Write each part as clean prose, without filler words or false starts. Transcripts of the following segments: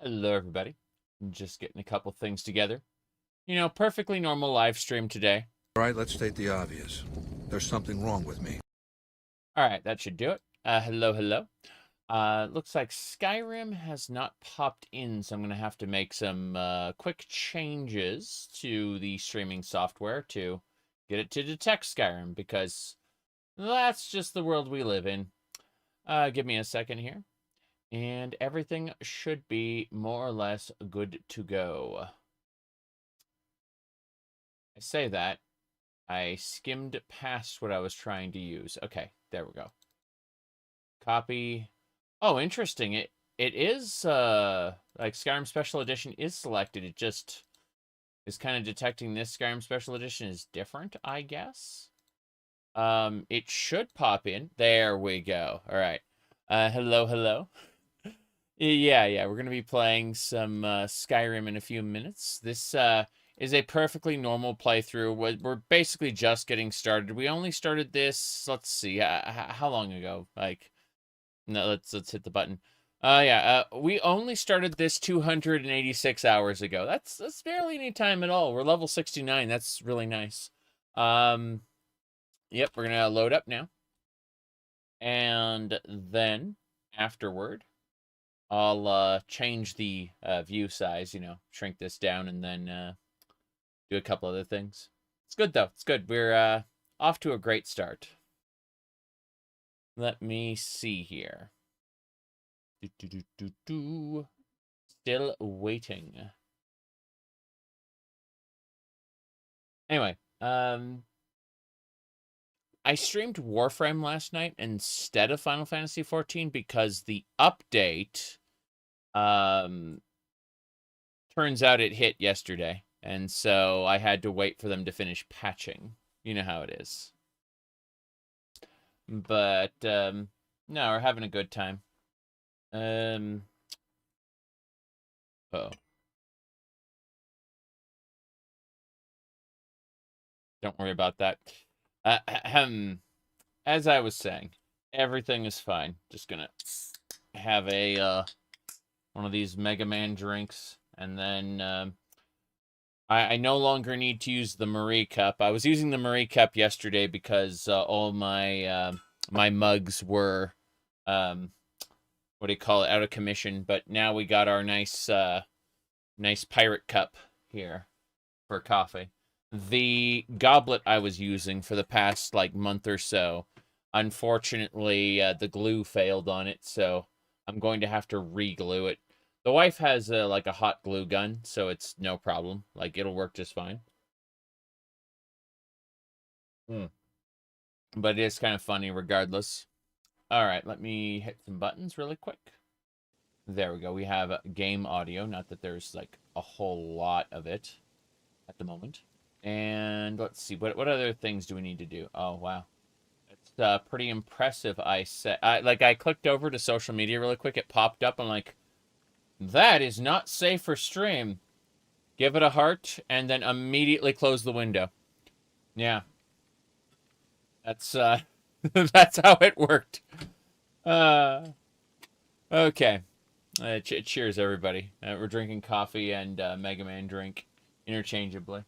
Hello, everybody. Just getting a couple things together. Perfectly normal live stream today. All right, let's state the obvious. There's something wrong with me. All right, that should do it. Hello. Looks like Skyrim has not popped in, so I'm going to have to make some quick changes to the streaming software to get it to detect Skyrim, because that's just the world we live in. Give me a second here, and everything should be more or less good to go. I say that. I skimmed past what I was trying to use. Okay, there we go. Copy. Oh, interesting. It is like Skyrim Special Edition is selected. It just is kind of detecting this Skyrim Special Edition is different, I guess. It should pop in. There we go. All right. Hello. Yeah, we're gonna be playing some Skyrim in a few minutes. This is a perfectly normal playthrough. We're basically just getting started. We only started this, let's see, how long ago? No, let's hit the button. We only started this 286 hours ago. That's barely any time at all. We're level 69. That's really nice. Yep, we're gonna load up now. And then, afterward, I'll change the view size, shrink this down, and then do a couple other things. It's good, though. It's good. We're off to a great start. Let me see here. Still waiting. Anyway, I streamed Warframe last night instead of Final Fantasy XIV because the update turns out it hit yesterday. And so I had to wait for them to finish patching. You know how it is. But, no, we're having a good time. Oh. Don't worry about that. As I was saying, everything is fine. Just gonna have a, one of these Mega Man drinks, and then, I no longer need to use the Marie cup. I was using the Marie cup yesterday because all my my mugs were what do you call it, out of commission. But now we got our nice nice pirate cup here for coffee. The goblet I was using for the past month or so, unfortunately, the glue failed on it, so I'm going to have to re-glue it. The wife has a hot glue gun, so it's no problem. It'll work just fine. But it is kind of funny regardless. All right, let me hit some buttons really quick. There we go. We have game audio. Not that there's a whole lot of it at the moment. And let's see, what other things do we need to do? Oh, wow. It's pretty impressive. I clicked over to social media really quick. It popped up. I'm like, that is not safe for stream. Give it a heart, and then immediately close the window. Yeah. That's, that's how it worked. Okay. Cheers, everybody. We're drinking coffee and Mega Man drink interchangeably.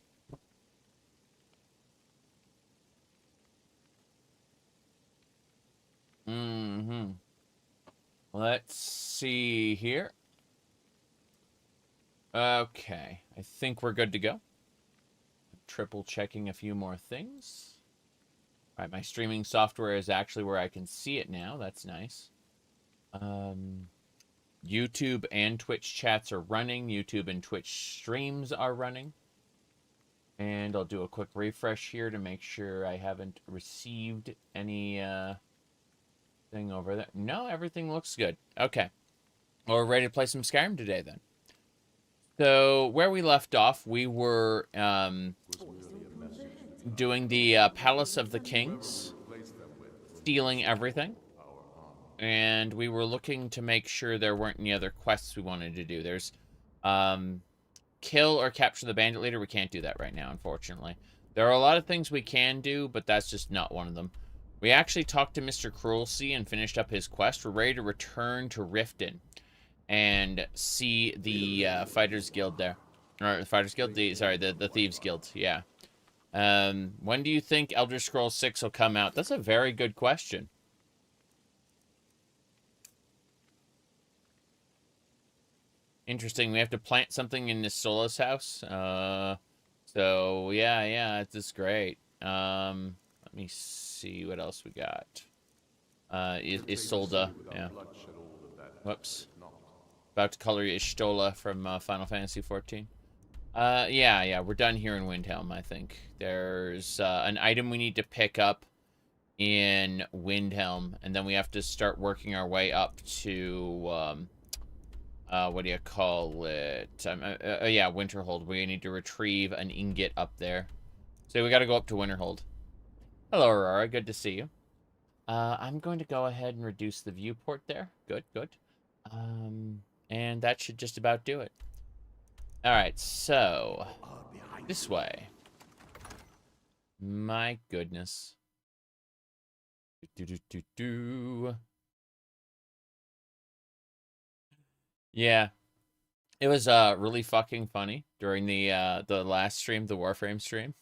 Let's see here. Okay, I think we're good to go. Triple checking a few more things. All right, my streaming software is actually where I can see it now. That's nice. YouTube and Twitch chats are running. YouTube and Twitch streams are running. And I'll do a quick refresh here to make sure I haven't received any thing over there. No, everything looks good. Okay. Well, we're ready to play some Skyrim today then. So, where we left off, we were doing the Palace of the Kings, stealing everything. And we were looking to make sure there weren't any other quests we wanted to do. There's kill or capture the bandit leader. We can't do that right now, unfortunately. There are a lot of things we can do, but that's just not one of them. We actually talked to Mr. Cruelty and finished up his quest. We're ready to return to Riften. and see the Fighters Guild there. Or the Fighters Guild? The Thieves Guild, yeah. When do you think Elder Scrolls 6 will come out? That's a very good question. Interesting. We have to plant something in this Solace house. So yeah, this is great. Let me see what else we got. Isolda, yeah. Whoops. About to color Ishtola from Final Fantasy 14. Yeah, we're done here in Windhelm, I think. There's an item we need to pick up in Windhelm, and then we have to start working our way up to, what do you call it? Yeah, Winterhold. We need to retrieve an ingot up there. So we gotta go up to Winterhold. Hello, Aurora. Good to see you. I'm going to go ahead and reduce the viewport there. Good. And that should just about do it. Alright, so... this way. My goodness. Yeah. It was really fucking funny during the last stream, the Warframe stream.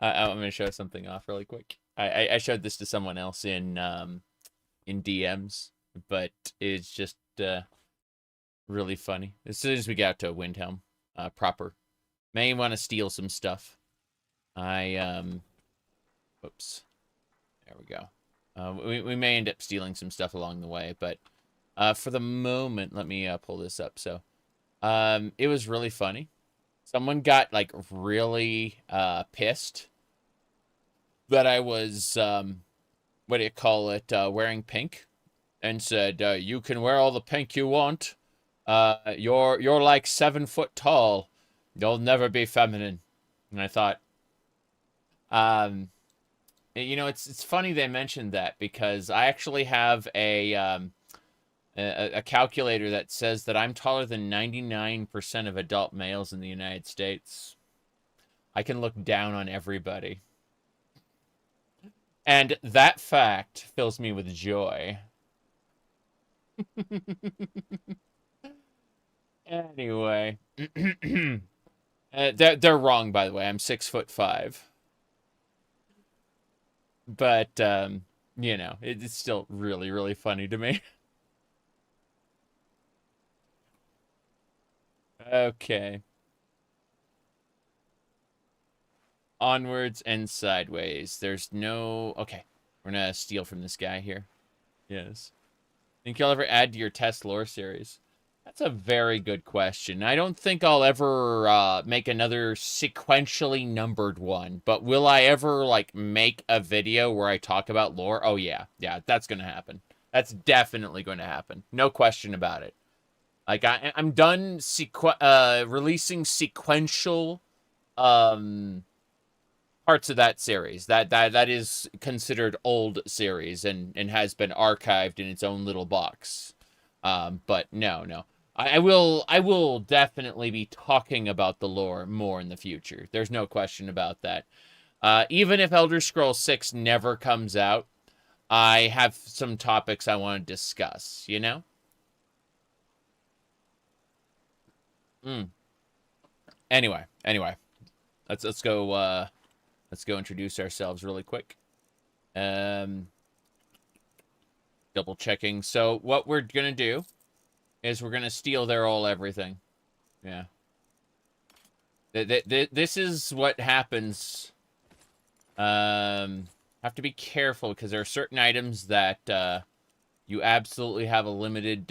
I'm gonna show something off really quick. I showed this to someone else in DMs, but it's just really funny. As soon as we get out to Windhelm proper, may want to steal some stuff. Oops, there we go. We may end up stealing some stuff along the way, but for the moment, let me pull this up. So, it was really funny. Someone got like really pissed that I was what do you call it, wearing pink, and said, "You can wear all the pink you want. You're like 7 foot tall. You'll never be feminine." And I thought, you know, it's funny they mentioned that, because I actually have a calculator that says that I'm taller than 99% of adult males in the United States. I can look down on everybody. And that fact fills me with joy. Anyway. They're wrong, by the way. I'm 6'5". But, you know, it's still really, really funny to me. Okay. Onwards and sideways. There's no... okay. We're gonna steal from this guy here. Yes. Think you'll ever add to your test lore series? That's a very good question. I don't think I'll ever make another sequentially numbered one. But will I ever, like, make a video where I talk about lore? Oh, yeah. Yeah, that's gonna happen. That's definitely going to happen. No question about it. Like, I'm done releasing sequential parts of that series. That is considered old series and has been archived in its own little box. But no. I will definitely be talking about the lore more in the future. There's no question about that. Even if Elder Scrolls 6 never comes out, I have some topics I want to discuss, you know? Anyway. Let's go introduce ourselves really quick. Double checking. So what we're gonna do is we're gonna steal their everything. Yeah. This is what happens. Have to be careful, because there are certain items that you absolutely have a limited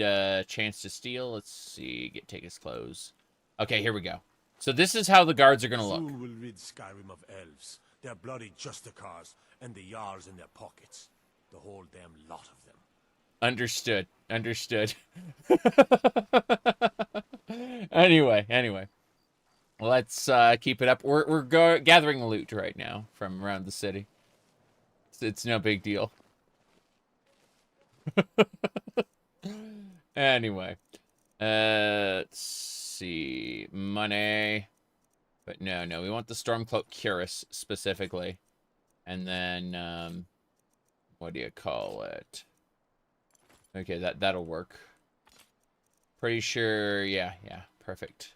chance to steal. Let's see. Take his clothes. Okay, here we go. So this is how the guards are gonna look. Soon we'll rid Skyrim of elves, their bloody justicars, and the Jarls in their pockets. The whole damn lot of them. Understood. Anyway. Let's keep it up. We're gathering loot right now from around the city. It's no big deal. Anyway. Let's see. Money. But no. We want the Stormcloak Cuirass specifically. And then, what do you call it? Okay, that'll work. Pretty sure, yeah, perfect.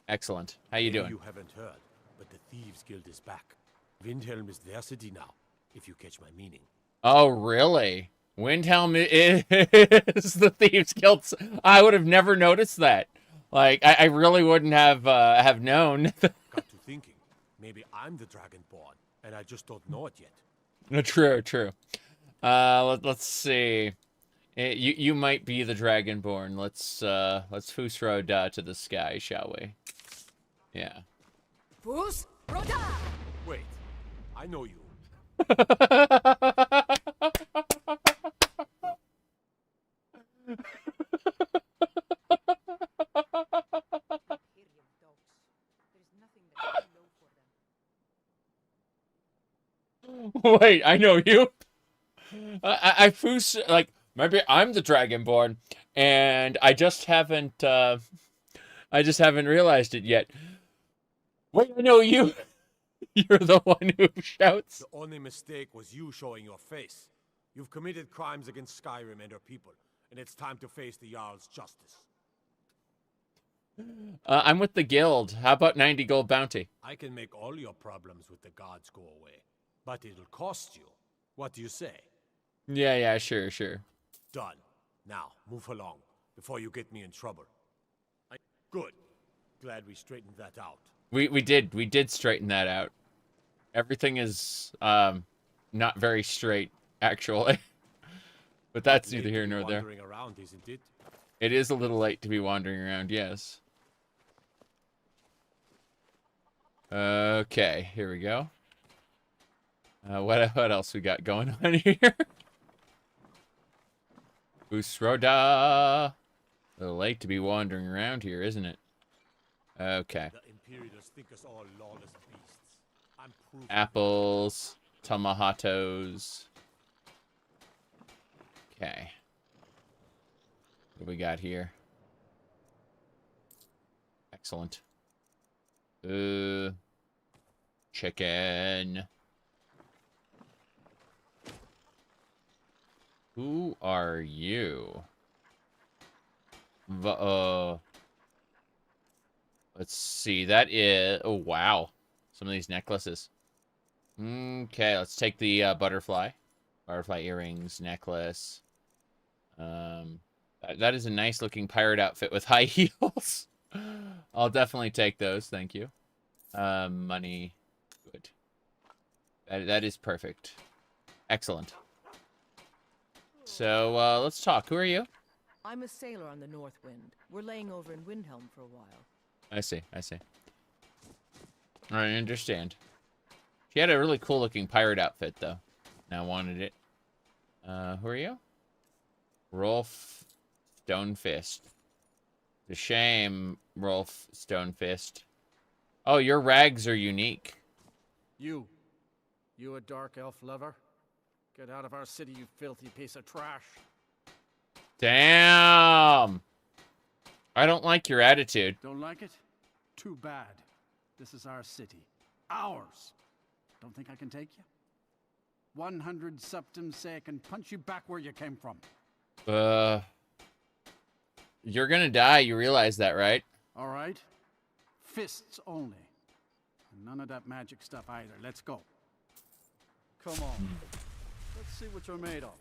Excellent. How you Maybe doing? you haven't heard, but the Thieves Guild is back. Windhelm is their city now, if you catch my meaning. Oh, really? Windhelm is the Thieves Guild. I would have never noticed that. Like, I really wouldn't have known. Got to thinking, maybe I'm the Dragonborn, and I just don't know it yet. True. Let's see. You might be the Dragonborn. Let's Ohmes-raht to the sky, shall we? Yeah. Ohmes-raht! Wait, I know you. Wait, I know you. I Foos, like, maybe I'm the Dragonborn, and I just haven't realized it yet. Wait, I know you. You're the one who shouts. The only mistake was you showing your face. You've committed crimes against Skyrim and her people, and it's time to face the Jarl's justice. I'm with the guild. How about 90 gold bounty? I can make all your problems with the gods go away, but it'll cost you. What do you say? Yeah, sure. Done. Now, move along, before you get me in trouble. Good. Glad we straightened that out. We did straighten that out. Everything is not very straight, actually. But that's neither here nor there. Wandering around, isn't it? It is a little late to be wandering around, yes. Okay, here we go. What else we got going on here? Ohmes-raht. A little late to be wandering around here, isn't it? Okay. The Imperials think us all lawless beasts. I'm proof. Apples, tomahawks. Okay. What do we got here? Excellent. Chicken. Who are you? Let's see. That is... Oh, wow. Some of these necklaces. Okay, let's take the butterfly. Butterfly earrings, necklace. That is a nice looking pirate outfit with high heels. I'll definitely take those, thank you. Money. Good. That is perfect. Excellent. So, let's talk. Who are you? I'm a sailor on the North Wind. We're laying over in Windhelm for a while. I see. I understand. She had a really cool looking pirate outfit, though. And I wanted it. Who are you? Rolf Stonefist. The shame, Rolf Stonefist. Oh, your rags are unique. You a dark elf lover? Get out of our city, you filthy piece of trash. Damn! I don't like your attitude. Don't like it? Too bad. This is our city. Ours. Don't think I can take you? 100 septum say I can punch you back where you came from. You're gonna die, you realize that, right? All right? Fists only. And none of that magic stuff either. Let's go. Come on. Let's see what you're made of.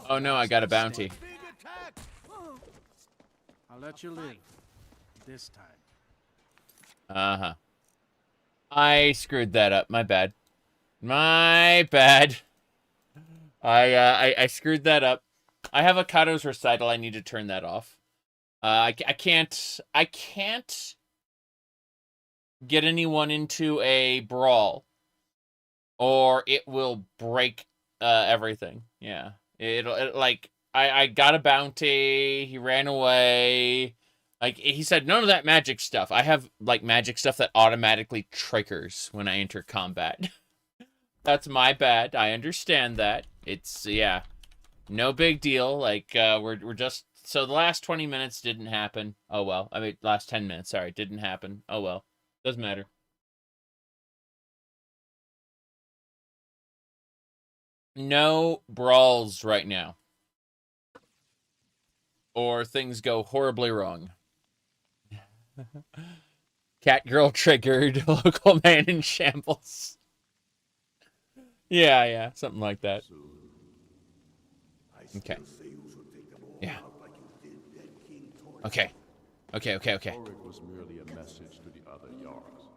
Oh no, I got a bounty. I'll let you live. This time. Uh-huh. I screwed that up. My bad. My bad. I screwed that up. I have a Kato's recital. I need to turn that off. I can't get anyone into a brawl, or it will break everything. Yeah, I got a bounty. He ran away. Like, he said, none of that magic stuff. I have, like, magic stuff that automatically triggers when I enter combat. That's my bad. I understand that. It's, yeah, no big deal. Like, we're just... So the last 20 minutes didn't happen. Oh, well. I mean, last 10 minutes, sorry, didn't happen. Oh, well. Doesn't matter. No brawls right now. or things go horribly wrong. Catgirl triggered. Local man in shambles. Yeah, something like that. Okay. Yeah. Okay. Okay. Ulrich was merely a message to the other Jarls.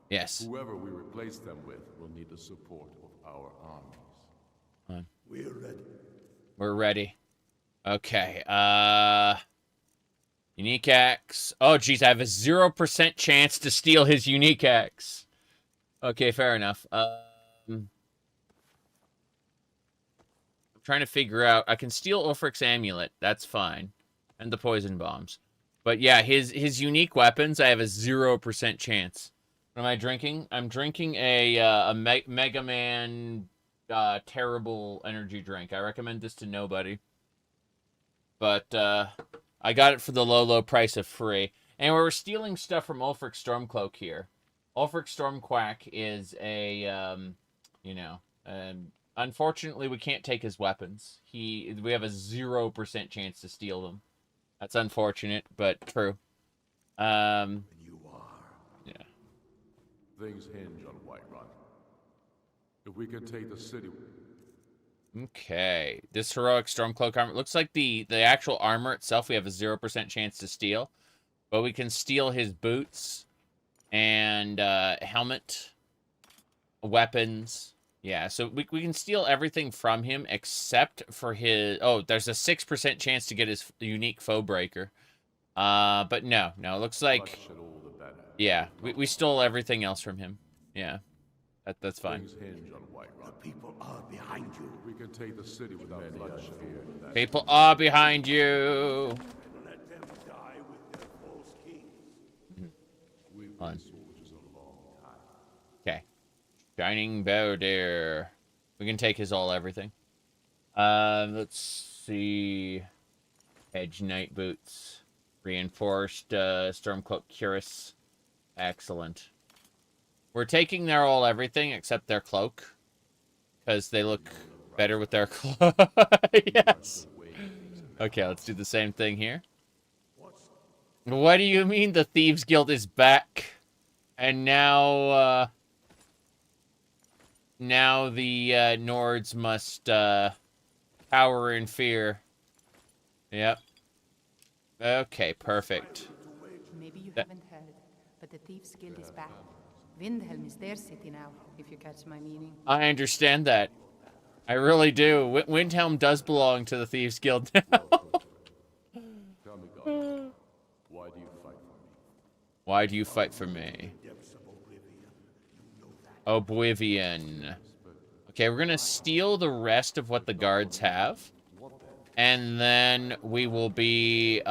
Yes. Whoever we replace them with will need the support of our armies. We're ready. We're ready. Okay. Unique axe. Oh, geez, I have a 0% chance to steal his unique axe. Okay, fair enough. I'm trying to figure out. I can steal Ulfric's amulet. That's fine. And the poison bombs. But yeah, his unique weapons, I have a 0% chance. What am I drinking? I'm drinking a Mega Man terrible energy drink. I recommend this to nobody. But I got it for the low price of free. And we're stealing stuff from Ulfric Stormcloak here. Ulfric Stormquack is a, unfortunately we can't take his weapons. We have a 0% chance to steal them. That's unfortunate, but true. You are. Yeah. Things hinge on Whiterun. If we can take the city... Okay. This heroic Stormcloak armor... Looks like the actual armor itself we have a 0% chance to steal. But we can steal his boots and helmet, weapons. Yeah, so we can steal everything from him except for his... Oh, there's a 6% chance to get his unique foe breaker. But no, it looks like... Yeah, we stole everything else from him. Yeah, that's fine. Things hinge on Whiterun. The people are behind you. We can take the city without bloodshed. People are behind you. Let them die with their false king. We've On. been soldiers a long time. Okay. Shining Bowdeer. We can take his everything. Let's see. Edge Knight Boots. Reinforced Stormcloak Cuirass. Excellent. We're taking their everything except their cloak. Because they look better with their cloak. Yes. Okay, let's do the same thing here. What do you mean the Thieves Guild is back? And now, now the Nords must cower in fear. Yep. Okay, perfect. Maybe you haven't heard, but the Thieves Guild is back. Windhelm is their city now, if you catch my meaning. I understand that. I really do. Windhelm does belong to the Thieves Guild now. Tell me, God, why do you fight for me? Why do you fight for me? Oblivion. Okay, we're gonna steal the rest of what the guards have. And then we will be,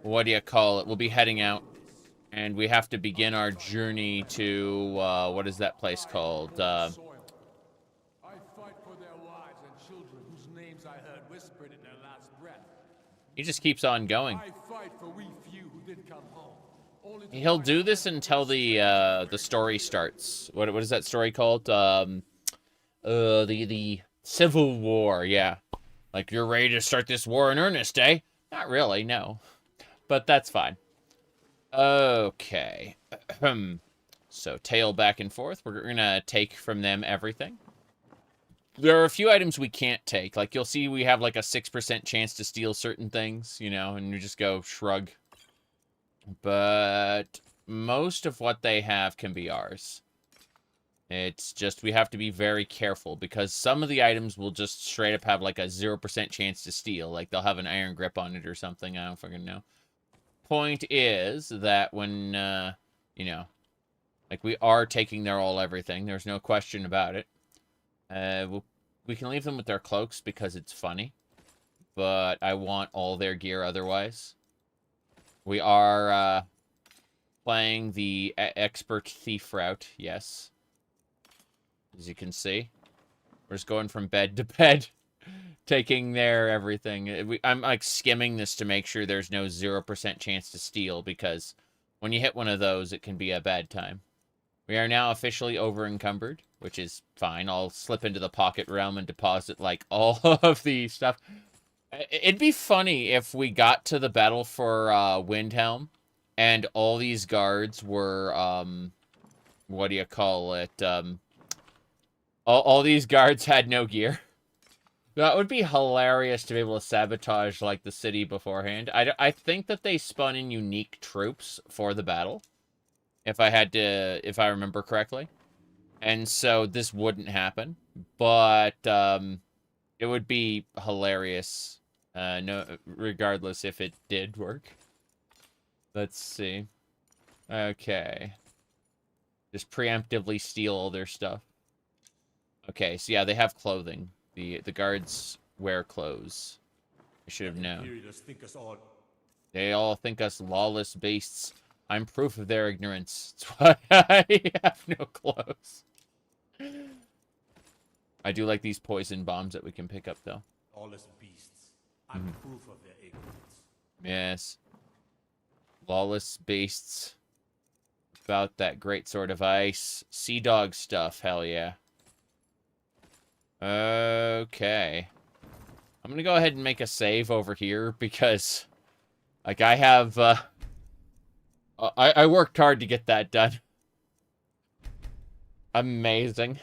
what do you call it? We'll be heading out. And we have to begin our journey to, what is that place called? I fight for their wives and children whose names I heard whispered in their last breath. He just keeps on going. I fight for we few who did come home. Only to He'll find do this until the story starts. What is that story called? The Civil War, yeah. Like, you're ready to start this war in earnest, eh? Not really, no. But that's fine. Okay. So, tail back and forth. We're gonna take from them everything. There are a few items we can't take. Like, you'll see we have, like, a 6% chance to steal certain things, you know, and you just go shrug. But most of what they have can be ours. It's just we have to be very careful because some of the items will just straight up have like a 0% chance to steal. Like they'll have an iron grip on it or something. I don't fucking know. Point is that when, you know, like we are taking their everything. There's no question about it. We can leave them with their cloaks because it's funny. But I want all their gear otherwise. We are playing the expert thief route, yes. As you can see. We're just going from bed to bed. Taking their everything. I'm like skimming this to make sure there's no 0% chance to steal. Because when you hit one of those, it can be a bad time. We are now officially over encumbered. Which is fine. I'll slip into the pocket realm and deposit like all of the stuff. It'd be funny if we got to the battle for Windhelm, and all these guards were what do you call it? All these guards had no gear. That would be hilarious to be able to sabotage, like, the city beforehand. I think that they spun in unique troops for the battle, if I remember correctly. And so this wouldn't happen, but it would be hilarious, regardless if it did work. Let's see. Okay. Just preemptively steal all their stuff. Okay, so yeah, they have clothing. The guards wear clothes. I should have known. They all think us lawless beasts. I'm proof of their ignorance. That's why I have no clothes. I do like these poison bombs that we can pick up, though. Lawless beasts. I'm proof of their ignorance. Yes. Lawless beasts. About that great sword of ice. Sea dog stuff, hell yeah. Okay. I'm gonna go ahead and make a save over here because, like, I have, I worked hard to get that done. Amazing.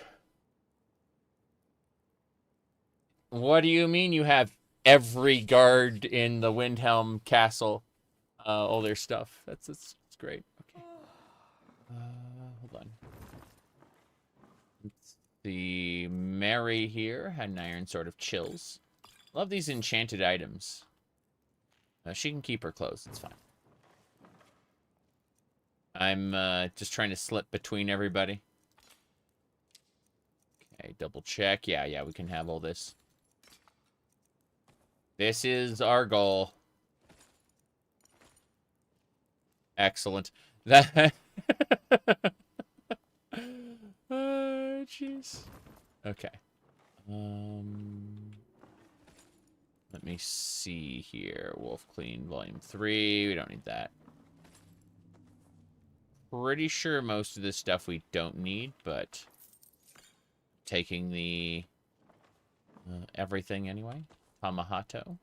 What do you mean you have every guard in the Windhelm Castle? All their stuff. That's great. Okay. Hold on. The Mary here had an iron sword of chills. Love these enchanted items. She can keep her clothes. It's fine. I'm just trying to slip between everybody. Okay, double check. Yeah, we can have all this. This is our goal. Excellent. That... jeez. Okay. Let me see here. Wolf Clean Volume 3. We don't need that. Pretty sure most of this stuff we don't need, but taking the everything anyway. Hamahato.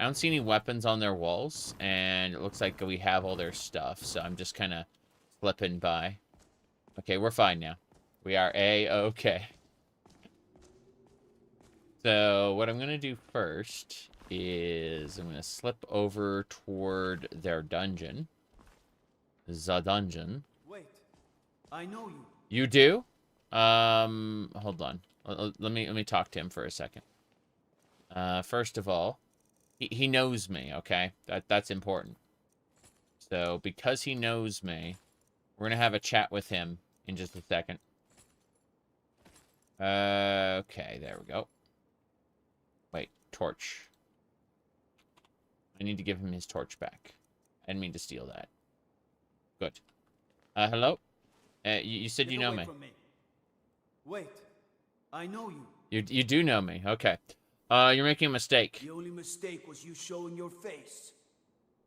I don't see any weapons on their walls, and it looks like we have all their stuff, so I'm just kind of slipping by. Okay, we're fine now. We are A-okay. So, what I'm going to do first is I'm going to slip over toward their dungeon. The dungeon. Wait. I know you. You do? Hold on. Let me talk to him for a second. First of all, he knows me, okay? That's important. So, because he knows me, we're going to have a chat with him in just a second. Okay, there we go. Wait, torch. I need to give him his torch back. I didn't mean to steal that. Good. Hello? You said you know me. Wait, I know you. You do know me, okay. You're making a mistake. The only mistake was you showing your face.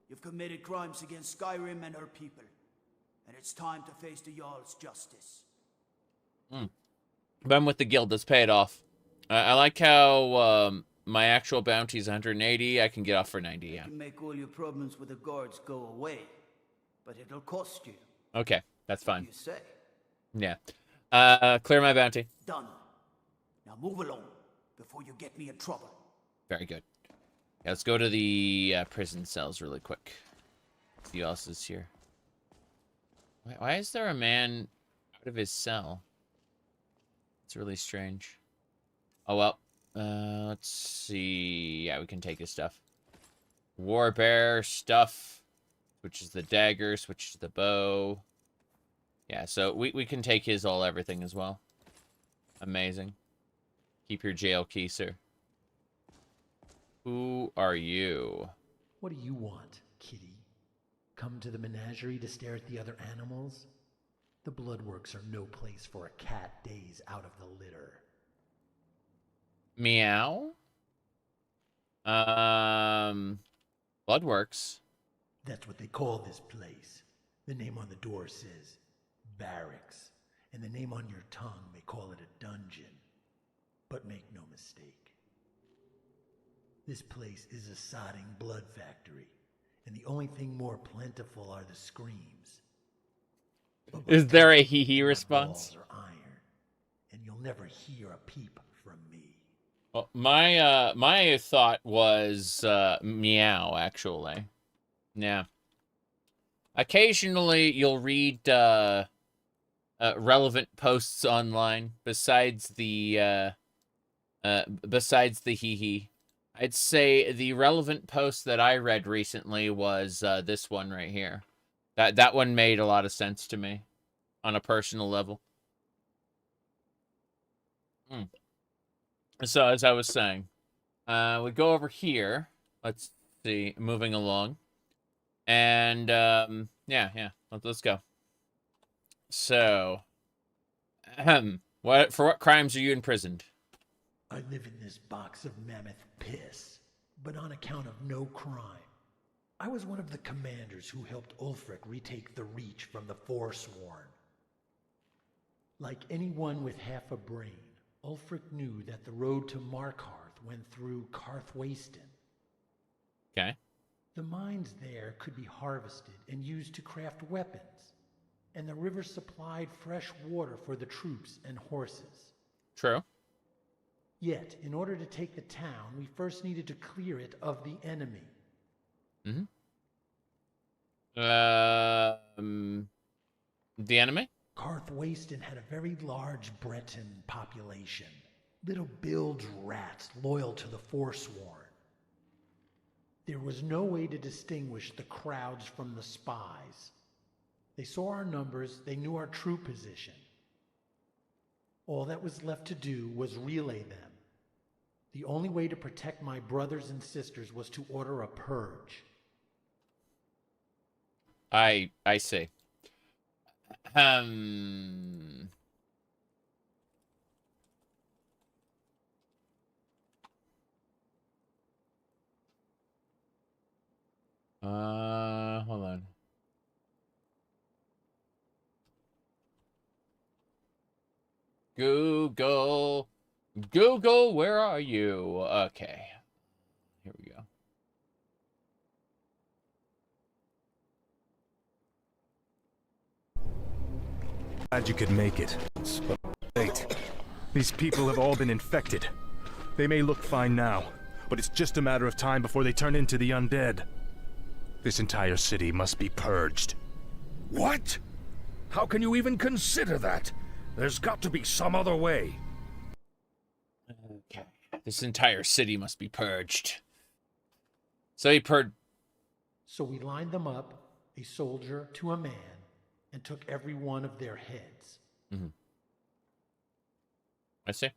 You've committed crimes against Skyrim and her people. And it's time to face the Jarl's justice. But I'm with the guild. Let's pay it off. I like how my actual bounty is 180. I can get off for 90, yeah. You can make all your problems with the guards go away. But it'll cost you. Okay, that's fine. You say? Yeah. Clear my bounty. Done. Now move along before you get me in trouble. Very good. Yeah, let's go to the prison cells really quick. See who else is here. Why is there a man out of his cell? It's really strange. Oh, well. Let's see. Yeah, we can take his stuff. Warbear stuff. Switches the dagger. Switches the bow. Yeah, so we can take his everything as well. Amazing. Keep your jail key, sir. Who are you? What do you want, kitty? Come to the menagerie to stare at the other animals? The bloodworks are no place for a cat days out of the litter. Meow? Bloodworks. That's what they call this place. The name on the door says barracks, and the name on your tongue may call it a dungeon. But make no mistake. This place is a sodding blood factory, and the only thing more plentiful are the screams. Is there a hee-hee My response? balls are iron, and you'll never hear a peep from me. Well, my thought was meow, actually. Yeah. Occasionally, you'll read relevant posts online besides the hee-hee. I'd say the relevant post that I read recently was this one right here. That one made a lot of sense to me on a personal level. So, as I was saying, we go over here. Let's see, moving along. And, yeah, let's go. So, for what crimes are you imprisoned? I live in this box of mammoth piss, but on account of no crime. I was one of the commanders who helped Ulfric retake the Reach from the Forsworn. Like anyone with half a brain, Ulfric knew that the road to Markarth went through Karthwasten. Okay. The mines there could be harvested and used to craft weapons, and the river supplied fresh water for the troops and horses. True. Yet, in order to take the town, we first needed to clear it of the enemy. Mm-hmm. The enemy? Karthwasten had a very large Breton population. Little bilge rats loyal to the Forsworn. There was no way to distinguish the crowds from the spies. They saw our numbers, they knew our true position. All that was left to do was relay them. The only way to protect my brothers and sisters was to order a purge. I see. Hold on. Google, where are you? Okay. Here we go. Glad you could make it. But wait. These people have all been infected. They may look fine now, but it's just a matter of time before they turn into the undead. This entire city must be purged. What? How can you even consider that? There's got to be some other way. Okay. This entire city must be purged. So he purged. So we lined them up, a soldier to a man, and took every one of their heads. Mm-hmm. I see.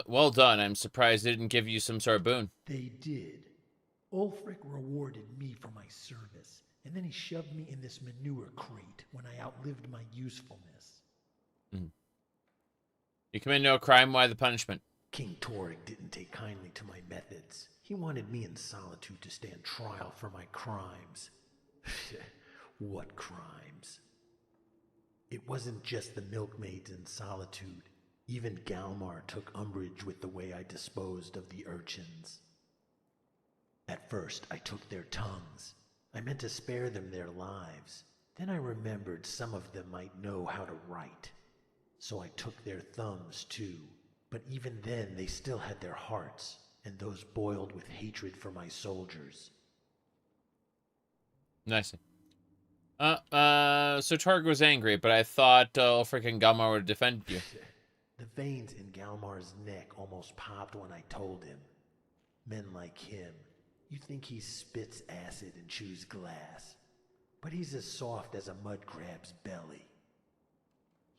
Well done. I'm surprised they didn't give you some sort of boon. They did. Ulfric rewarded me for my service, and then he shoved me in this manure crate when I outlived my usefulness. Mm-hmm. You commit no crime, why the punishment? King Torrik didn't take kindly to my methods. He wanted me in solitude to stand trial for my crimes. What crimes? It wasn't just the milkmaids in solitude. Even Galmar took umbrage with the way I disposed of the urchins. At first, I took their tongues. I meant to spare them their lives. Then I remembered some of them might know how to write. So I took their thumbs too. But even then, they still had their hearts, and those boiled with hatred for my soldiers. Nice. So Torg was angry, but I thought Ulfric and Galmar would have defended you. The veins in Galmar's neck almost popped when I told him. Men like him, you think he spits acid and chews glass, but he's as soft as a mud crab's belly.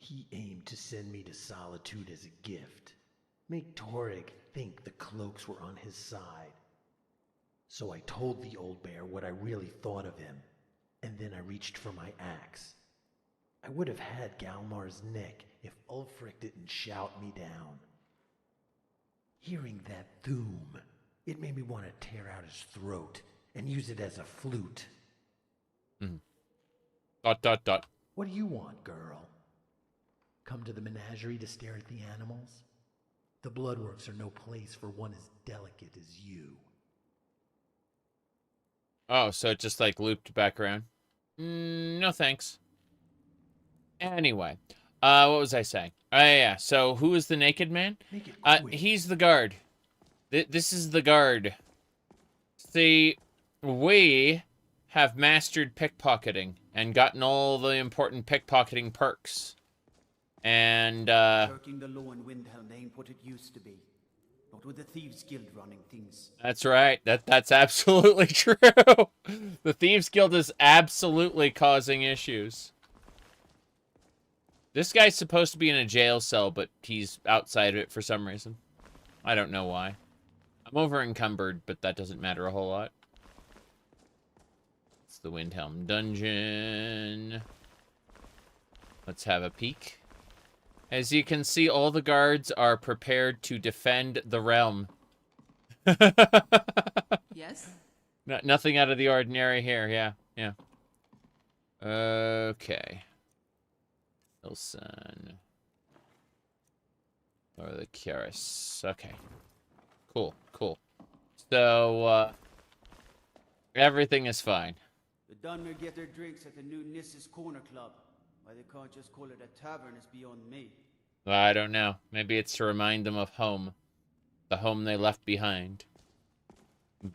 He aimed to send me to solitude as a gift, make Torrik think the cloaks were on his side. So I told the old bear what I really thought of him, and then I reached for my axe. I would have had Galmar's neck if Ulfric didn't shout me down. Hearing that thoom, it made me want to tear out his throat and use it as a flute. Mm. ... What do you want, girl? Come to the menagerie to stare at the animals? The Bloodworks are no place for one as delicate as you. Oh, so it just, like, looped back around? No thanks. Anyway, what was I saying? Oh, yeah, so who is the naked man? He's the guard. This is the guard. See, we have mastered pickpocketing and gotten all the important pickpocketing perks. And, Working the law in Windhelm ain't what it used to be. Not with the Thieves Guild running things. That's right. That's absolutely true. The Thieves Guild is absolutely causing issues. This guy's supposed to be in a jail cell, but he's outside of it for some reason. I don't know why. I'm over encumbered, but that doesn't matter a whole lot. It's the Windhelm dungeon. Let's have a peek. As you can see, all the guards are prepared to defend the realm. Yes? Nothing out of the ordinary here, yeah. Okay. Wilson. Or the Kyrus. Okay. Cool. So, everything is fine. The Dunmer get their drinks at the new Nissa's Corner Club. Why they can't just call it a tavern is beyond me. Well, I don't know. Maybe it's to remind them of home. The home they left behind.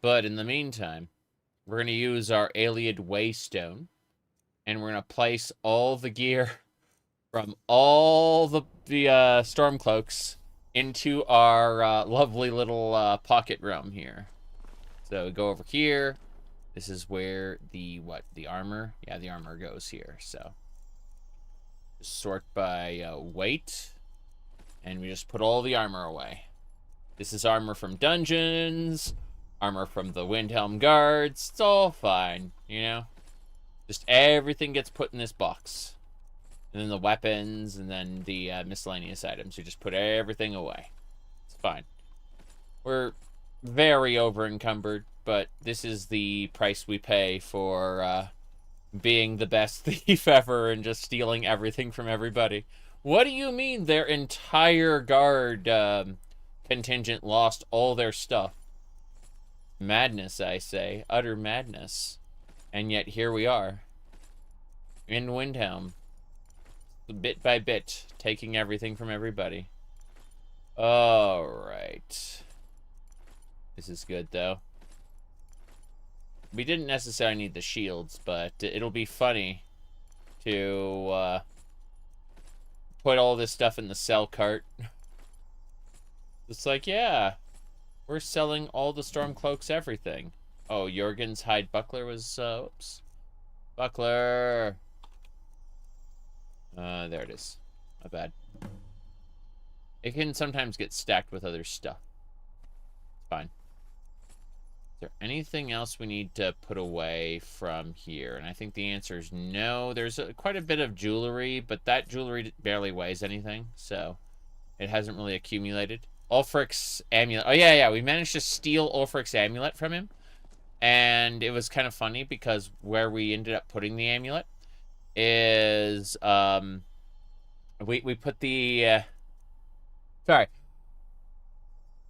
But in the meantime, we're going to use our Ayleid Waystone. And we're going to place all the gear from all the Stormcloaks into our lovely little pocket realm here. So go over here. This is where the armor? Yeah, the armor goes here. So sort by weight. And we just put all the armor away. This is armor from dungeons. Armor from the Windhelm guards. It's all fine, you know? Just everything gets put in this box. And then the weapons, and then the miscellaneous items. You just put everything away. It's fine. We're very over-encumbered, but this is the price we pay for being the best thief ever and just stealing everything from everybody. What do you mean their entire guard contingent lost all their stuff? Madness, I say. Utter madness. And yet here we are. In Windhelm. Bit by bit, taking everything from everybody. Alright. This is good, though. We didn't necessarily need the shields, but it'll be funny to put all this stuff in the sell cart. It's like, yeah, we're selling all the Stormcloaks everything. Oh, Jorgen's hide buckler was, oops. Buckler! There it is. My bad. It can sometimes get stacked with other stuff. It's fine. Is there anything else we need to put away from here? And I think the answer is no. There's quite a bit of jewelry, but that jewelry barely weighs anything, so it hasn't really accumulated. Ulfric's amulet. Oh, yeah, we managed to steal Ulfric's amulet from him. And it was kind of funny because where we ended up putting the amulet is, we put the, sorry.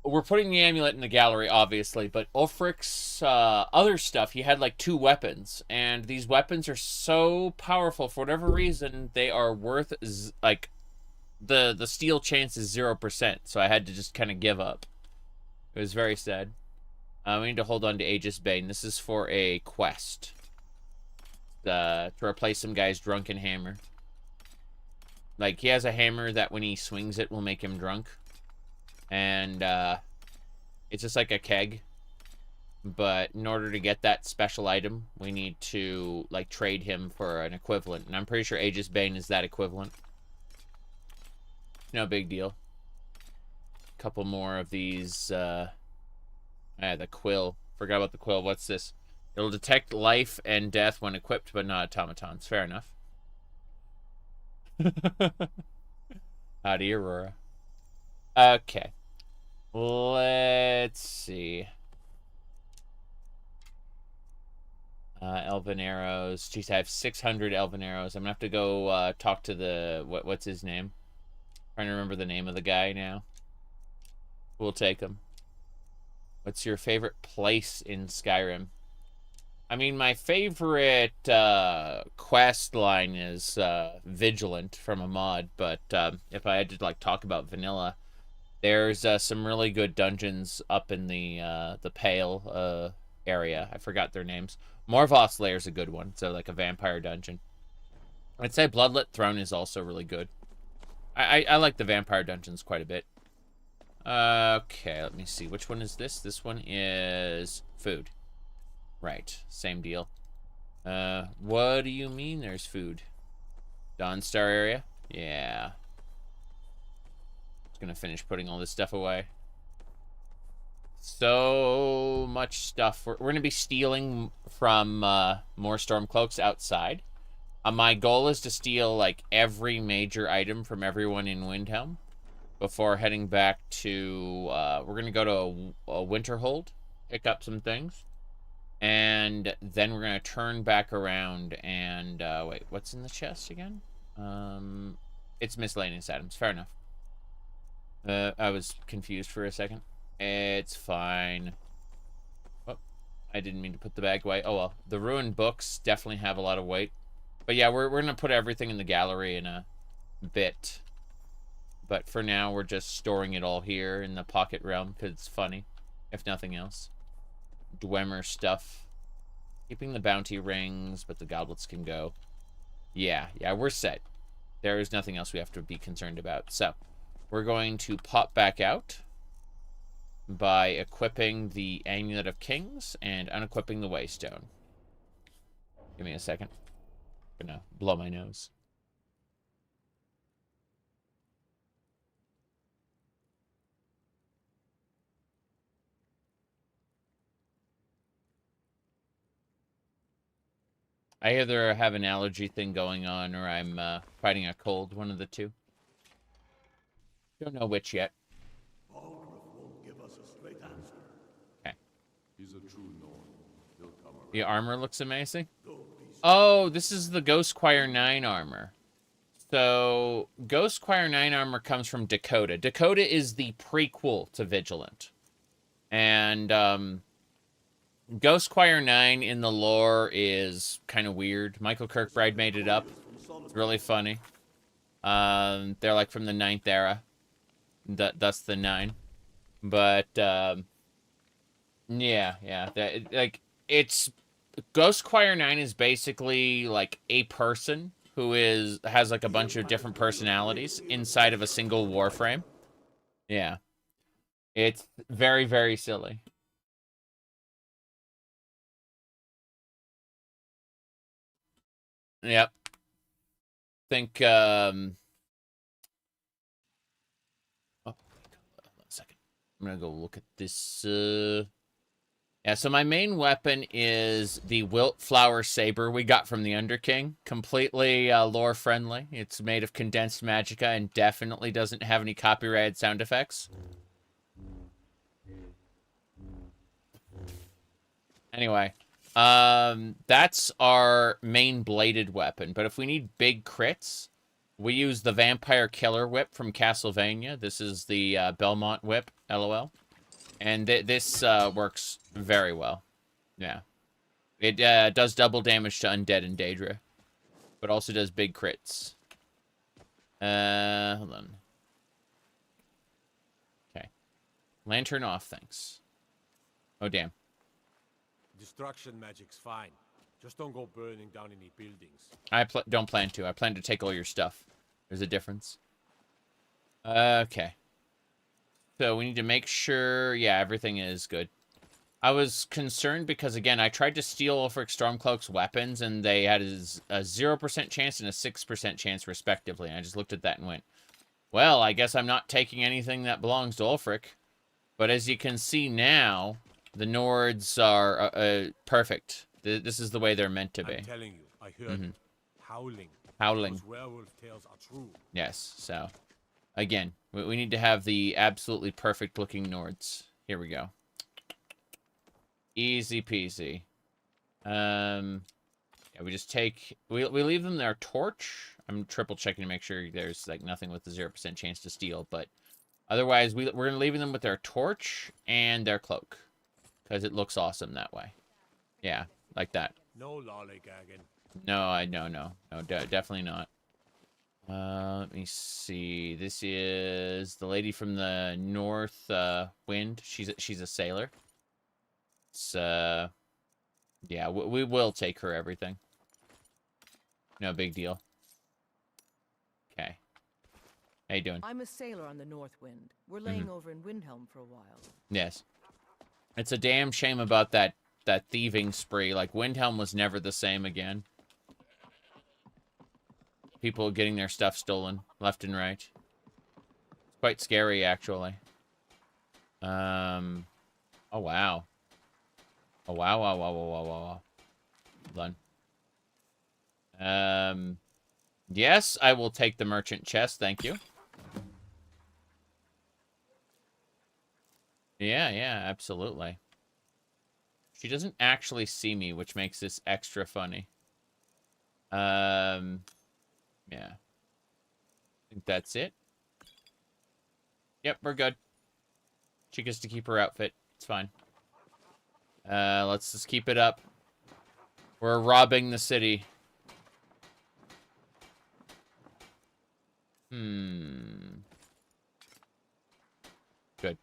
We're putting the amulet in the gallery, obviously, but Ulfric's other stuff, he had like 2 weapons, and these weapons are so powerful, for whatever reason, they are worth, like, the steal chance is 0%, so I had to just kind of give up. It was very sad. We need to hold on to Aegis Bane. This is for a quest. To replace some guy's drunken hammer. Like, he has a hammer that when he swings it will make him drunk. And, it's just like a keg. But in order to get that special item, we need to, like, trade him for an equivalent. And I'm pretty sure Aegis Bane is that equivalent. No big deal. Couple more of these, the quill. Forgot about the quill. What's this? It'll detect life and death when equipped, but not automatons. Fair enough. Howdy, Aurora. Okay. Let's see. Elven arrows. Jeez, I have 600 elven arrows. I'm gonna have to go talk to the... What's his name? Trying to remember the name of the guy now. We'll take them. What's your favorite place in Skyrim? I mean, my favorite quest line is Vigilant from a mod, but if I had to like talk about vanilla, there's some really good dungeons up in the Pale area. I forgot their names. Morvoth's Lair is a good one, so like a vampire dungeon. I'd say Bloodlit Throne is also really good. I like the vampire dungeons quite a bit. Okay, let me see. Which one is this? This one is food. Right, same deal. What do you mean there's food? Dawnstar area? Yeah. Just gonna finish putting all this stuff away. So much stuff. We're gonna be stealing from more Stormcloaks outside. My goal is to steal, like, every major item from everyone in Windhelm before heading back to, we're gonna go to a Winterhold, pick up some things. And then we're going to turn back around and, wait, what's in the chest again? It's miscellaneous items. Fair enough. I was confused for a second. It's fine. Oh, I didn't mean to put the bag away. Oh, well. The ruined books definitely have a lot of weight. But yeah, we're going to put everything in the gallery in a bit. But for now, we're just storing it all here in the pocket realm because it's funny, if nothing else. Dwemer stuff. Keeping the bounty rings, but the goblets can go. Yeah, we're set. There is nothing else we have to be concerned about. So, we're going to pop back out by equipping the Amulet of Kings and unequipping the Waystone. Give me a second. I'm gonna blow my nose. I either have an allergy thing going on or I'm fighting a cold, one of the two. Don't know which yet. Won't give us a straight answer. Okay. He's a true Norn. He'll come around. The armor looks amazing. Oh, this is the Ghostquire 9 armor. So, Ghostquire 9 armor comes from Dac0da. Dac0da is the prequel to Vigilant. And, Ghostquire 9 in the lore is kind of weird. Michael Kirkbride made it up. It's really funny. They're like from the 9th era. Thus the 9. But, yeah. Like, it's... Ghostquire 9 is basically like a person who has like a bunch of different personalities inside of a single warframe. Yeah. It's very, very silly. Yep. Think, oh, one second. I'm gonna go look at this, yeah, so my main weapon is the Wiltflower Saber we got from the Underking. Completely lore-friendly. It's made of condensed magicka and definitely doesn't have any copyrighted sound effects. Anyway, that's our main bladed weapon. But if we need big crits, we use the Vampire Killer Whip from Castlevania. This is the Belmont Whip, LOL. And this works very well. Yeah. It does double damage to Undead and Daedra. But also does big crits. Hold on. Okay. Lantern off, thanks. Oh, damn. Destruction magic's fine. Just don't go burning down any buildings. I don't plan to. I plan to take all your stuff. There's a difference. Okay. So we need to make sure, yeah, everything is good. I was concerned because, again, I tried to steal Ulfric Stormcloak's weapons, and they had a 0% chance and a 6% chance, respectively. And I just looked at that and went, well, I guess I'm not taking anything that belongs to Ulfric. But as you can see now, the Nords are perfect. This is the way they're meant to be. I'm telling you, I heard howling. Howling. Those werewolf tales are true. Yes, so... Again, we need to have the absolutely perfect looking Nords. Here we go. Easy peasy. Yeah, we just take... We leave them their torch. I'm triple checking to make sure there's like nothing with the 0% chance to steal, but Otherwise, we're going to leave them with their torch and their cloak. Because it looks awesome that way. Yeah, like that. No lollygagging. No, definitely not. Let me see. This is the lady from the north wind. She's a sailor. It's yeah, we will take her everything. No big deal. Okay. How you doing? I'm a sailor on the North Wind. We're laying over in Windhelm for a while. Yes. It's a damn shame about that thieving spree. Like, Windhelm was never the same again. People getting their stuff stolen left and right. It's quite scary, actually. Oh, wow. Oh, wow. Hold on. Yes, I will take the merchant chest, thank you. Yeah, absolutely. She doesn't actually see me, which makes this extra funny. Yeah. I think that's it. Yep, we're good. She gets to keep her outfit. It's fine. Let's just keep it up. We're robbing the city. Good.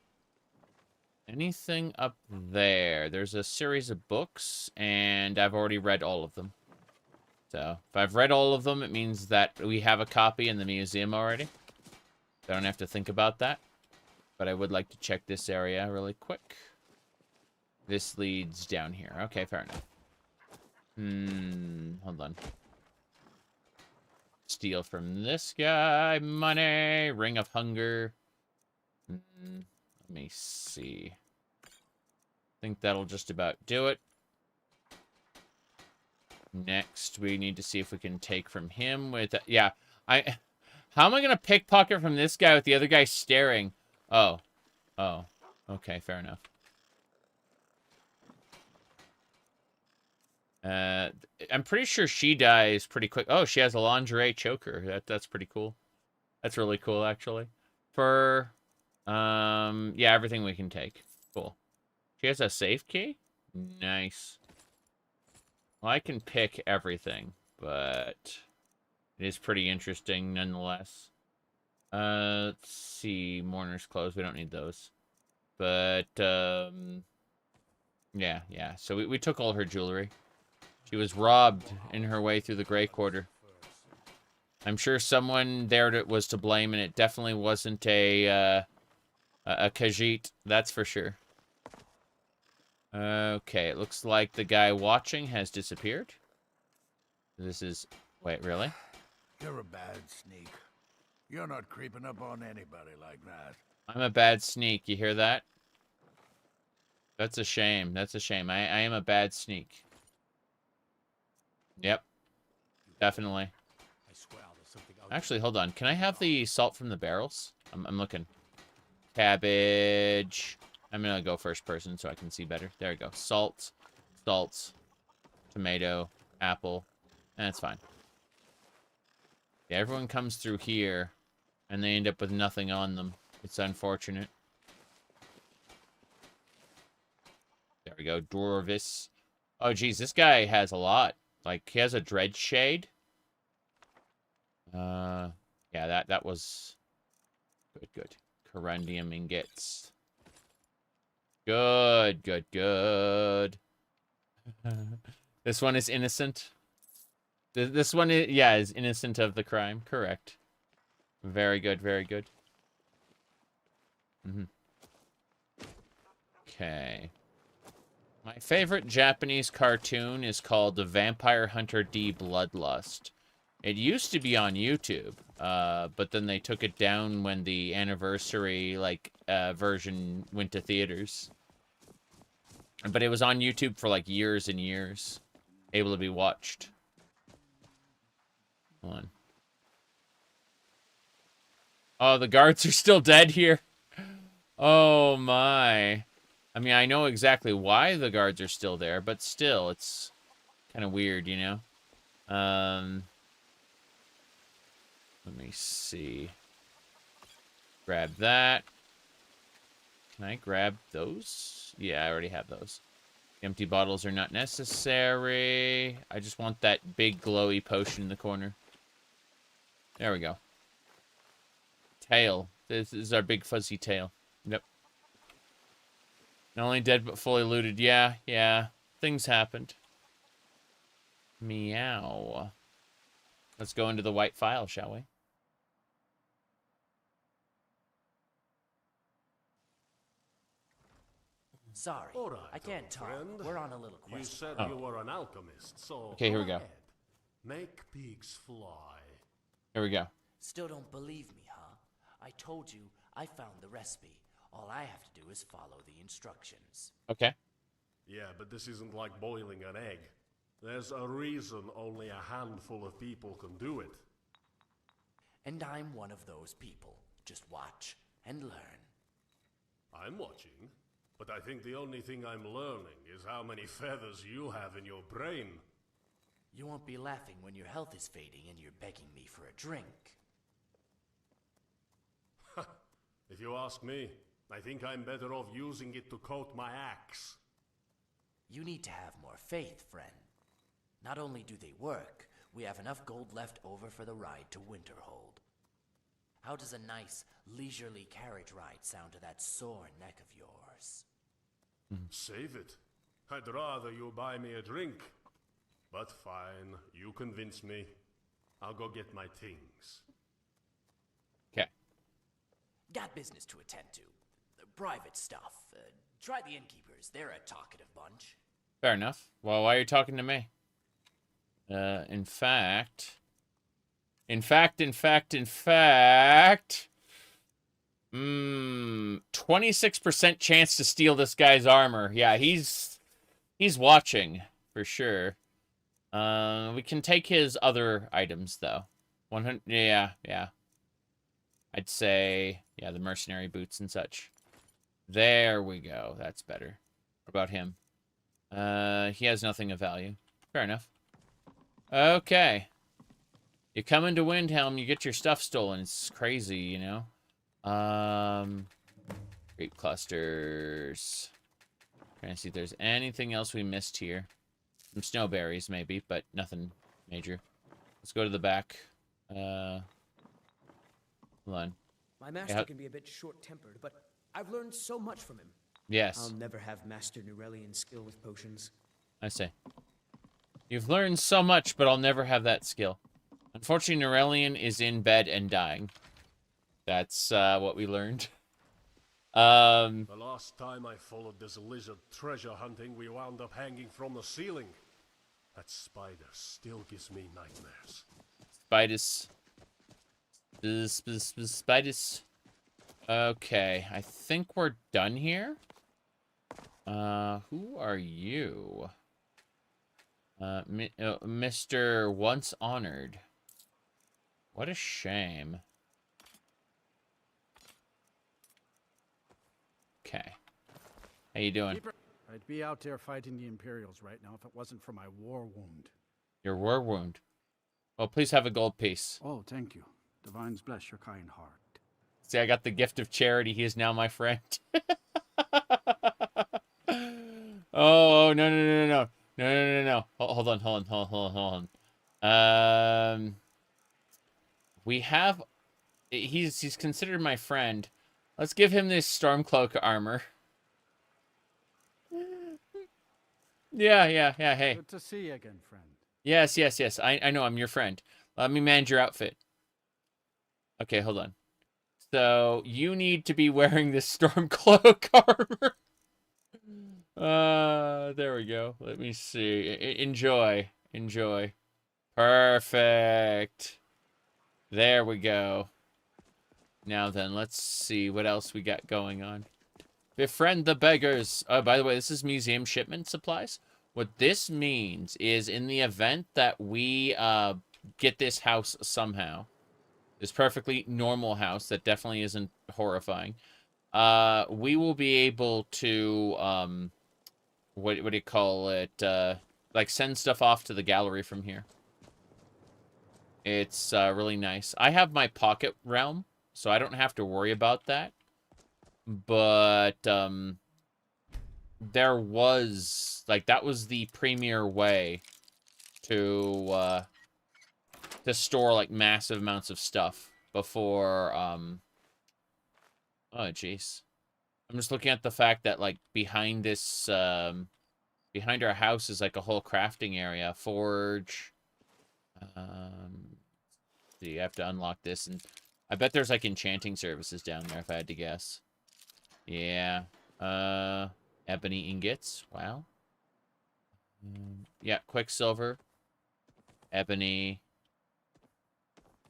Anything up there? There's a series of books, and I've already read all of them. So, if I've read all of them, it means that we have a copy in the museum already. I don't have to think about that. But I would like to check this area really quick. This leads down here. Okay, fair enough. Hold on. Steal from this guy. Money. Ring of Hunger. Let me see. I think that'll just about do it. Next, we need to see if we can take from him with... Yeah, how am I going to pickpocket from this guy with the other guy staring? Oh. Okay, fair enough. I'm pretty sure she dies pretty quick. Oh, she has a lingerie choker. That's pretty cool. That's really cool, actually. For, yeah, everything we can take. Cool. She has a safe key? Nice. Well, I can pick everything, but it is pretty interesting nonetheless. Let's see. Mourner's clothes. We don't need those. But, yeah. So we took all her jewelry. She was robbed in her way through the Grey Quarter. I'm sure someone there was to blame, and it definitely wasn't a Khajiit. That's for sure. Okay, it looks like the guy watching has disappeared. This is... Wait, really? You're a bad sneak. You're not creeping up on anybody like that. I'm a bad sneak. You hear that? That's a shame. That's a shame. I am a bad sneak. Yep. Definitely. I swear there's something out Actually, hold on. Can I have the salt from the barrels? I'm looking. Cabbage. I'm gonna go first person so I can see better. There we go. Salt. Tomato. Apple. That's fine. Yeah, everyone comes through here, and they end up with nothing on them. It's unfortunate. There we go. Dwarvis. Oh, geez. This guy has a lot. Like, he has a dread shade. Yeah, that was... Good. Corundium ingots. Good. This one is innocent. This one is, yeah, is innocent of the crime. Correct. Very good. Okay. My favorite Japanese cartoon is called The Vampire Hunter D Bloodlust. It used to be on YouTube, but then they took it down when the anniversary, version went to theaters. But it was on YouTube for, years and years. Able to be watched. Hold on. Oh, the guards are still dead here. Oh, my. I mean, I know exactly why the guards are still there, but still, it's kind of weird, you know? Let me see. Grab that. Can I grab those? Yeah, I already have those. Empty bottles are not necessary. I just want that big glowy potion in the corner. There we go. Tail. This is our big fuzzy tail. Yep. Not only dead, but fully looted. Yeah, yeah. Things happened. Meow. Let's go into the white file, shall we? Sorry, All right, I can't talk. friend. We're on a little quest. You said Oh. you were an alchemist, so Okay, here we go. ahead. Make pigs fly. Here we go. Still don't believe me, huh? I told you I found the recipe. All I have to do is follow the instructions. Okay. Yeah, but this isn't like boiling an egg. There's a reason only a handful of people can do it. And I'm one of those people. Just watch and learn. I'm watching, but I think the only thing I'm learning is how many feathers you have in your brain. You won't be laughing when your health is fading and you're begging me for a drink. If you ask me, I think I'm better off using it to coat my axe. You need to have more faith, friend. Not only do they work, we have enough gold left over for the ride to Winterhold. How does a nice, leisurely carriage ride sound to that sore neck of yours? Save it. I'd rather you buy me a drink. But fine, you convince me. I'll go get my things. Okay. Got business to attend to. Private stuff. Try the innkeepers. They're a talkative bunch. Fair enough. Well, why are you talking to me? In fact, 26% chance to steal this guy's armor. Yeah, he's watching for sure. We can take his other items though. 100. Yeah. I'd say, yeah, the mercenary boots and such. There we go. That's better. What about him? He has nothing of value. Fair enough. Okay. You come into Windhelm, you get your stuff stolen. It's crazy, you know? Grape clusters. Trying to see if there's anything else we missed here. Some snowberries, maybe, but nothing major. Let's go to the back. Hold on. My master can be a bit short-tempered, but I've learned so much from him. Yes. I'll never have Master Nurelian's skill with potions. I see. You've learned so much, but I'll never have that skill. Unfortunately, Nurelian is in bed and dying. That's what we learned. The last time I followed this lizard treasure hunting, we wound up hanging from the ceiling. That spider still gives me nightmares. Spiders. Okay, I think we're done here. Who are you? Mr. Once Honored. What a shame. Okay. How you doing? I'd be out there fighting the Imperials right now if it wasn't for my war wound. Your war wound. Well, please have a gold piece. Oh, thank you. Divines bless your kind heart. See, I got the gift of charity. He is now my friend. Oh, no. No. Hold on. We have... He's considered my friend. Let's give him this Stormcloak armor. Yeah, hey. Good to see you again, friend. Yes. I know, I'm your friend. Let me manage your outfit. Okay, hold on. So, you need to be wearing this Stormcloak armor. There we go. Let me see. Enjoy. Perfect. There we go. Now then, let's see what else we got going on. Befriend the beggars. Oh, by the way, this is museum shipment supplies. What this means is in the event that we get this house somehow, this perfectly normal house that definitely isn't horrifying, we will be able to, what do you call it, like send stuff off to the gallery from here. It's really nice. I have my pocket realm so I don't have to worry about that. But there was, like, that was the premier way to store, like, massive amounts of stuff before, oh, jeez. I'm just looking at the fact that, like, behind this, behind our house is, like, a whole crafting area. Forge. So you have to unlock this, and I bet there's, like, enchanting services down there, if I had to guess. Yeah. Ebony ingots. Wow. Yeah, quicksilver. Ebony.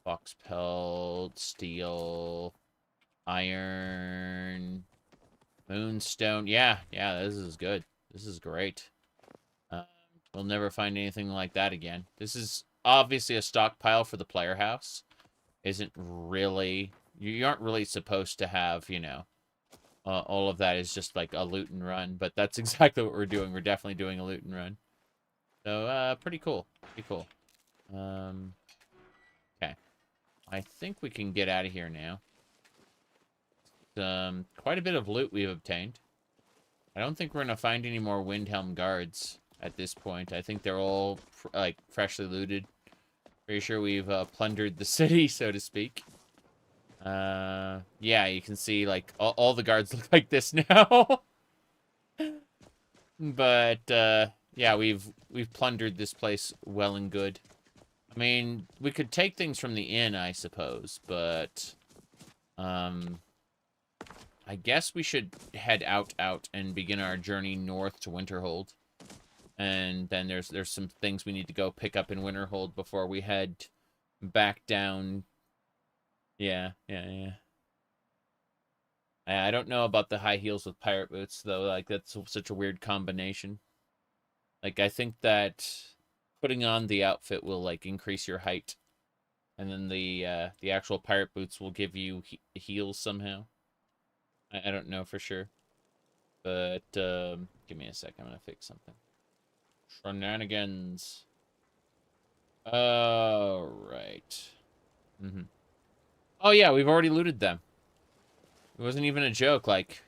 Fox pelt. Steel. Iron. Moonstone. Yeah, this is good. This is great. We'll never find anything like that again. This is obviously a stockpile for the player house. Isn't really... You aren't really supposed to have, you know... all of that is just like a loot and run, but that's exactly what we're doing. We're definitely doing a loot and run. So, pretty cool. Pretty cool. Okay. I think we can get out of here now. Quite a bit of loot we've obtained. I don't think we're going to find any more Windhelm guards at this point. I think they're all, like, freshly looted. Pretty sure we've plundered the city, so to speak. Yeah, you can see, like, all the guards look like this now. But, yeah, we've plundered this place well and good. I mean, we could take things from the inn, I suppose, but, I guess we should head out and begin our journey north to Winterhold. And then there's some things we need to go pick up in Winterhold before we head back down. Yeah. I don't know about the high heels with pirate boots, though. Like, that's such a weird combination. Like, I think that putting on the outfit will, like, increase your height. And then the actual pirate boots will give you heels somehow. I don't know for sure. But, give me a sec. I'm gonna fix something. Shenanigans. Alright. Oh, yeah, we've already looted them. It wasn't even a joke, like...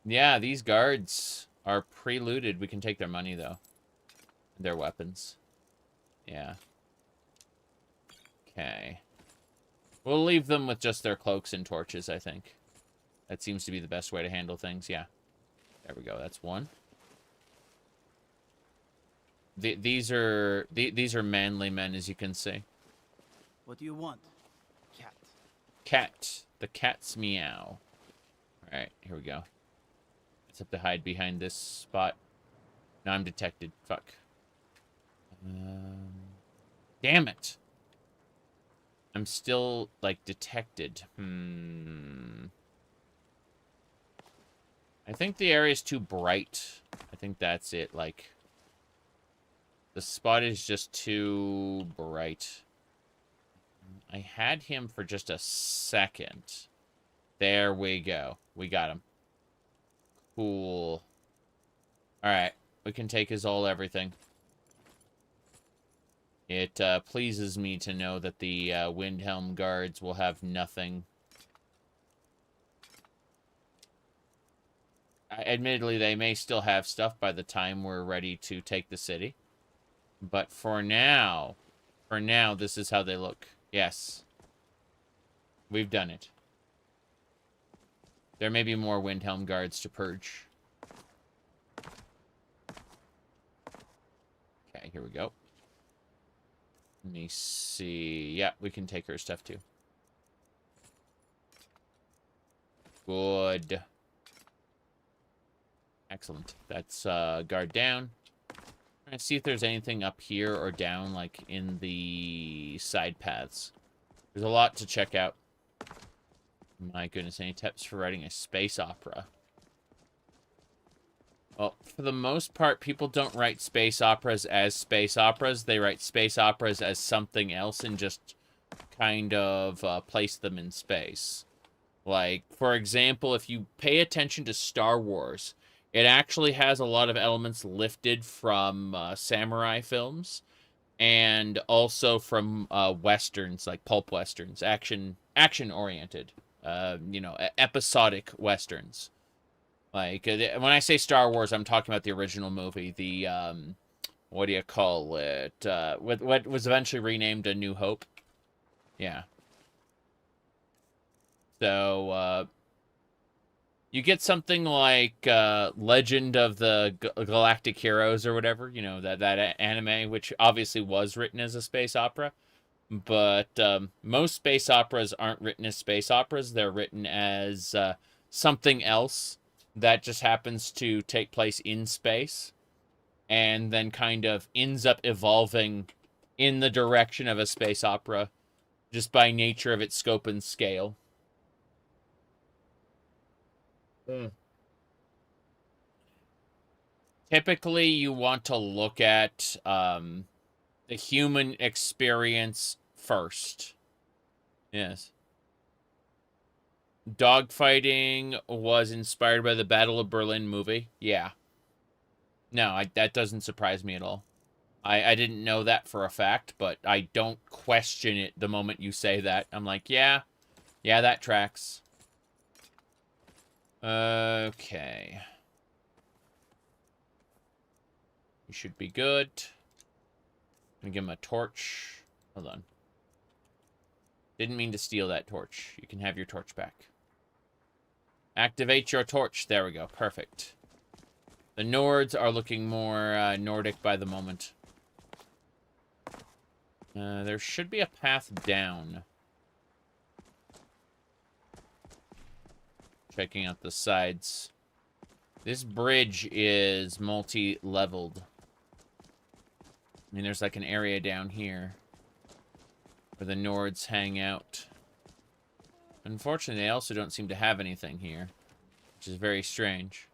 Yeah, these guards are pre-looted. We can take their money, though. Their weapons. Yeah. Okay. We'll leave them with just their cloaks and torches, I think. That seems to be the best way to handle things, yeah. There we go, that's one. These are manly men, as you can see. What do you want? Cat. Cat. The cat's meow. Alright, here we go. Let's have to hide behind this spot. Now I'm detected. Fuck. Damn it. I'm still, like, detected. I think the area's too bright. I think that's it, like... The spot is just too bright. I had him for just a second. There we go. We got him. Cool. Alright. We can take his all everything. It pleases me to know that the Windhelm guards will have nothing. Admittedly, they may still have stuff by the time we're ready to take the city. But for now, this is how they look. Yes. We've done it. There may be more Windhelm guards to purge. Okay, here we go. Let me see. Yeah, we can take her stuff too. Good. Excellent. That's guard down. Trying to see if there's anything up here or down, like, in the side paths. There's a lot to check out. My goodness, any tips for writing a space opera? Well, for the most part, people don't write space operas as space operas. They write space operas as something else and just kind of place them in space. Like, for example, if you pay attention to Star Wars... It actually has a lot of elements lifted from samurai films. and also from westerns, like pulp westerns, action oriented, episodic westerns. Like when I say Star Wars, I'm talking about the original movie, the what do you call it? What was eventually renamed A New Hope. Yeah. So you get something like Legend of the Galactic Heroes or whatever, that anime, which obviously was written as a space opera. But most space operas aren't written as space operas. They're written as something else that just happens to take place in space and then kind of ends up evolving in the direction of a space opera just by nature of its scope and scale. Typically, you want to look at the human experience first. Yes. Dogfighting was inspired by the Battle of Berlin movie. Yeah. No, that doesn't surprise me at all. I didn't know that for a fact, but I don't question it the moment you say that. I'm like, yeah, that tracks. Okay. You should be good. I'm gonna give him a torch. Hold on. Didn't mean to steal that torch. You can have your torch back. Activate your torch. There we go. Perfect. The Nords are looking more Nordic by the moment. There should be a path down. Checking out the sides. This bridge is multi-leveled. I mean, there's like an area down here where the Nords hang out. Unfortunately, they also don't seem to have anything here, which is very strange.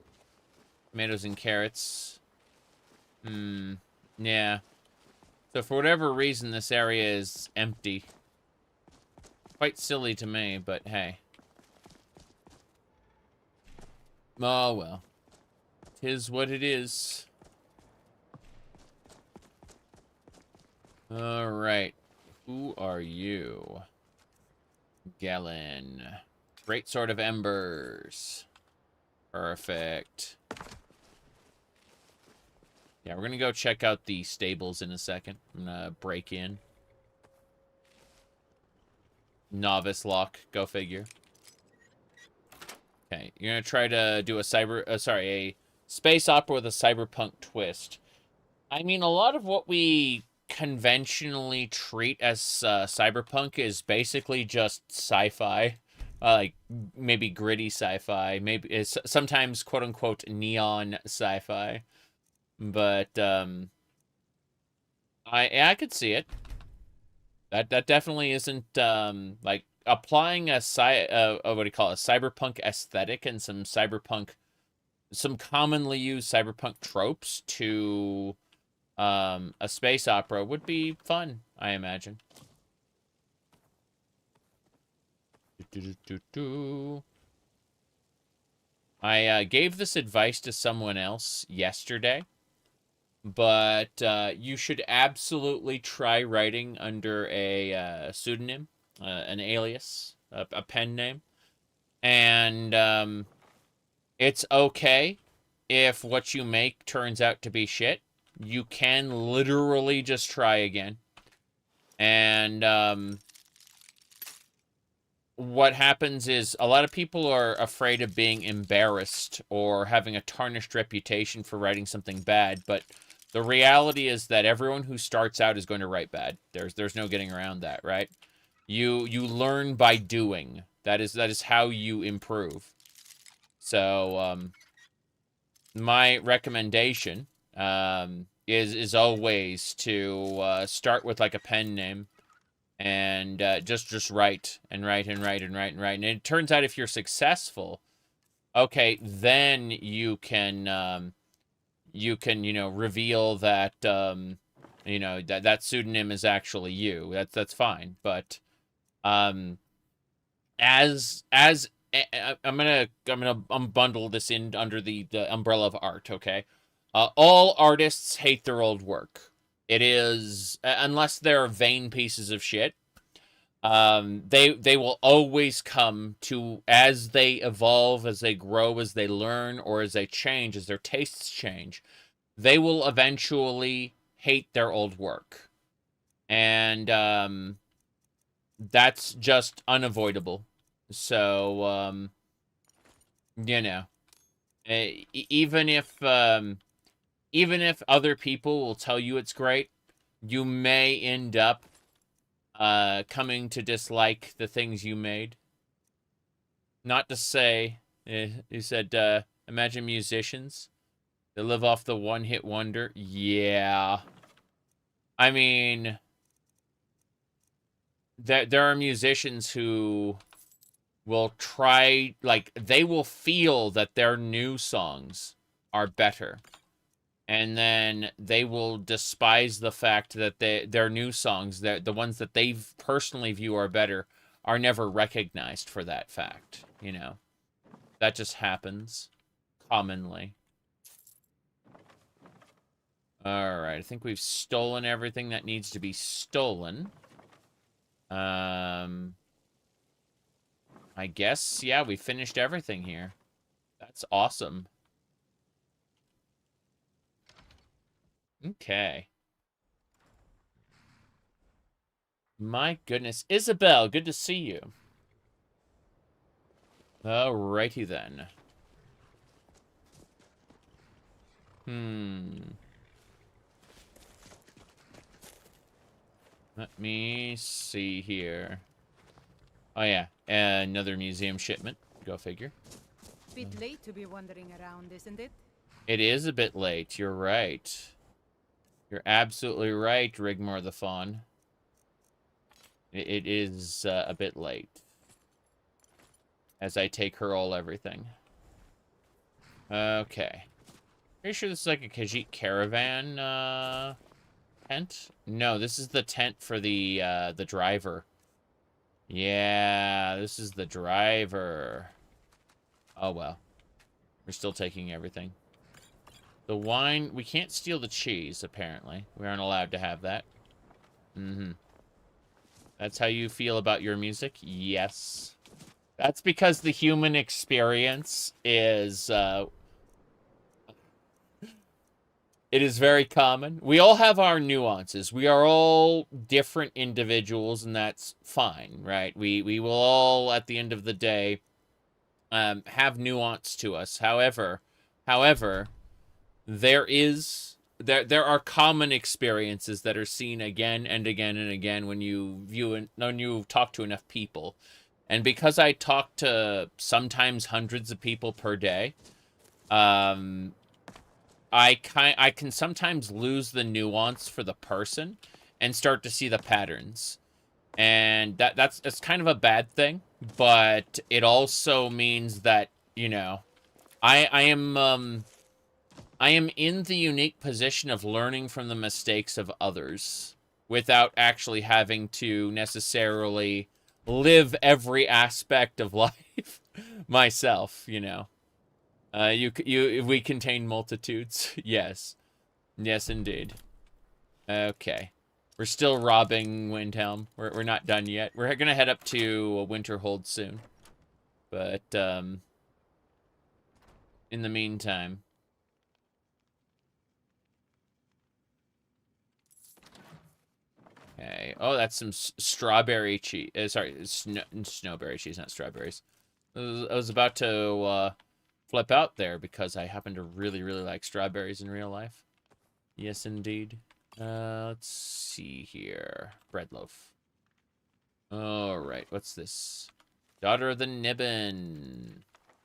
Tomatoes and carrots. Yeah. So for whatever reason, this area is empty. Quite silly to me, but hey. Oh, well. 'Tis what it is. Alright. Who are you? Galen. Great Sword of Embers. Perfect. Yeah, we're gonna go check out the stables in a second. I'm gonna break in. Novice lock. Go figure. Okay, you're gonna try to do a space opera with a cyberpunk twist. I mean, a lot of what we conventionally treat as cyberpunk is basically just sci-fi. Like, maybe gritty sci-fi. Maybe it's sometimes quote-unquote neon sci-fi. But, I could see it. That definitely isn't, like, applying a cyberpunk aesthetic and some commonly used cyberpunk tropes to a space opera would be fun, I imagine. I gave this advice to someone else yesterday, but you should absolutely try writing under a pseudonym, an alias, a pen name, and it's okay if what you make turns out to be shit. You can literally just try again. And what happens is a lot of people are afraid of being embarrassed or having a tarnished reputation for writing something bad, but the reality is that everyone who starts out is going to write bad. There's no getting around that, right? You learn by doing. That is how you improve. So my recommendation is always to start with like a pen name and just write and write and write and write and write. And it turns out if you're successful, okay, then you can reveal that that pseudonym is actually you. That's fine. But I'm gonna unbundle this in under the umbrella of art, okay? All artists hate their old work. It is, unless they're vain pieces of shit, they will always come to, as they evolve, as they grow, as they learn, or as they change, as their tastes change, they will eventually hate their old work. And that's just unavoidable. So, you know, even if other people will tell you it's great, you may end up coming to dislike the things you made. Not to say, you said, imagine musicians that live off the one-hit wonder. Yeah. I mean, there are musicians who will try, like, they will feel that their new songs are better. And then they will despise the fact that their new songs, the ones that they personally view are better, are never recognized for that fact, you know. That just happens commonly. Alright, I think we've stolen everything that needs to be stolen. I guess, yeah, we finished everything here. That's awesome. Okay. My goodness. Isabel, good to see you. Alrighty then. Let me see here. Oh, yeah. Another museum shipment. Go figure. Bit late to be wandering around, isn't it? It is a bit late. You're right. You're absolutely right, Rigmor the Fawn. It is a bit late. As I take her all everything. Okay. Pretty sure this is like a Khajiit caravan tent? No, this is the tent for the driver. Yeah, this is the driver. Oh well. We're still taking everything. The wine, we can't steal the cheese, apparently. We aren't allowed to have that. That's how you feel about your music? Yes. That's because the human experience is, it is very common. We all have our nuances. We are all different individuals, and that's fine, right? We will all, at the end of the day, have nuance to us. However, there are common experiences that are seen again and again and again when you talk to enough people. And because I talk to sometimes hundreds of people per day, I can sometimes lose the nuance for the person and start to see the patterns. And that's kind of a bad thing, but it also means that, you know, I am in the unique position of learning from the mistakes of others without actually having to necessarily live every aspect of life myself, you know. We contain multitudes. Yes. Yes, indeed. Okay. We're still robbing Windhelm. We're not done yet. We're gonna head up to Winterhold soon. But, in the meantime... Okay. Oh, that's some strawberry cheese. Sorry, snowberry cheese, not strawberries. I was about to flip out there because I happen to really, really like strawberries in real life. Yes, indeed. Let's see here. Bread loaf. Alright, what's this? Daughter of the Nibbin.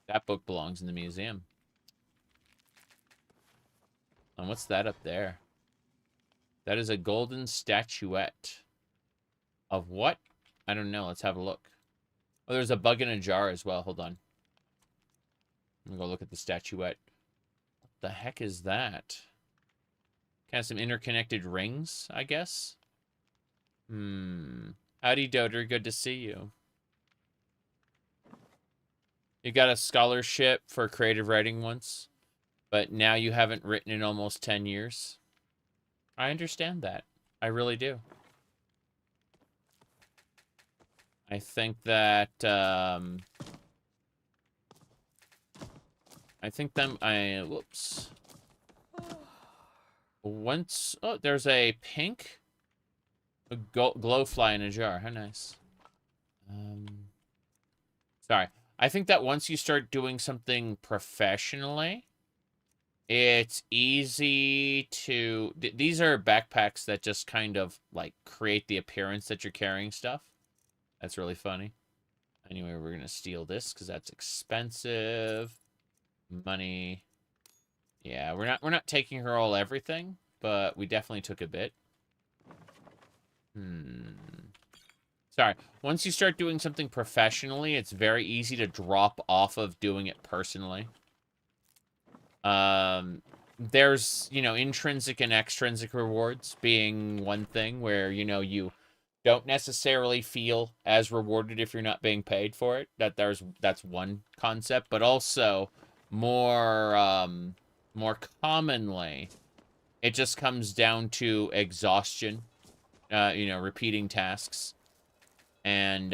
That book belongs in the museum. And what's that up there? That is a golden statuette. Of what? I don't know. Let's have a look. Oh, there's a bug in a jar as well. Hold on. I'm gonna go look at the statuette. What the heck is that? Kind of some interconnected rings, I guess? Howdy, Doter. Good to see you. You got a scholarship for creative writing once, but now you haven't written in almost 10 years. I understand that. I really do. I think that, whoops. Once, oh, there's a pink glowfly in a jar. How nice. Sorry. I think that once you start doing something professionally, it's easy to... These are backpacks that just kind of, like, create the appearance that you're carrying stuff. That's really funny. Anyway, we're going to steal this because that's expensive. Money. Yeah, we're not taking her all everything, but we definitely took a bit. Sorry. Once you start doing something professionally, it's very easy to drop off of doing it personally. There's, you know, intrinsic and extrinsic rewards being one thing where, you know, you don't necessarily feel as rewarded if you're not being paid for it. That's one concept, but also more commonly, it just comes down to exhaustion, you know, repeating tasks. And,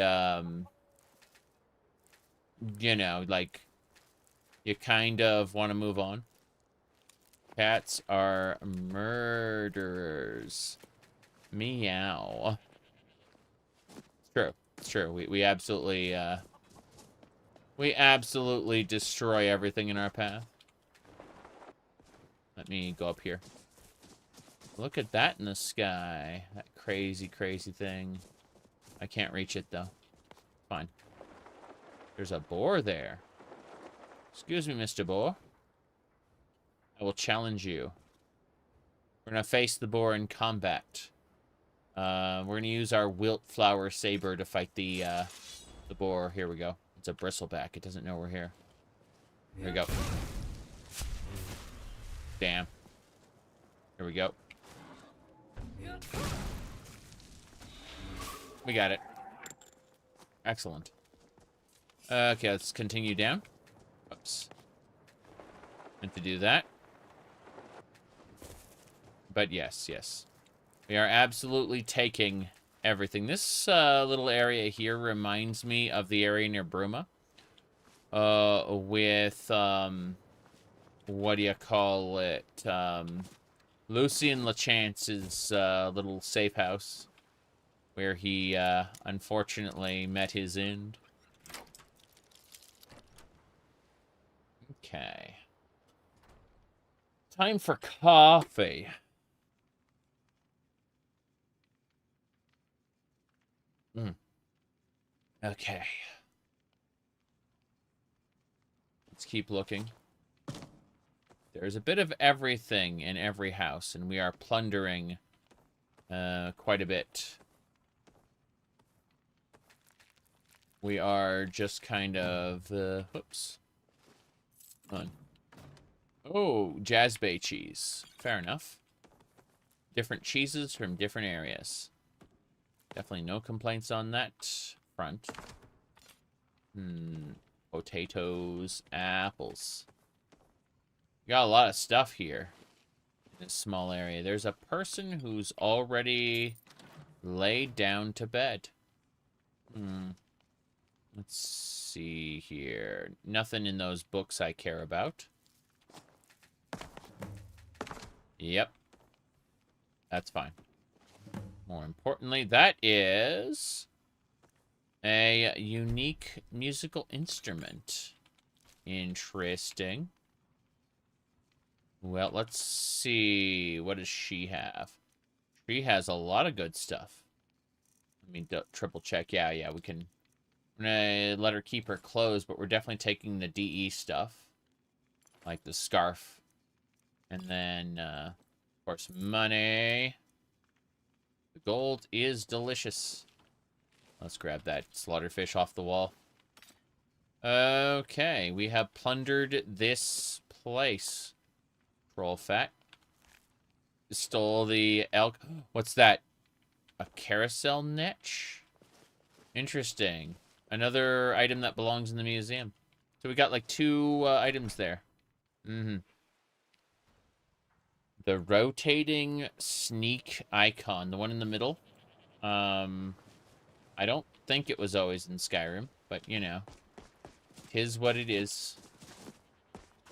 you know, like, you kind of want to move on. Cats are murderers. Meow. It's true. It's true. We absolutely destroy everything in our path. Let me go up here. Look at that in the sky. That crazy, crazy thing. I can't reach it, though. Fine. There's a boar there. Excuse me, Mr. Boar. I will challenge you. We're going to face the boar in combat. We're going to use our wilt flower saber to fight the boar. Here we go. It's a bristleback. It doesn't know we're here. Here we go. Damn. Here we go. We got it. Excellent. Okay, let's continue down. Oops. Meant to do that. But yes, yes. We are absolutely taking everything. This little area here reminds me of the area near Bruma. With, what do you call it? Lucien LeChance's little safe house. Where he, unfortunately met his end. Okay. Time for coffee. Okay. Let's keep looking. There's a bit of everything in every house, and we are plundering quite a bit. We are just kind of, whoops. Hold on. Oh, Jazbay cheese. Fair enough. Different cheeses from different areas. Definitely no complaints on that front. Potatoes, apples. We got a lot of stuff here in this small area. There's a person who's already laid down to bed. Let's see here. Nothing in those books I care about. Yep. That's fine. More importantly, that is a unique musical instrument. Interesting. Well, let's see. What does she have? She has a lot of good stuff. Let me triple check. Yeah, we can... I'm gonna let her keep her clothes, but we're definitely taking the DE stuff. Like the scarf. And then, of course, money. The gold is delicious. Let's grab that slaughterfish off the wall. Okay, we have plundered this place. Troll fat. Stole the elk. What's that? A carousel niche? Interesting. Another item that belongs in the museum. So we got like 2 items there. The The rotating sneak icon, the one in the middle. I don't think it was always in Skyrim, but you know, tis what it is.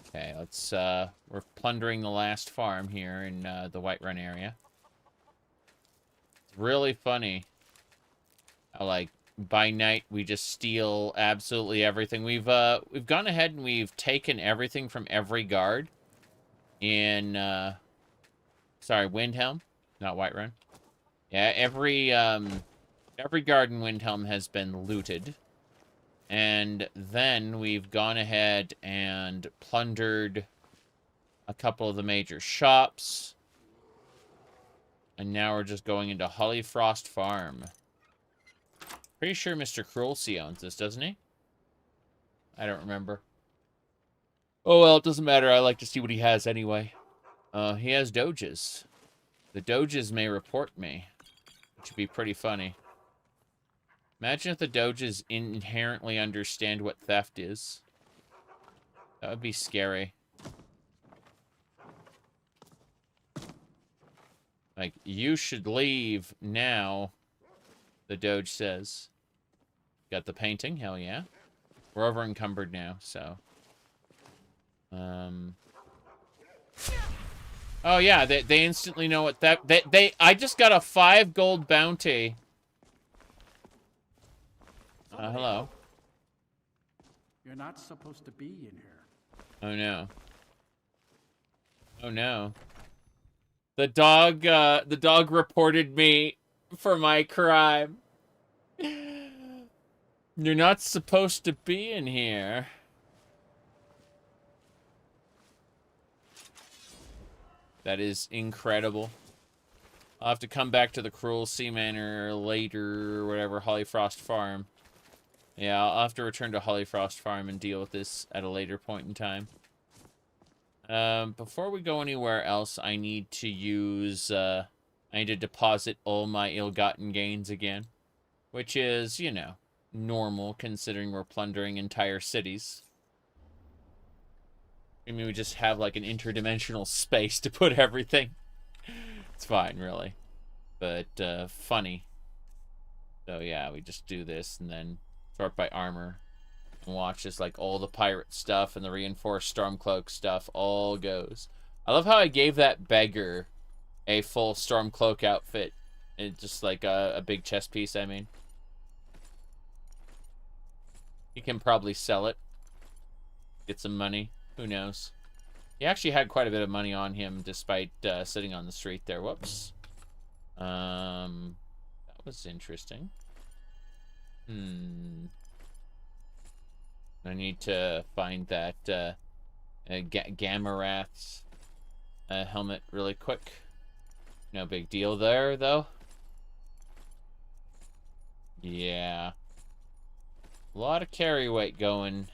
Okay, let's, we're plundering the last farm here in, the Whiterun area. It's really funny how, like, by night we just steal absolutely everything. We've gone ahead and we've taken everything from every guard in, sorry, Windhelm, not Whiterun. Yeah, every guard in Windhelm has been looted. And then we've gone ahead and plundered a couple of the major shops. And now we're just going into Hollyfrost Farm. Pretty sure Mr. Cruelty owns this, doesn't he? I don't remember. Oh, well, it doesn't matter. I like to see what he has anyway. He has doges. The doges may report me, which would be pretty funny. Imagine if the doges inherently understand what theft is. That would be scary. Like, you should leave now, the doge says. Got the painting? Hell yeah. We're over encumbered now, so. Oh yeah, they instantly know what that... I just got a 5 gold bounty. Hello. You're not supposed to be in here. Oh no. Oh no. The dog reported me for my crime. You're not supposed to be in here. That is incredible. I'll have to come back to the Cruel Sea Manor later, or whatever, Hollyfrost Farm. Yeah, I'll have to return to Hollyfrost Farm and deal with this at a later point in time. Before we go anywhere else, I need to use, I need to deposit all my ill-gotten gains again. Which is, you know, normal, considering we're plundering entire cities. I mean, we just have, like, an interdimensional space to put everything. It's fine, really. But, funny. So, yeah, we just do this, and then sort by armor. And watch as, like, all the pirate stuff and the reinforced Stormcloak stuff all goes. I love how I gave that beggar a full Stormcloak outfit. It's just, like, a big chest piece, I mean. He can probably sell it. Get some money. Who knows? He actually had quite a bit of money on him despite sitting on the street there. Whoops. That was interesting. I need to find that Gamma-rath's helmet really quick. No big deal there, though. Yeah. A lot of carry weight going.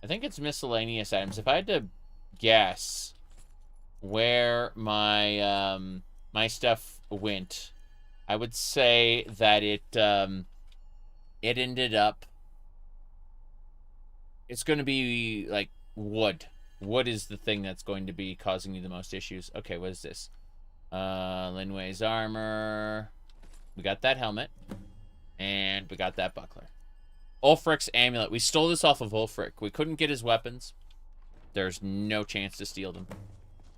I think it's miscellaneous items. If I had to guess where my my stuff went, I would say that it ended up. It's going to be like wood. Wood is the thing that's going to be causing you the most issues. Okay, what is this? Linway's armor. We got that helmet, and we got that buckler. Ulfric's amulet. We stole this off of Ulfric. We couldn't get his weapons. There's no chance to steal them.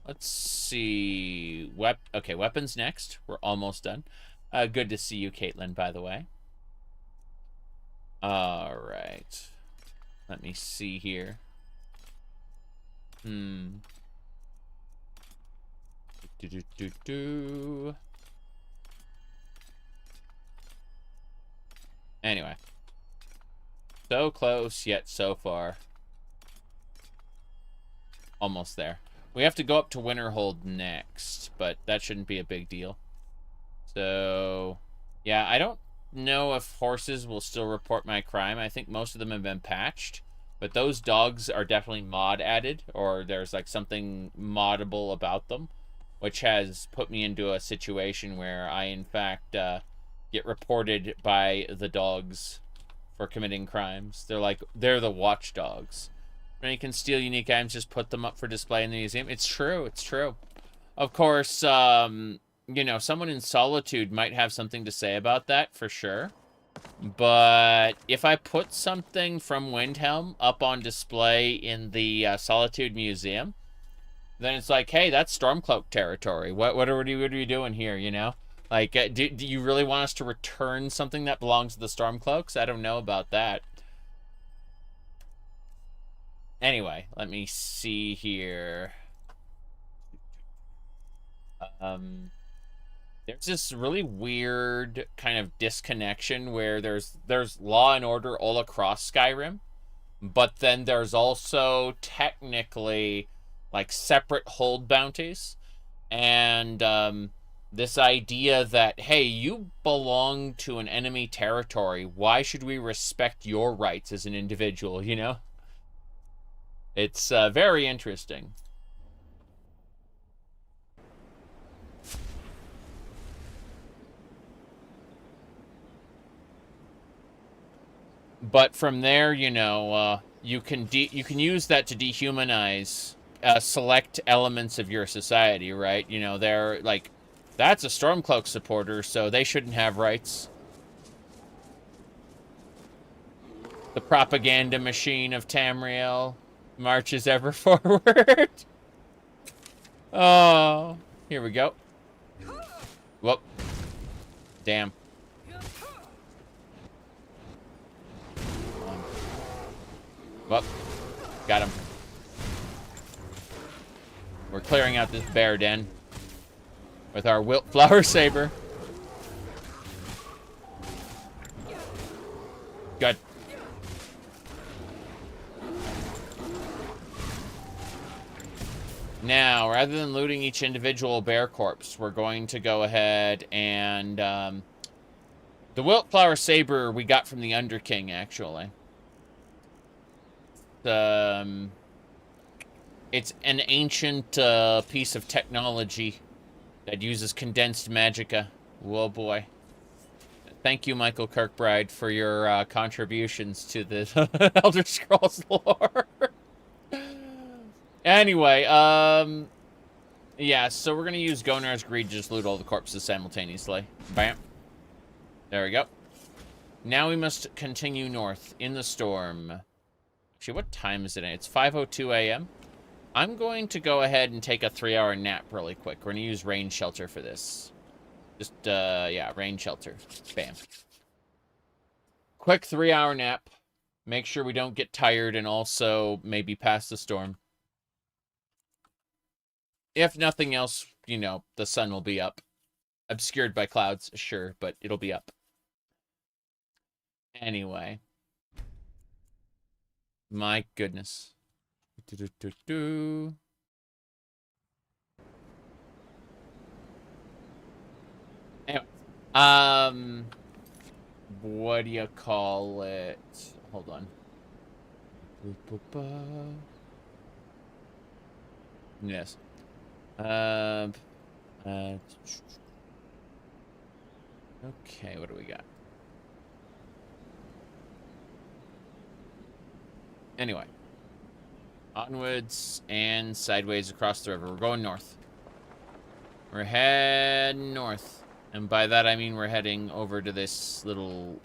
Let's see. Okay, weapons next. We're almost done. Good to see you, Caitlin, by the way. Alright. Let me see here. Anyway. So close, yet so far. Almost there. We have to go up to Winterhold next, but that shouldn't be a big deal. So, yeah, I don't know if horses will still report my crime. I think most of them have been patched, but those dogs are definitely mod added, or there's like something moddable about them, which has put me into a situation where I, in fact, get reported by the dogs for committing crimes. They're the watchdogs. When you can steal unique items, just put them up for display in the museum. It's true, it's true. Of course, you know, someone in Solitude might have something to say about that, for sure. But if I put something from Windhelm up on display in the Solitude Museum, then it's like, hey, that's Stormcloak territory. What are we doing here, you know? Like, do you really want us to return something that belongs to the Stormcloaks? I don't know about that. Anyway, let me see here. There's this really weird kind of disconnection where there's law and order all across Skyrim, but then there's also technically like separate hold bounties, and this idea that, hey, you belong to an enemy territory, why should we respect your rights as an individual, you know? It's very interesting. But from there, you know, you can use that to dehumanize select elements of your society, right? You know, they're like, that's a Stormcloak supporter, so they shouldn't have rights. The propaganda machine of Tamriel marches ever forward. Oh, here we go. Whoop. Damn. Whoop. Got him. We're clearing out this bear den with our Wildflower Saber. Good. Now, rather than looting each individual bear corpse, we're going to go ahead and... the Wildflower Saber we got from the Underking, actually. It's an ancient piece of technology that uses condensed magicka. Whoa, boy. Thank you, Michael Kirkbride, for your contributions to the Elder Scrolls lore. Anyway, yeah, so we're going to use Gonar's Greed to just loot all the corpses simultaneously. Bam. There we go. Now we must continue north in the storm. Actually, what time is it? It's 5:02 a.m. I'm going to go ahead and take a 3-hour nap really quick. We're going to use rain shelter for this. Just, yeah, rain shelter. Bam. Quick 3-hour nap. Make sure we don't get tired and also maybe pass the storm. If nothing else, you know, the sun will be up. Obscured by clouds, sure, but it'll be up. Anyway. My goodness. Anyway. What do you call it? Hold on. Yes. Okay, what do we got? Anyway. Onwards and sideways across the river. We're going north. We're heading north. And by that I mean we're heading over to this little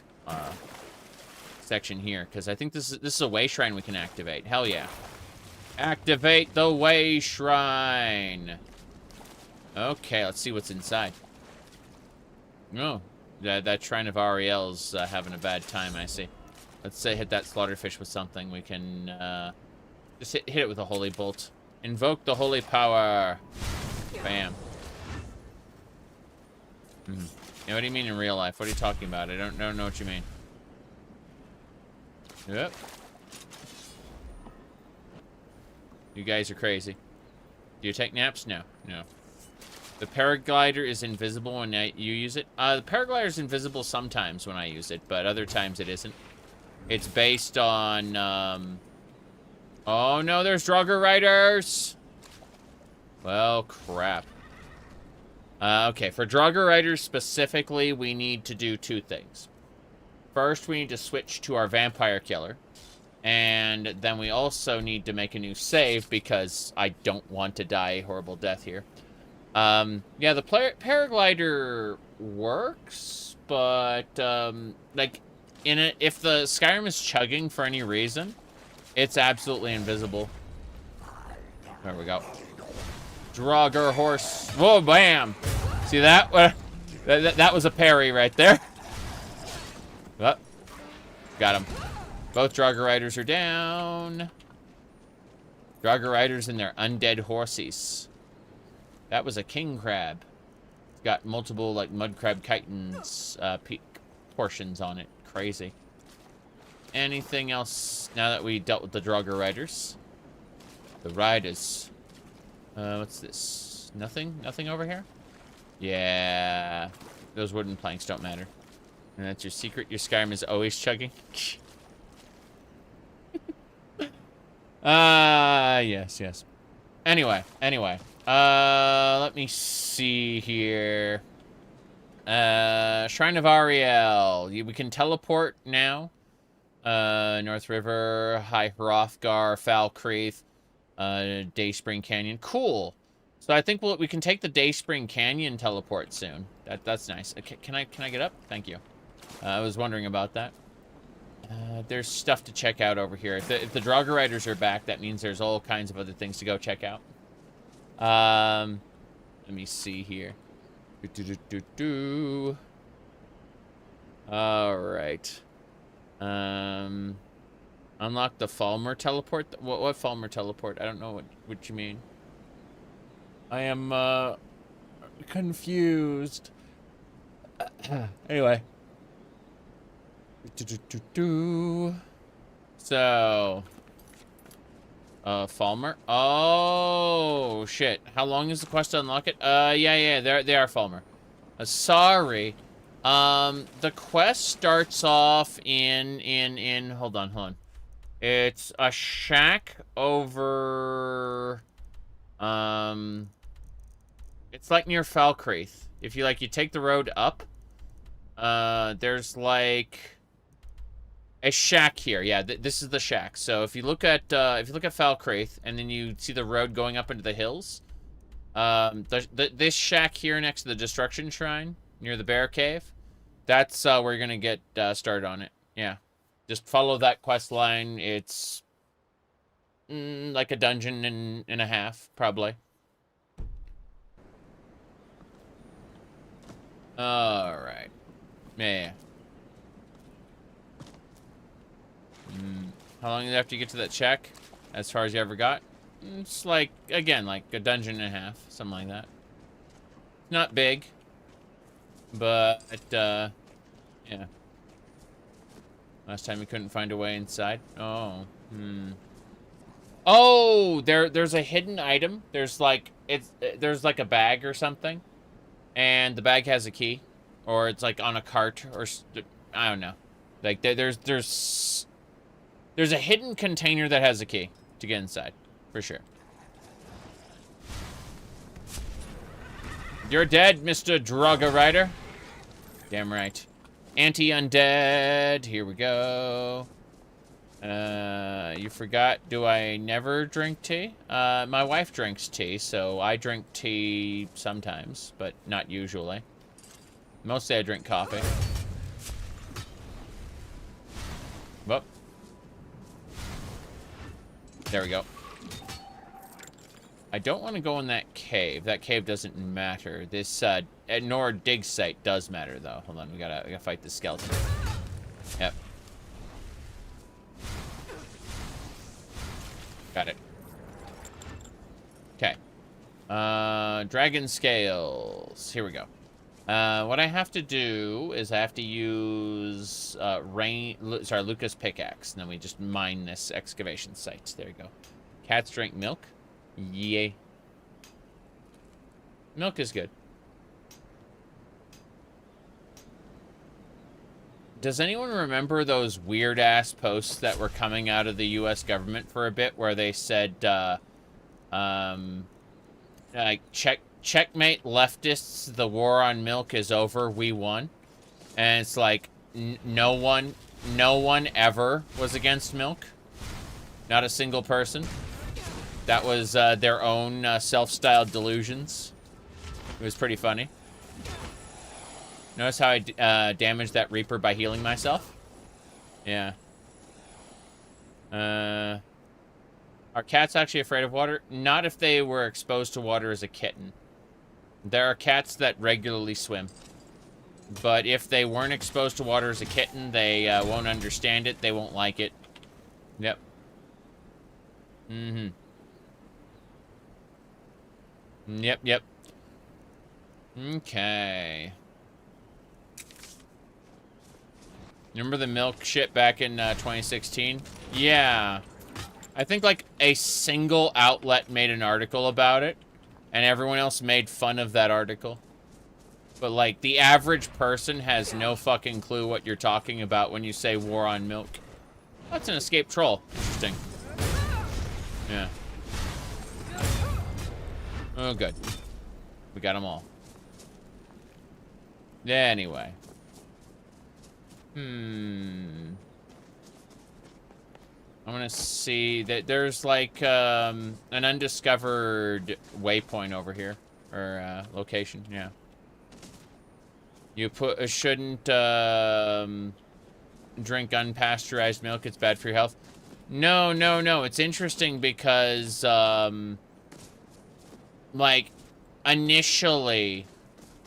section here. Because I think this is a way shrine we can activate. Hell yeah. Activate the way shrine. Okay, let's see what's inside. Oh, that shrine of Ariel's having a bad time, I see. Let's say hit that slaughterfish with something. We can just hit it with a holy bolt. Invoke the holy power. Bam. Yeah, what do you mean in real life? What are you talking about? I don't know what you mean. Yep. You guys are crazy. Do you take naps? No. No. The paraglider is invisible when you use it. The paraglider is invisible sometimes when I use it, but other times it isn't. It's based on, Oh no, there's Draugr Riders! Well, crap. Okay, for Draugr Riders specifically, we need to do two things. First, we need to switch to our Vampire Killer. And then we also need to make a new save because I don't want to die a horrible death here. Yeah, the paraglider works, but, like, if the Skyrim is chugging for any reason, it's absolutely invisible. There we go. Draugr horse. Whoa, bam! See that? That was a parry right there. Oh, got him. Both Draugr riders are down. Draugr riders and their undead horsies. That was a king crab. Got multiple, like, mud crab chitons portions on it. Crazy. Anything else now that we dealt with the Draugr riders? The riders. What's this? Nothing? Nothing over here? Yeah. Those wooden planks don't matter. And that's your secret? Your Skyrim is always chugging? Yes. Anyway. Let me see here. Shrine of Ariel. We can teleport now. North River, High Hrothgar, Falkreath, Dayspring Canyon. Cool. So I think we can take the Dayspring Canyon teleport soon. That's nice. Okay, can I get up? Thank you. I was wondering about that. There's stuff to check out over here. If the Draugr riders are back, that means there's all kinds of other things to go check out. Let me see here. All right. Unlock the Falmer teleport. What Falmer teleport? I don't know what you mean. I am confused. Anyway. So, Falmer. Oh shit! How long is the quest to unlock it? Yeah. They are Falmer. Sorry. The quest starts off in. Hold on. It's a shack over. It's like near Falkreath. If you take the road up. There's like a shack here. Yeah, this is the shack. So if you look at Falkreath and then you see the road going up into the hills, this shack here next to the Destruction Shrine near the Bear Cave, that's where you're gonna get started on it. Yeah, just follow that quest line. It's like a dungeon and a half, probably. All right. Yeah. How long after you get to that shack? As far as you ever got? It's like, again, like a dungeon and a half. Something like that. Not big. But, yeah. Last time we couldn't find a way inside. Oh. Oh! There's a hidden item. There's like a bag or something. And the bag has a key. Or it's like on a cart, or I don't know. Like there's a hidden container that has a key to get inside, for sure. You're dead, Mr. Draugr rider. Damn right. Anti-undead. Here we go. You forgot. Do I never drink tea? My wife drinks tea, so I drink tea sometimes, but not usually. Mostly I drink coffee. Whoop. There we go. I don't want to go in that cave. That cave doesn't matter. This nor dig site does matter though. Hold on, we gotta fight the skeleton. Yep. Got it. Okay. Dragon scales. Here we go. What I have to do is I have to use Lucas pickaxe, and then we just mine this excavation site. There you go. Cats drink milk. Yay. Milk is good. Does anyone remember those weird-ass posts that were coming out of the U.S. government for a bit, where they said, like, checkmate leftists, the war on milk is over, we won? And it's like, no one ever was against milk. Not a single person. That was their own self-styled delusions. It was pretty funny. Notice how I damaged that Reaper by healing myself? Yeah. Are cats actually afraid of water? Not if they were exposed to water as a kitten. There are cats that regularly swim. But if they weren't exposed to water as a kitten, they won't understand it. They won't like it. Yep. Mm-hmm. Yep, yep. Okay. Remember the milk shit back in 2016? Yeah. I think like a single outlet made an article about it, and everyone else made fun of that article. But like the average person has no fucking clue what you're talking about when you say war on milk. That's an escaped troll. Interesting. Yeah. Oh, good. We got them all. Anyway. I'm gonna see that there's like an undiscovered waypoint over here, or location. Yeah. You shouldn't drink unpasteurized milk. It's bad for your health. No, no, no. It's interesting because like initially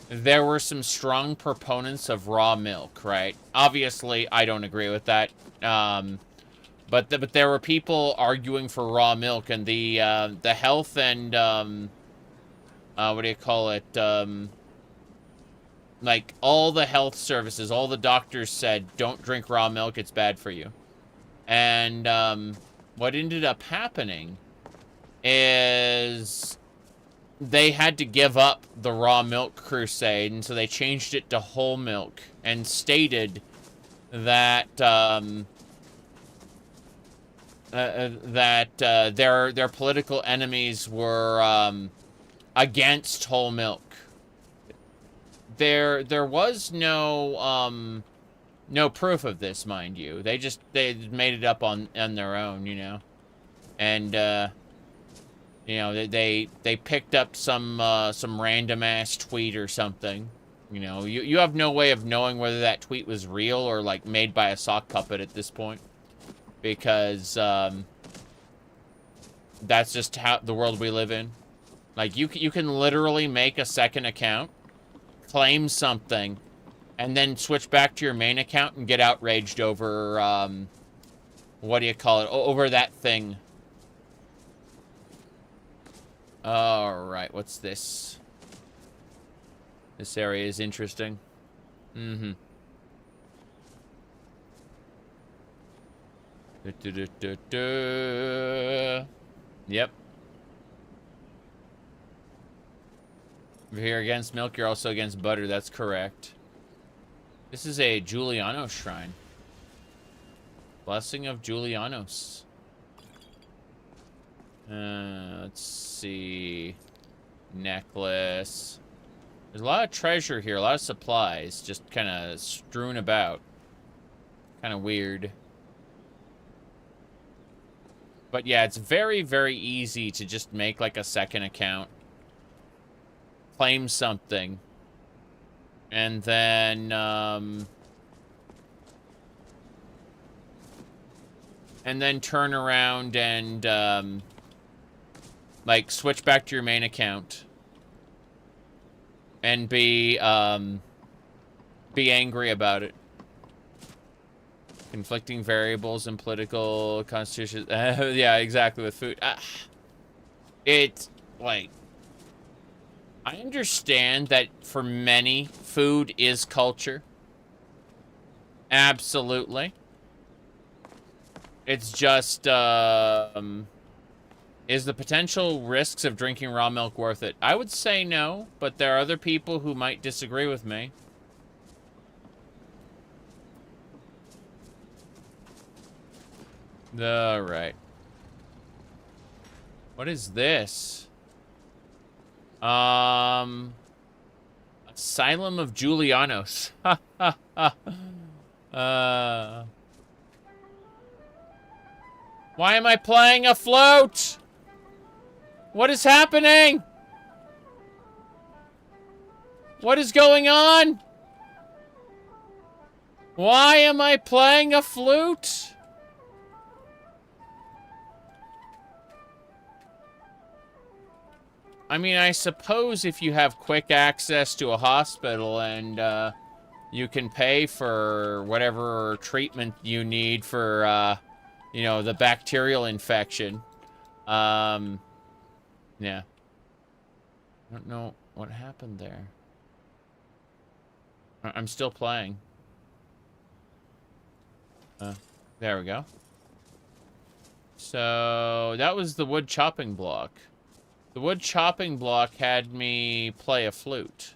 there were some strong proponents of raw milk, right? Obviously, I don't agree with that. But there were people arguing for raw milk, and the health and what do you call it? Like all the health services, all the doctors said, don't drink raw milk, it's bad for you. And what ended up happening is they had to give up the raw milk crusade, and so they changed it to whole milk and stated that their political enemies were against whole milk. There was no proof of this, mind you. They made it up on their own, you know. And you know, they picked up some random ass tweet or something. You know, you have no way of knowing whether that tweet was real or like made by a sock puppet at this point, because that's just how the world we live in. Like you can literally make a second account, claim something, and then switch back to your main account and get outraged over what do you call it? Over that thing. Alright, what's this? This area is interesting. Mm-hmm. Yep. If you're against milk, you're also against butter. That's correct. This is a Julianos shrine. Blessing of Julianos. Let's see. Necklace. There's a lot of treasure here, a lot of supplies, just kind of strewn about. Kind of weird. But yeah, it's very, very easy to just make like a second account. Claim something. And then, turn around and, like, switch back to your main account. And be angry about it. Conflicting variables and political constitution. Yeah, exactly, with food. It's, like... I understand that for many, food is culture. Absolutely. It's just, is the potential risks of drinking raw milk worth it? I would say no, but there are other people who might disagree with me. Alright. What is this? Asylum of Julianos. Why am I playing a float? What is happening? What is going on? Why am I playing a flute? I mean, I suppose if you have quick access to a hospital and you can pay for whatever treatment you need for, you know, the bacterial infection. Yeah. I don't know what happened there. I'm still playing. There we go. So, that was the wood chopping block. The wood chopping block had me play a flute.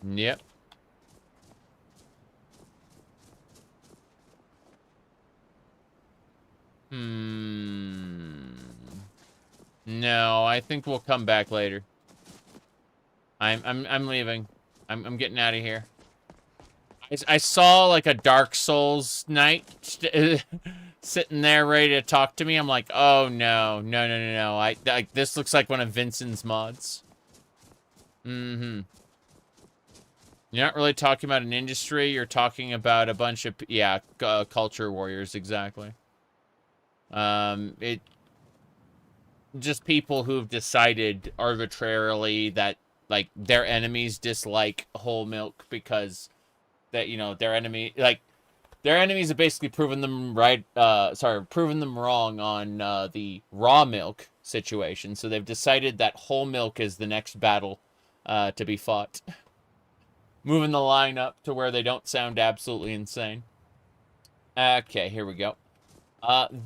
Yep. No, I think we'll come back later. I'm leaving. I'm getting out of here. I saw like a Dark Souls knight sitting there ready to talk to me. I'm like, oh no, no. This looks like one of Vincent's mods. You're not really talking about an industry. You're talking about a bunch of culture warriors, exactly. Just people who've decided arbitrarily that like their enemies dislike whole milk because that, you know, their enemies have basically proven them proven them wrong on the raw milk situation. So they've decided that whole milk is the next battle to be fought. Moving the line up to where they don't sound absolutely insane. Okay, here we go.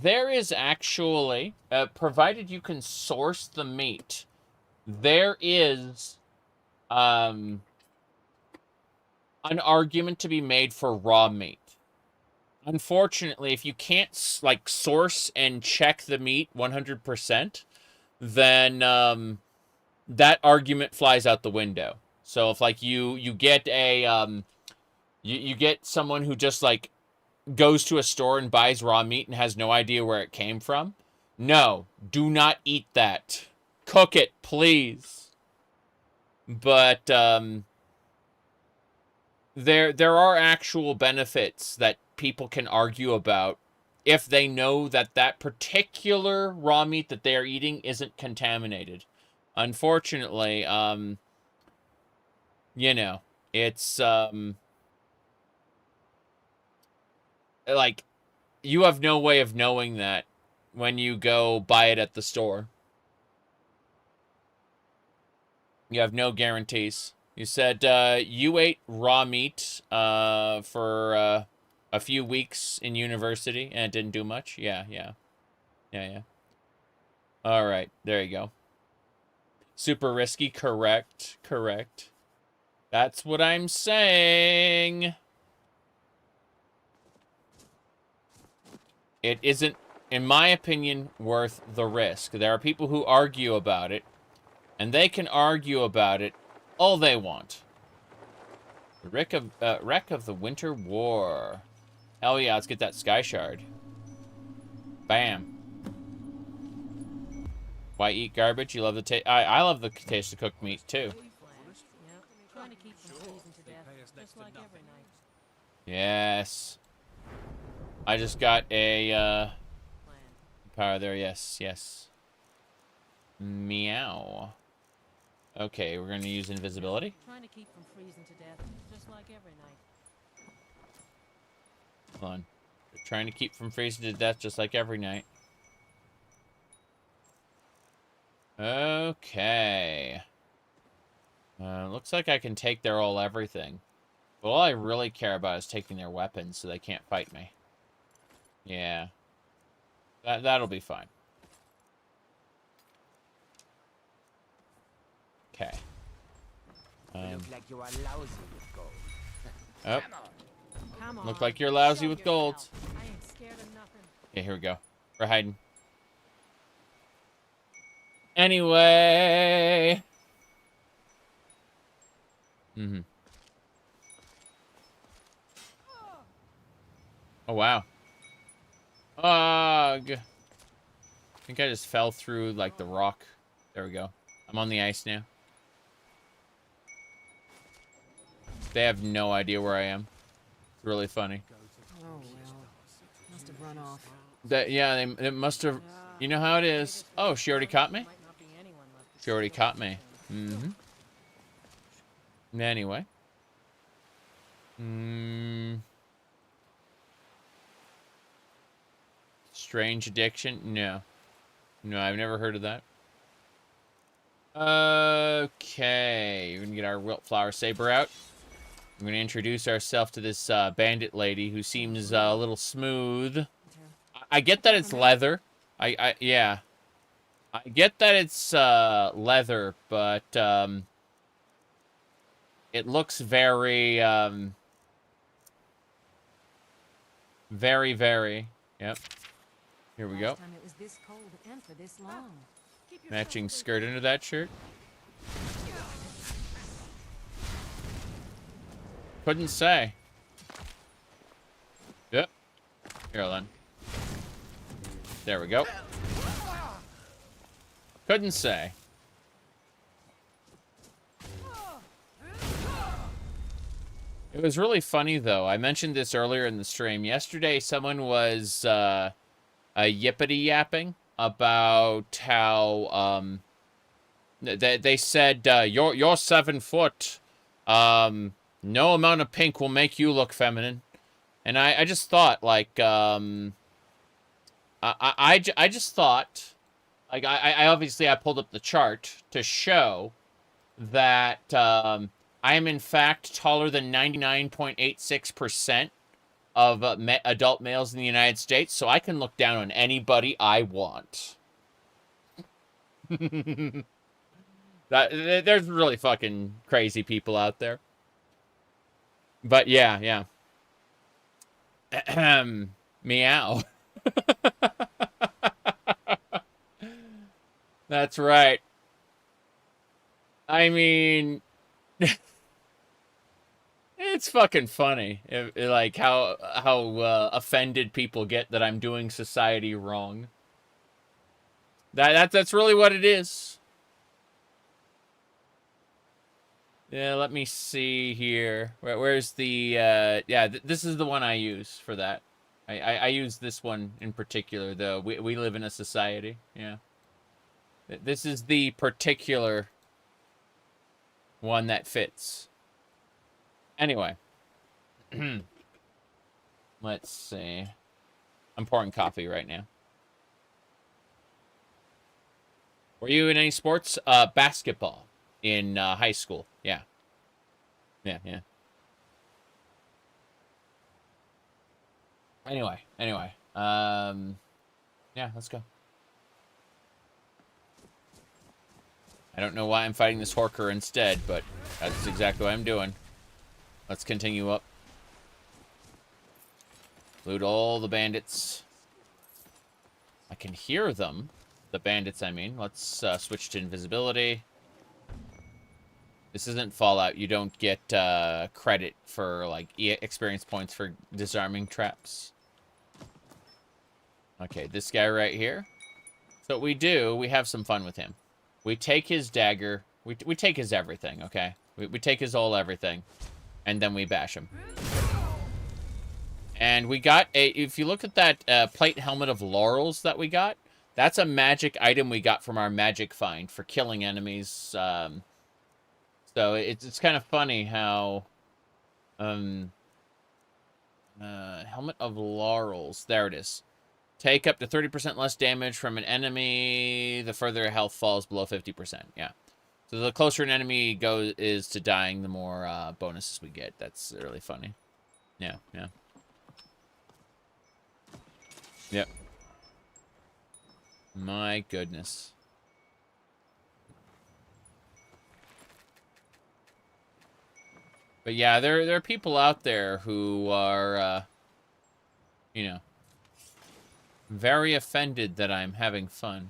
There is actually, provided you can source the meat, there is an argument to be made for raw meat. Unfortunately, if you can't like source and check the meat 100%, then that argument flies out the window. So if like you get a you get someone who just like goes to a store and buys raw meat and has no idea where it came from, no, do not eat that. Cook it, please. But there are actual benefits that people can argue about if they know that that particular raw meat that they are eating isn't contaminated. Unfortunately, you know, it's like you have no way of knowing that when you go buy it at the store. You have no guarantees. You said you ate raw meat for a few weeks in university and it didn't do much? Yeah. All right, there you go. Super risky, correct. That's what I'm saying. It isn't, in my opinion, worth the risk. There are people who argue about it, and they can argue about it all they want. The wreck of the Winter War. Hell yeah, let's get that Sky Shard. Bam. Why eat garbage? You love the taste. I love the taste of cooked meat too. Yes. I just got a power there. Yes. Meow. Okay, we're gonna use invisibility. Trying to keep from freezing to death, just like every night. Hold on. We're trying to keep from freezing to death, just like every night. Okay. Looks like I can take their everything. But all I really care about is taking their weapons so they can't fight me. Yeah. That'll be fine. Okay. Look like you are lousy with gold. Oh. Come on. Look like you're lousy with gold. I ain't scared of nothing. Okay, here we go. We're hiding. Anyway. Oh, wow. Ugh. I think I just fell through, like, the rock. There we go. I'm on the ice now. They have no idea where I am. It's really funny. Oh, well. Must have run off. Yeah, they must have... You know how it is. Oh, she already caught me? She already caught me. Mm-hmm. Anyway. Strange addiction? No. No, I've never heard of that. Okay. We're gonna get our wilt flower saber out. We're gonna introduce ourselves to this bandit lady who seems a little smooth. I get that it's leather. Yeah. I get that it's leather, but it looks very very. Yep. Here we go. Matching skirt under that shirt. Couldn't say. Yep. Here then. There we go. Couldn't say. It was really funny, though. I mentioned this earlier in the stream. Yesterday, someone was yippity-yapping about how they said you're 7 foot. No amount of pink will make you look feminine. And I just thought, like, I just thought, like, I obviously I pulled up the chart to show that I am in fact taller than 99.86% of adult males in the United States, so I can look down on anybody I want. There's really fucking crazy people out there. But yeah. Meow. That's right. I mean, it's fucking funny, like how offended people get that I'm doing society wrong. That's really what it is. Yeah, let me see here. Where's the yeah? This is the one I use for that. I use this one in particular, though. We live in a society. Yeah. This is the particular one that fits. Anyway. Let's see. I'm pouring coffee right now. Were you in any sports? Basketball in high school. Yeah. Yeah. Anyway. Yeah, let's go. I don't know why I'm fighting this Horker instead, but that's exactly what I'm doing. Let's continue up. Loot all the bandits. I can hear them. The bandits, I mean. Let's switch to invisibility. This isn't Fallout. You don't get credit for, like, experience points for disarming traps. Okay, this guy right here. So what we do, we have some fun with him. We take his dagger. We take his everything, okay? We take his whole everything. And then we bash him. And we got a... If you look at that plate helmet of laurels that we got, that's a magic item we got from our magic find for killing enemies. So it's kind of funny how... helmet of laurels. There it is. Take up to 30% less damage from an enemy. The further health falls below 50%. Yeah. So the closer an enemy is to dying, the more bonuses we get. That's really funny. Yeah. Yep. My goodness. But yeah, there are people out there who are, you know, very offended that I'm having fun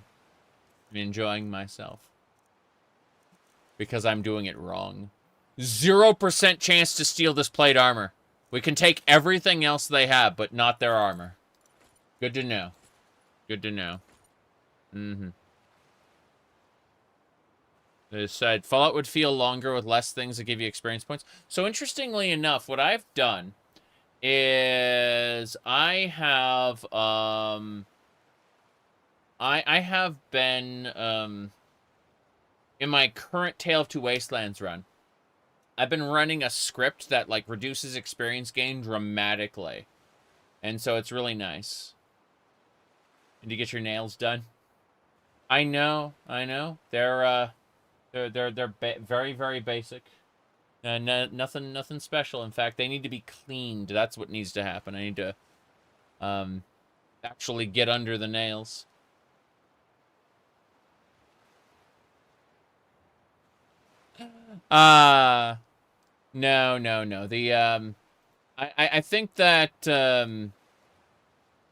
and enjoying myself. Because I'm doing it wrong. 0% chance to steal this plate armor. We can take everything else they have, but not their armor. Good to know. Good to know. Mm-hmm. They said Fallout would feel longer with less things that give you experience points. So interestingly enough, what I've done is I have I have been in my current Tale of Two Wastelands run, I've been running a script that like reduces experience gain dramatically. And so it's really nice. Did you get your nails done? I know. They're very, very basic. Nothing special. In fact, they need to be cleaned. That's what needs to happen. I need to actually get under the nails. No. The I think that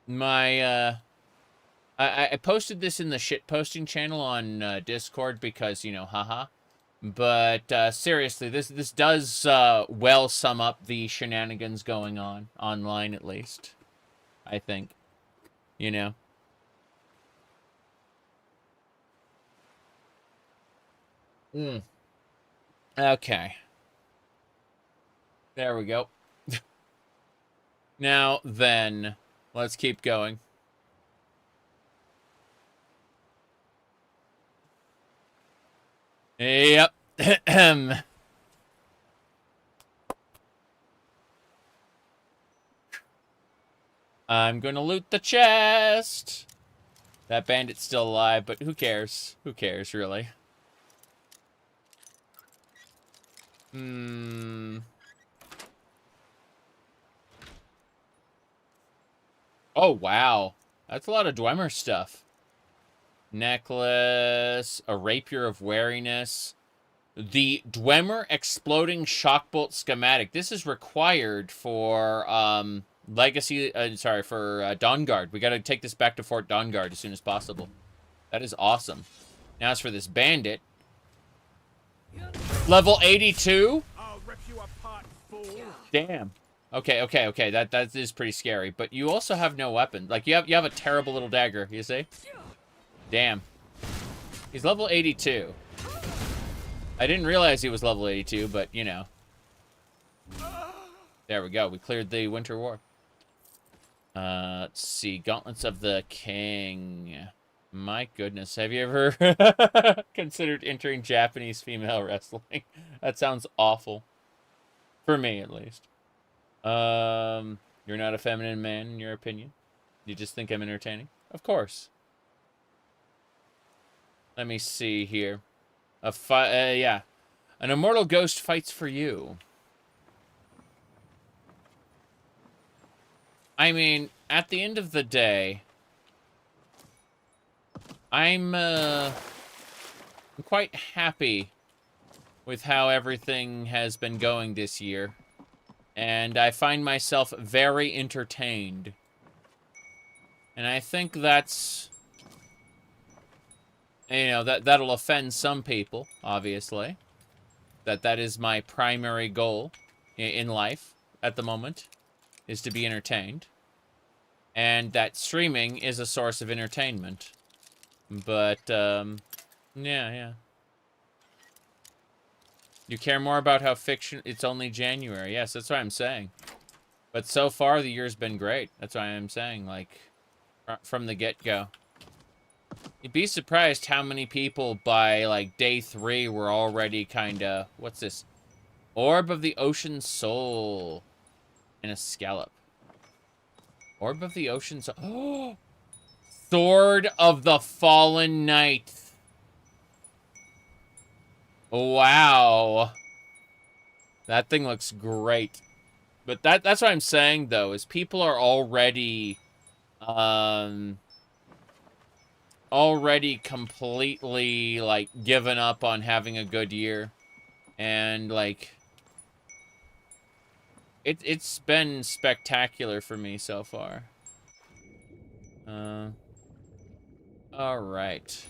my I posted this in the shitposting channel on Discord because, you know, haha. But seriously, this does well sum up the shenanigans going on online, at least. I think, you know. Okay. There we go. Now then, let's keep going. Yep. I'm gonna loot the chest. That bandit's still alive, but who cares? Who cares, really? Oh, wow. That's a lot of Dwemer stuff. Necklace, a rapier of wariness, the Dwemer exploding shockbolt schematic. This is required for Legacy. For Dawnguard. We got to take this back to Fort Dawnguard as soon as possible. That is awesome. Now as for this bandit, level 82. I'll rip you apart, fool. Damn. Okay. That is pretty scary. But you also have no weapon. Like you have a terrible little dagger. You see? Damn. He's level 82. I didn't realize he was level 82, but, you know. There we go. We cleared the Winter War. Let's see. Gauntlets of the King. My goodness. Have you ever considered entering Japanese female wrestling? That sounds awful. For me, at least. You're not a feminine man, in your opinion? You just think I'm entertaining? Of course. Let me see here. Yeah. An immortal ghost fights for you. I mean, at the end of the day, I'm quite happy with how everything has been going this year. And I find myself very entertained. And I think that's... You know, that'll offend some people, obviously. That is my primary goal in life at the moment, is to be entertained. And that streaming is a source of entertainment. But, yeah. You care more about how fiction... It's only January. Yes, that's what I'm saying. But so far, the year's been great. That's what I'm saying, like, from the get-go. You'd be surprised how many people by, like, day 3 were already kinda... What's this? Orb of the Ocean Soul. And a scallop. Orb of the Ocean Soul. Oh! Sword of the Fallen Knight. Wow. That thing looks great. But that's what I'm saying, though, is people are already... already completely, like, given up on having a good year. And, like, it's been spectacular for me so far. Alright.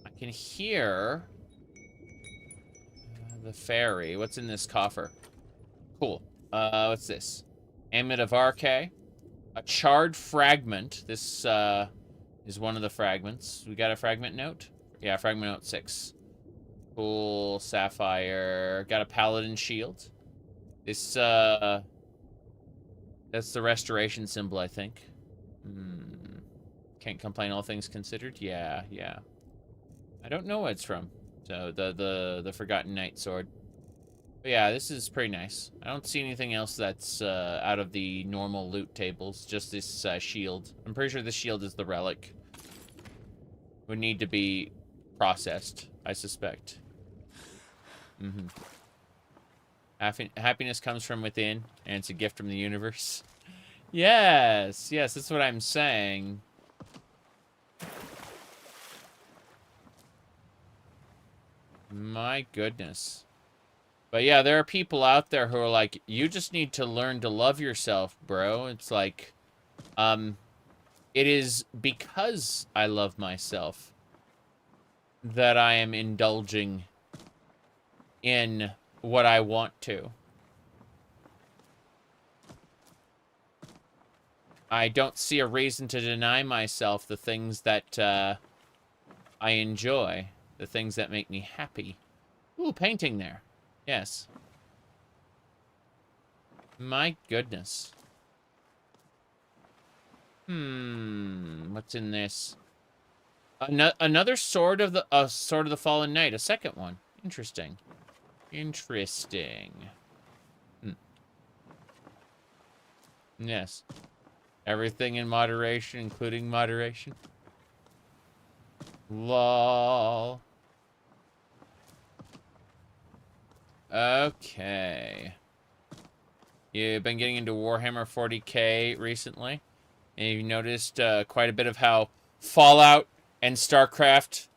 I can hear the ferry. What's in this coffer? Cool. What's this? Amulet of RK. A charred fragment. This is one of the fragments. We got a fragment note? Yeah, fragment note 6. Cool. Sapphire. Got a paladin shield. This, that's the restoration symbol, I think. Can't complain, all things considered. Yeah, yeah. I don't know what it's from. So, the Forgotten Knight sword. But yeah, this is pretty nice. I don't see anything else that's out of the normal loot tables. Just this shield. I'm pretty sure this shield is the relic. Would need to be processed, I suspect. Happiness comes from within, and it's a gift from the universe. Yes, yes, that's what I'm saying. My goodness. But yeah, there are people out there who are like, you just need to learn to love yourself, bro. It's like, it is because I love myself that I am indulging in what I want to. I don't see a reason to deny myself the things that I enjoy, the things that make me happy. Ooh, painting there. Yes. My goodness. What's in this? Another sword of the Fallen Knight, a second one. Interesting. Interesting. Yes. Everything in moderation, including moderation. Lol. Okay. You've been getting into Warhammer 40k recently, and you've noticed quite a bit of how Fallout and StarCraft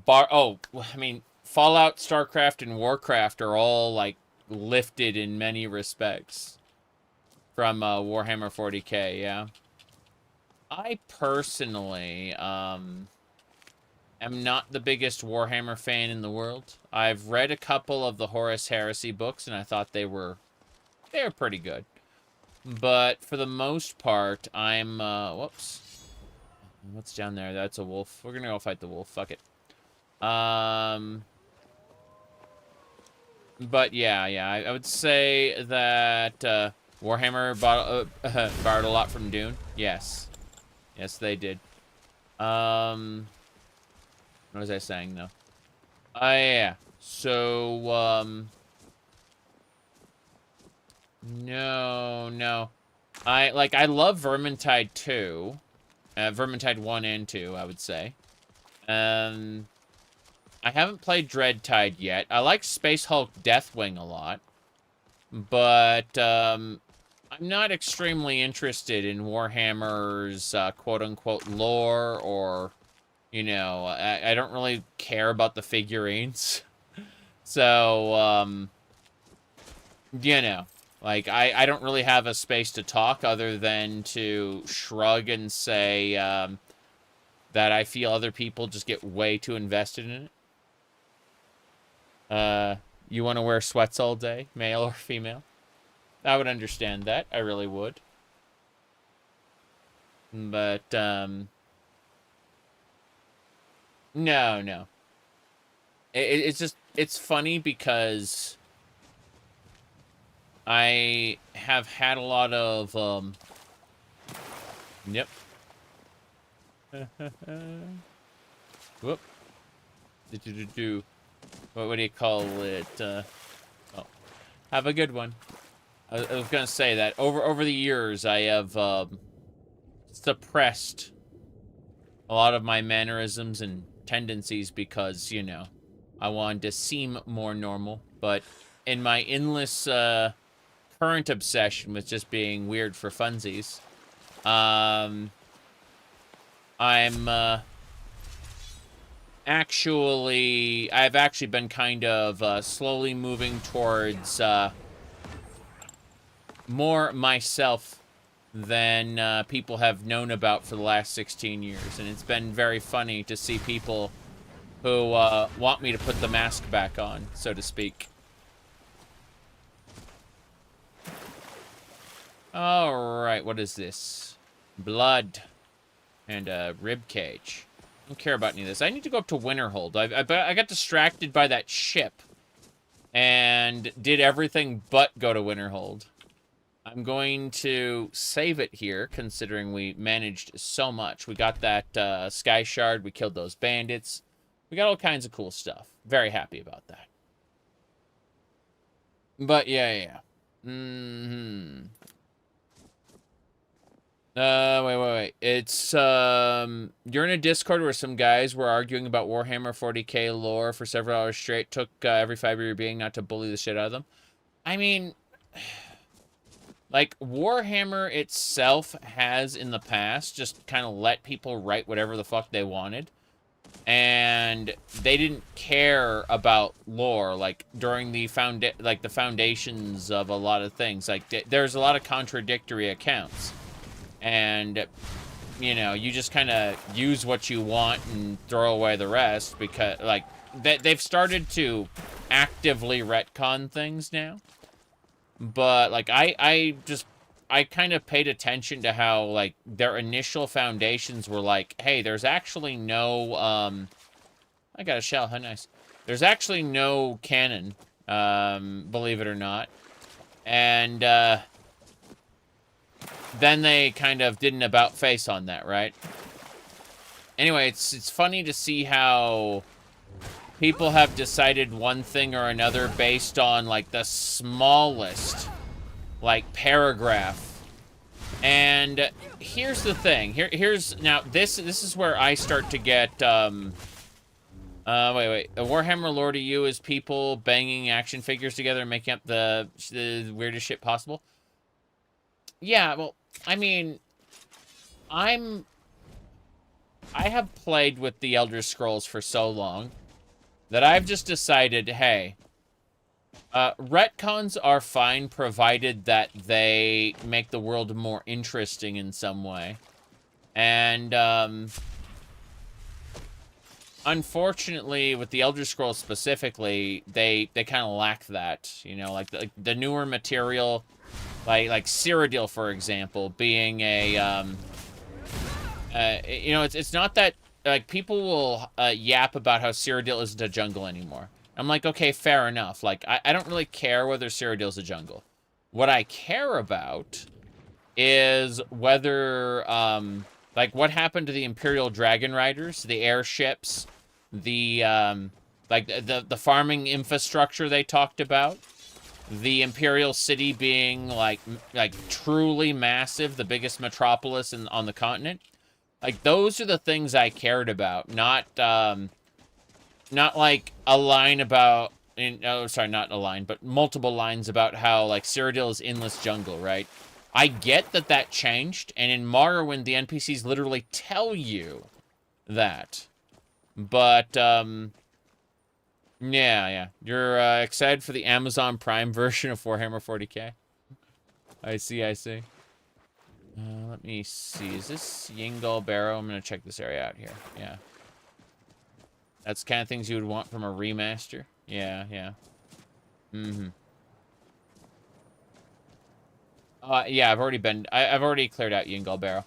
Fallout, StarCraft, and Warcraft are all, like, lifted in many respects from Warhammer 40k, yeah. I personally, am not the biggest Warhammer fan in the world. I've read a couple of the Horus Heresy books, and I thought they were pretty good. But for the most part, I'm, whoops. What's down there? That's a wolf. We're gonna go fight the wolf. Fuck it. But yeah, I would say that Warhammer borrowed a lot from Dune. Yes. Yes, they did. What was I saying, though? Yeah. So, no. I love Vermintide 2. Vermintide 1 and 2, I would say. I haven't played Dreadtide yet. I like Space Hulk Deathwing a lot. But, I'm not extremely interested in Warhammer's, quote-unquote lore, or, you know, I don't really care about the figurines. So, you know, like, I don't really have a space to talk other than to shrug and say, that I feel other people just get way too invested in it. You want to wear sweats all day, male or female? I would understand that. I really would. But, no. It's just, it's funny because I have had a lot of, Yep. Whoop. What do you call it? Oh. Have a good one. I was gonna say that over the years I have suppressed a lot of my mannerisms and tendencies because, you know, I wanted to seem more normal. But in my endless current obsession with just being weird for funsies, I've actually been kind of slowly moving towards more myself than people have known about for the last 16 years. And it's been very funny to see people who want me to put the mask back on, so to speak. Alright, what is this? Blood. And a rib cage. I don't care about any of this. I need to go up to Winterhold. I got distracted by that ship. And did everything but go to Winterhold. I'm going to save it here, considering we managed so much. We got that Sky Shard. We killed those bandits. We got all kinds of cool stuff. Very happy about that. But, yeah. Wait. It's, you're in a Discord where some guys were arguing about Warhammer 40k lore for several hours straight. Took every fiber of your being not to bully the shit out of them. I mean, like, Warhammer itself has in the past just kind of let people write whatever the fuck they wanted. And they didn't care about lore, like, during the foundations of a lot of things. Like, there's a lot of contradictory accounts. And, you know, you just kind of use what you want and throw away the rest because, like, they've started to actively retcon things now. But, like, I kind of paid attention to how, like, their initial foundations were like, hey, there's actually no, I got a shell, how nice. There's actually no canon, believe it or not. And, then they kind of did an about-face on that, right? Anyway, it's funny to see how people have decided one thing or another based on, like, the smallest, like, paragraph. And here's the thing. Here's now this is where I start to get wait. The Warhammer lore to you is people banging action figures together and making up the weirdest shit possible. Yeah, well, I mean, I have played with the Elder Scrolls for so long that I've just decided, hey, retcons are fine provided that they make the world more interesting in some way. And, unfortunately, with the Elder Scrolls specifically, they kind of lack that, you know, like the newer material, like Cyrodiil, for example, being a, you know, it's not that, like, people will yap about how Cyrodiil isn't a jungle anymore. I'm like, okay, fair enough. Like, I don't really care whether Cyrodiil's a jungle. What I care about is whether, like, what happened to the Imperial Dragon Riders, the airships, the, like, the farming infrastructure they talked about, the Imperial City being, like truly massive, the biggest metropolis on the continent. Like, those are the things I cared about, not like a line about, oh, sorry, not a line, but multiple lines about how, like, Cyrodiil is endless jungle, right? I get that changed, and in Morrowind, the NPCs literally tell you that. But, yeah. You're excited for the Amazon Prime version of Warhammer 40k? I see. Let me see. Is this Yingal Barrow? I'm going to check this area out here. Yeah. That's the kind of things you would want from a remaster. Yeah. Yeah, I've already cleared out Yingal Barrow.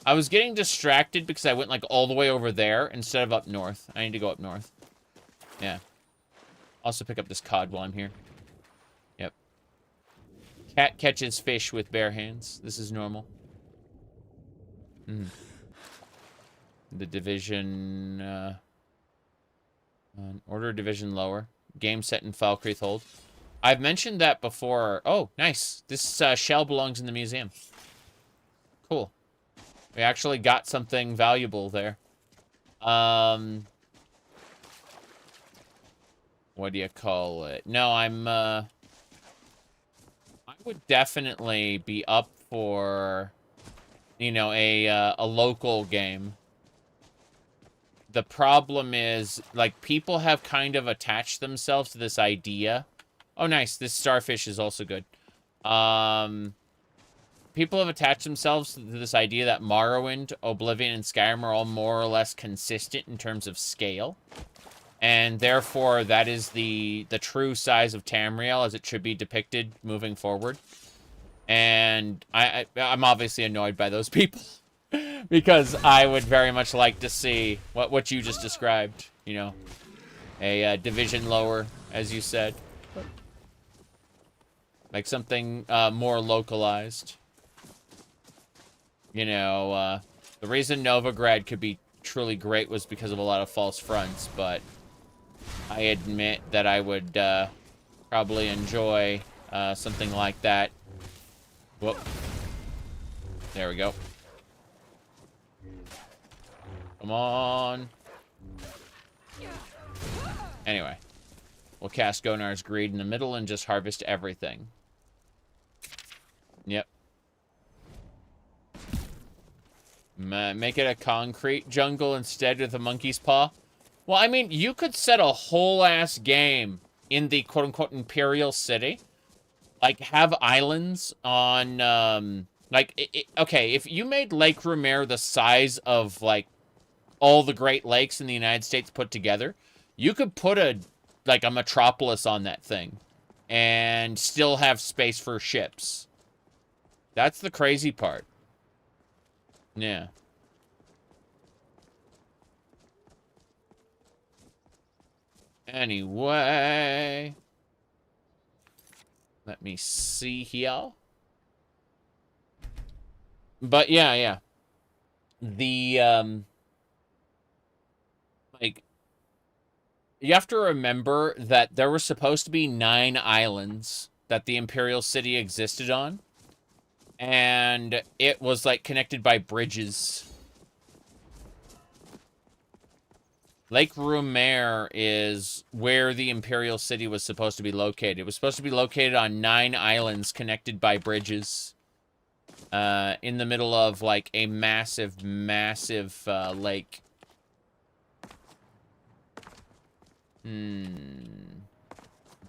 I was getting distracted because I went, like, all the way over there instead of up north. I need to go up north. Yeah. Also pick up this cod while I'm here. Yep. Cat catches fish with bare hands. This is normal. The division, order division lower. Game set in Falkreath Hold. I've mentioned that before. Oh, nice. This shell belongs in the museum. Cool. We actually got something valuable there. What do you call it? No, I would definitely be up for, you know, a local game. The problem is, like, people have kind of attached themselves to this idea. Oh, nice. This starfish is also good. People have attached themselves to this idea that Morrowind, Oblivion, and Skyrim are all more or less consistent in terms of scale. And therefore, that is the true size of Tamriel as it should be depicted moving forward. And I'm obviously annoyed by those people. Because I would very much like to see what you just described. You know, a division lower, as you said. Like something more localized. You know, the reason Novigrad could be truly great was because of a lot of false fronts, but I admit that I would probably enjoy something like that. Whoop. There we go. Come on. Anyway. We'll cast Gonar's Greed in the middle and just harvest everything. Yep. Make it a concrete jungle instead with a monkey's paw. Well, I mean, you could set a whole-ass game in the quote-unquote Imperial City. Like, have islands on, okay, if you made Lake Rumer the size of, like, all the Great Lakes in the United States put together, you could put a metropolis on that thing and still have space for ships. That's the crazy part. Yeah. Anyway. Let me see here. But yeah. The, you have to remember that there were supposed to be 9 islands that the Imperial City existed on. And it was, like, connected by bridges. Lake Rumer is where the Imperial City was supposed to be located. It was supposed to be located on 9 islands connected by bridges. In the middle of, like, a massive lake.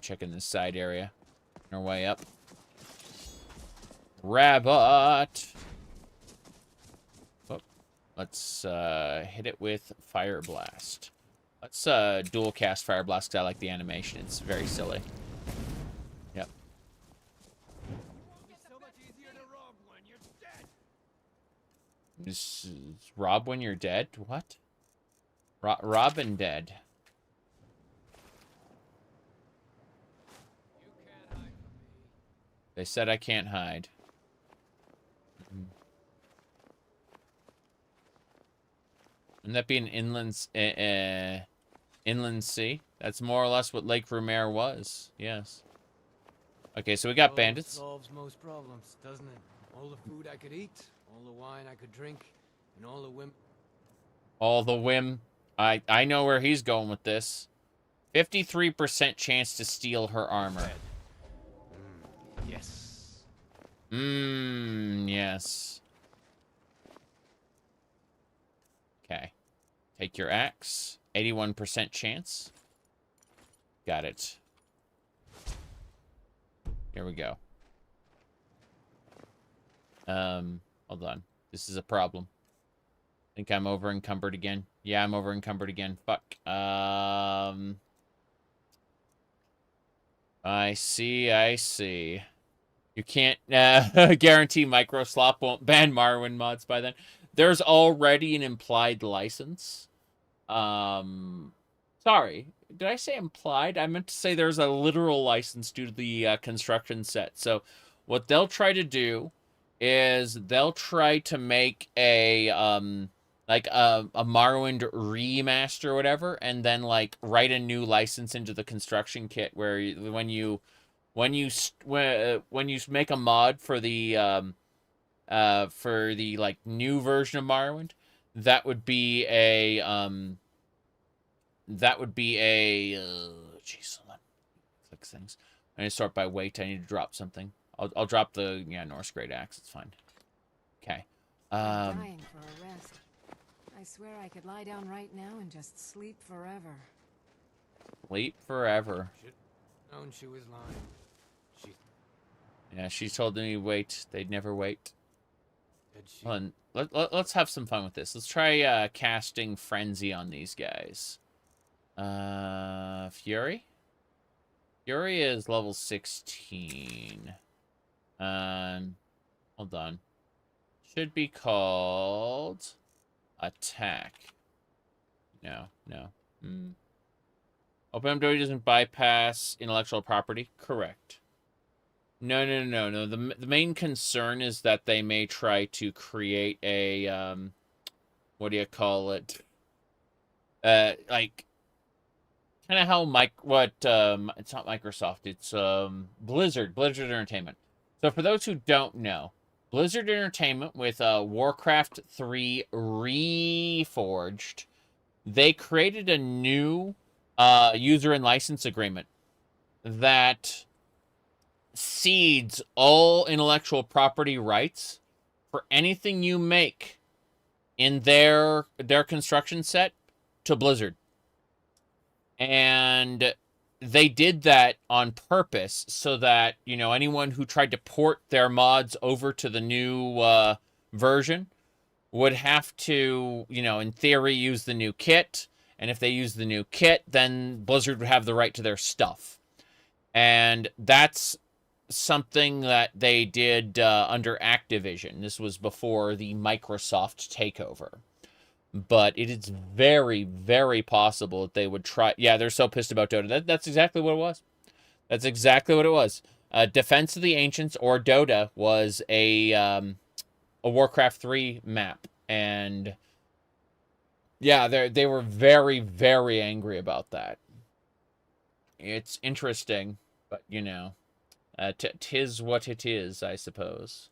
Checking this side area. On our way up. Rabbit! Oh, let's hit it with Fire Blast. Let's dual cast Fire Blast because I like the animation. It's very silly. Yep. Is Rob when you're dead? What? Robin dead. They said I can't hide. Wouldn't that be an inland sea? That's more or less what Lake Rumer was. Yes. Okay, so we got bandits. Solves most problems, doesn't it? All the food I could eat, all the wine I could drink, and all the whim. All the whim. I know where he's going with this. 53% chance to steal her armor. Yes. Yes. Okay. Take your axe. 81% chance. Got it. Here we go. Hold on. This is a problem. I think I'm over encumbered again. Yeah, I'm over encumbered again. Fuck. I see. You can't guarantee Microslop won't ban Marwyn mods by then. There's already an implied license. Sorry. Did I say implied? I meant to say there's a literal license due to the construction set. So what they'll try to do is they'll try to make a Morrowind remaster or whatever, and then like write a new license into the construction kit where when you make a mod for the like new version of Morrowind, that would be a jeez, hold on. Click things. I need to sort by weight. I need to drop something. I'll drop the Norse Great Axe. It's fine. Okay. I'm dying for a rest. I swear I could lie down right now and just sleep forever. Sleep forever. Known she was lying. Yeah, she told me wait. They'd never wait. Did she? Hold on. Let's have some fun with this. Let's try casting Frenzy on these guys. Fury? Fury is level 16. Hold on. Should be called attack. No. OpenMW doesn't bypass intellectual property. Correct. No. The main concern is that they may try to create a what do you call it? Like kind of how it's not Microsoft, it's Blizzard Entertainment. So for those who don't know, Blizzard Entertainment with Warcraft 3 Reforged, they created a new user and license agreement that cedes all intellectual property rights for anything you make in their construction set to Blizzard. And they did that on purpose so that, you know, anyone who tried to port their mods over to the new version would have to, you know, in theory, use the new kit. And if they use the new kit, then Blizzard would have the right to their stuff. And that's something that they did under Activision. This was before the Microsoft takeover. But it is very, very possible that they would try. Yeah, they're so pissed about Dota. That's exactly what it was. That's exactly what it was. Defense of the Ancients, or Dota, was a Warcraft 3 map. And yeah, they were very, very angry about that. It's interesting, but you know, 'tis what it is, I suppose.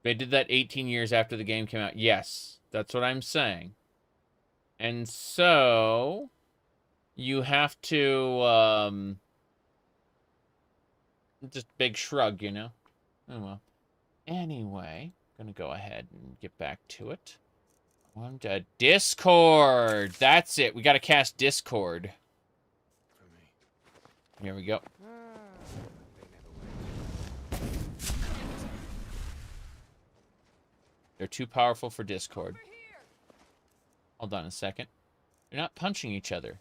They did that 18 years after the game came out. Yes, that's what I'm saying. And so you have to just big shrug, you know. Oh well. Anyway, gonna go ahead and get back to it. On to Discord. That's it. We gotta cast Discord. Here we go. They're too powerful for Discord. Hold on a second. They're not punching each other.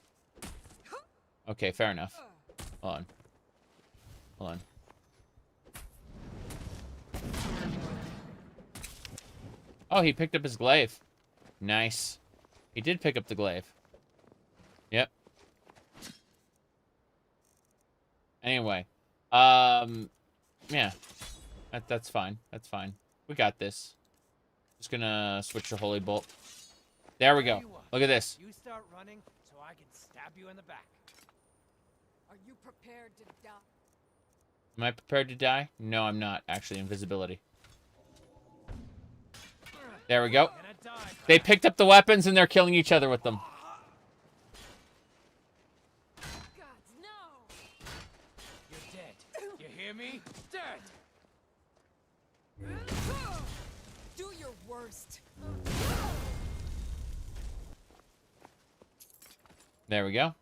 Okay, fair enough. Hold on. Oh, he picked up his glaive. Nice. He did pick up the glaive. Yep. Anyway. Yeah. That's fine. That's fine. We got this. Just gonna switch to Holy Bolt. There we go. Look at this. You start running so I can stab you in the back. Are you prepared to die? Am I prepared to die? No, I'm not. Actually, invisibility. There we go. They picked up the weapons and they're killing each other with them. You're dead. You hear me? Dead. Do your worst. There we go.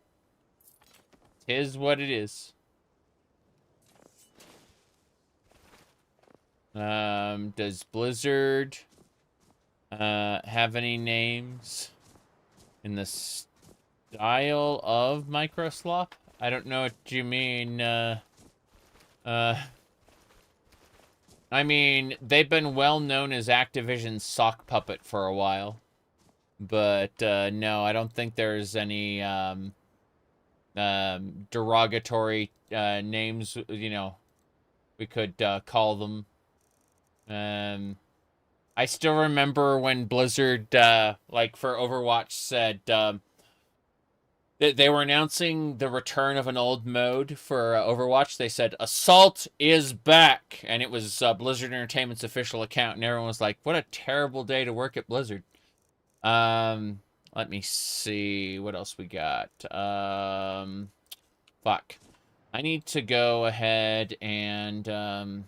'Tis what it is. Does Blizzard have any names in the style of Microslop? I don't know what you mean. I mean, they've been well known as Activision's sock puppet for a while. But, no, I don't think there's any, derogatory, names, you know, we could, call them. I still remember when Blizzard, like, for Overwatch said, they were announcing the return of an old mode for Overwatch. They said, Assault is back! And it was Blizzard Entertainment's official account, and everyone was like, what a terrible day to work at Blizzard. Let me see what else we got. Fuck. I need to go ahead and,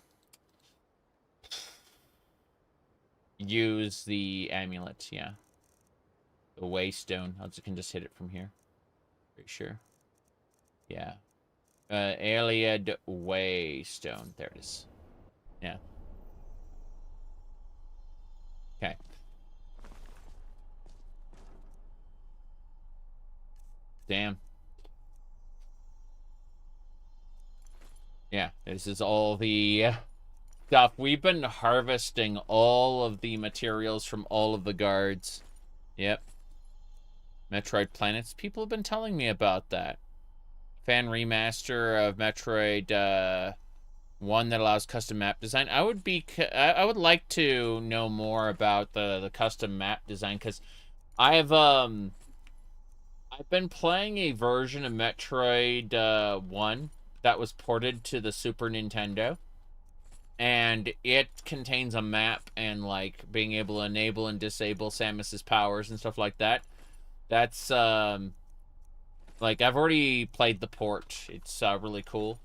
use the amulet, yeah. The Waystone. I can just hit it from here. Pretty sure. Yeah. Aliad Waystone. There it is. Yeah. Okay. Damn. Yeah, this is all the stuff. We've been harvesting all of the materials from all of the guards. Yep. Metroid Planets. People have been telling me about that. Fan remaster of Metroid 1 that allows custom map design. I would like to know more about the custom map design, because I've been playing a version of Metroid 1 that was ported to the Super Nintendo, and it contains a map and like being able to enable and disable Samus's powers and stuff like that. That's like, I've already played the port. It's really cool.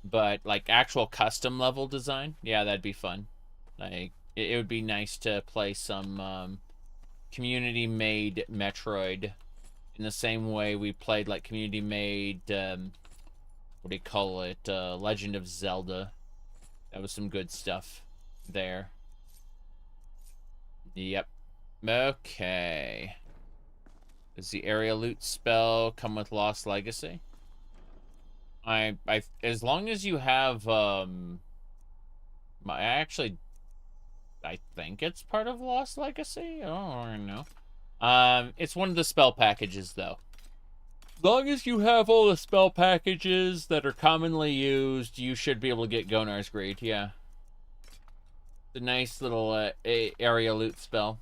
But like actual custom level design, yeah, that'd be fun. Like it would be nice to play some community made Metroid in the same way we played like community made what do you call it, Legend of Zelda. That was some good stuff there. Yep. Okay. Does the area loot spell come with Lost Legacy? As long as you have I think it's part of Lost Legacy. I don't know. It's one of the spell packages though. As long as you have all the spell packages that are commonly used, you should be able to get Gonar's Greed. Yeah. The nice little area loot spell.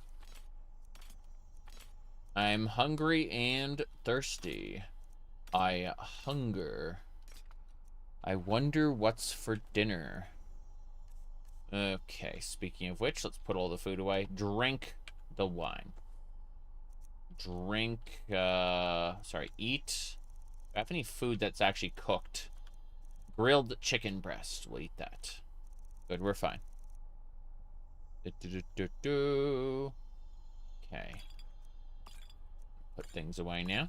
I'm hungry and thirsty. I hunger. I wonder what's for dinner. Okay, speaking of which, let's put all the food away. Drink the wine. Drink, eat. Do I have any food that's actually cooked? Grilled chicken breast. We'll eat that. Good, we're fine. Okay. Put things away now.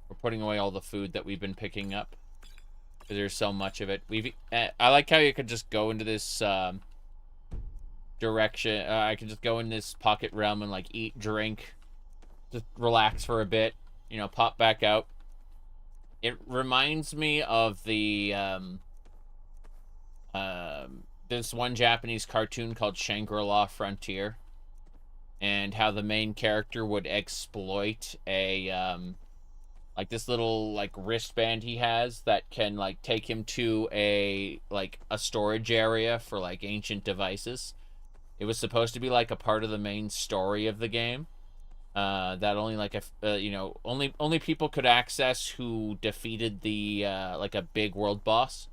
We're putting away all the food that we've been picking up. There's so much of it. I like how you could just go into this direction. I could just go in this pocket realm and like eat, drink, just relax for a bit, you know, pop back out. It reminds me of the this one Japanese cartoon called Shangri-La Frontier, and how the main character would exploit a like this little like wristband he has that can like take him to a storage area for like ancient devices. It was supposed to be like a part of the main story of the game that only like only people could access who defeated the like a big world boss,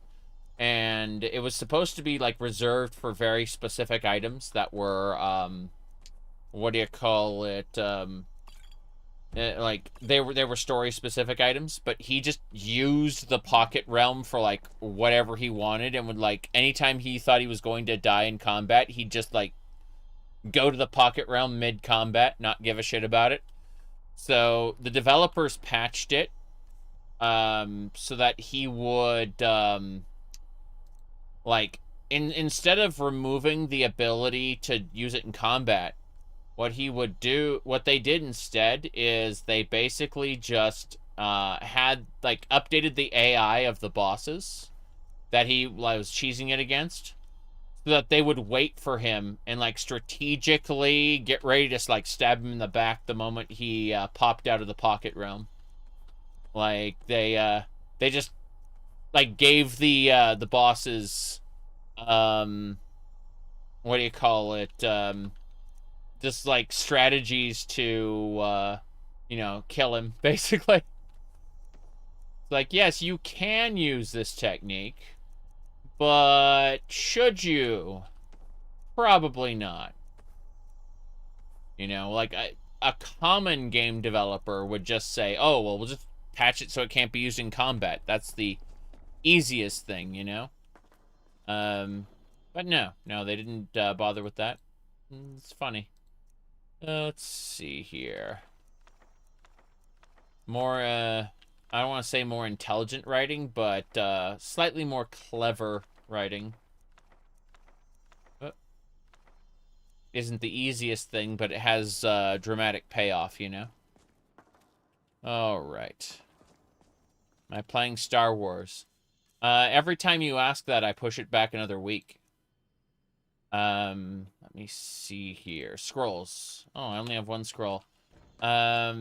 and it was supposed to be like reserved for very specific items that were what do you call it, like they were story specific items, but he just used the pocket realm for like whatever he wanted, and would like anytime he thought he was going to die in combat, he'd just like go to the pocket realm mid combat, not give a shit about it. So the developers patched it so that he would like instead of removing the ability to use it in combat, what they did instead is they basically just had like updated the AI of the bosses that he was cheesing it against, so that they would wait for him and like strategically get ready to like stab him in the back the moment he popped out of the pocket realm. Like they just like gave the bosses what do you call it, just like strategies to kill him, basically. It's like, yes, you can use this technique, but should you? Probably not. You know, like a common game developer would just say, oh, well, we'll just patch it so it can't be used in combat. That's the easiest thing, you know? But no, they didn't bother with that. It's funny. Let's see here. More, I don't want to say more intelligent writing, but slightly more clever writing. Isn't the easiest thing, but it has dramatic payoff, you know? Alright. Am I playing Star Wars? Every time you ask that, I push it back another week. Let me see here. Scrolls. Oh, I only have one scroll. Let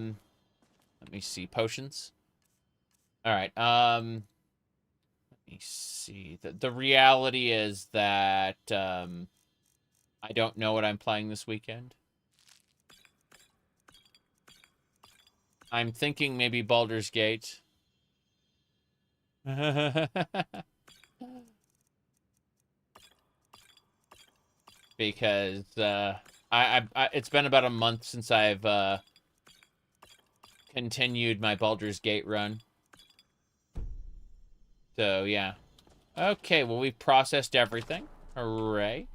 me see. Potions. All right. Let me see. The reality is that I don't know what I'm playing this weekend. I'm thinking maybe Baldur's Gate. Because it's been about a month since I've continued my Baldur's Gate run. So yeah. Okay, well we've processed everything. Hooray.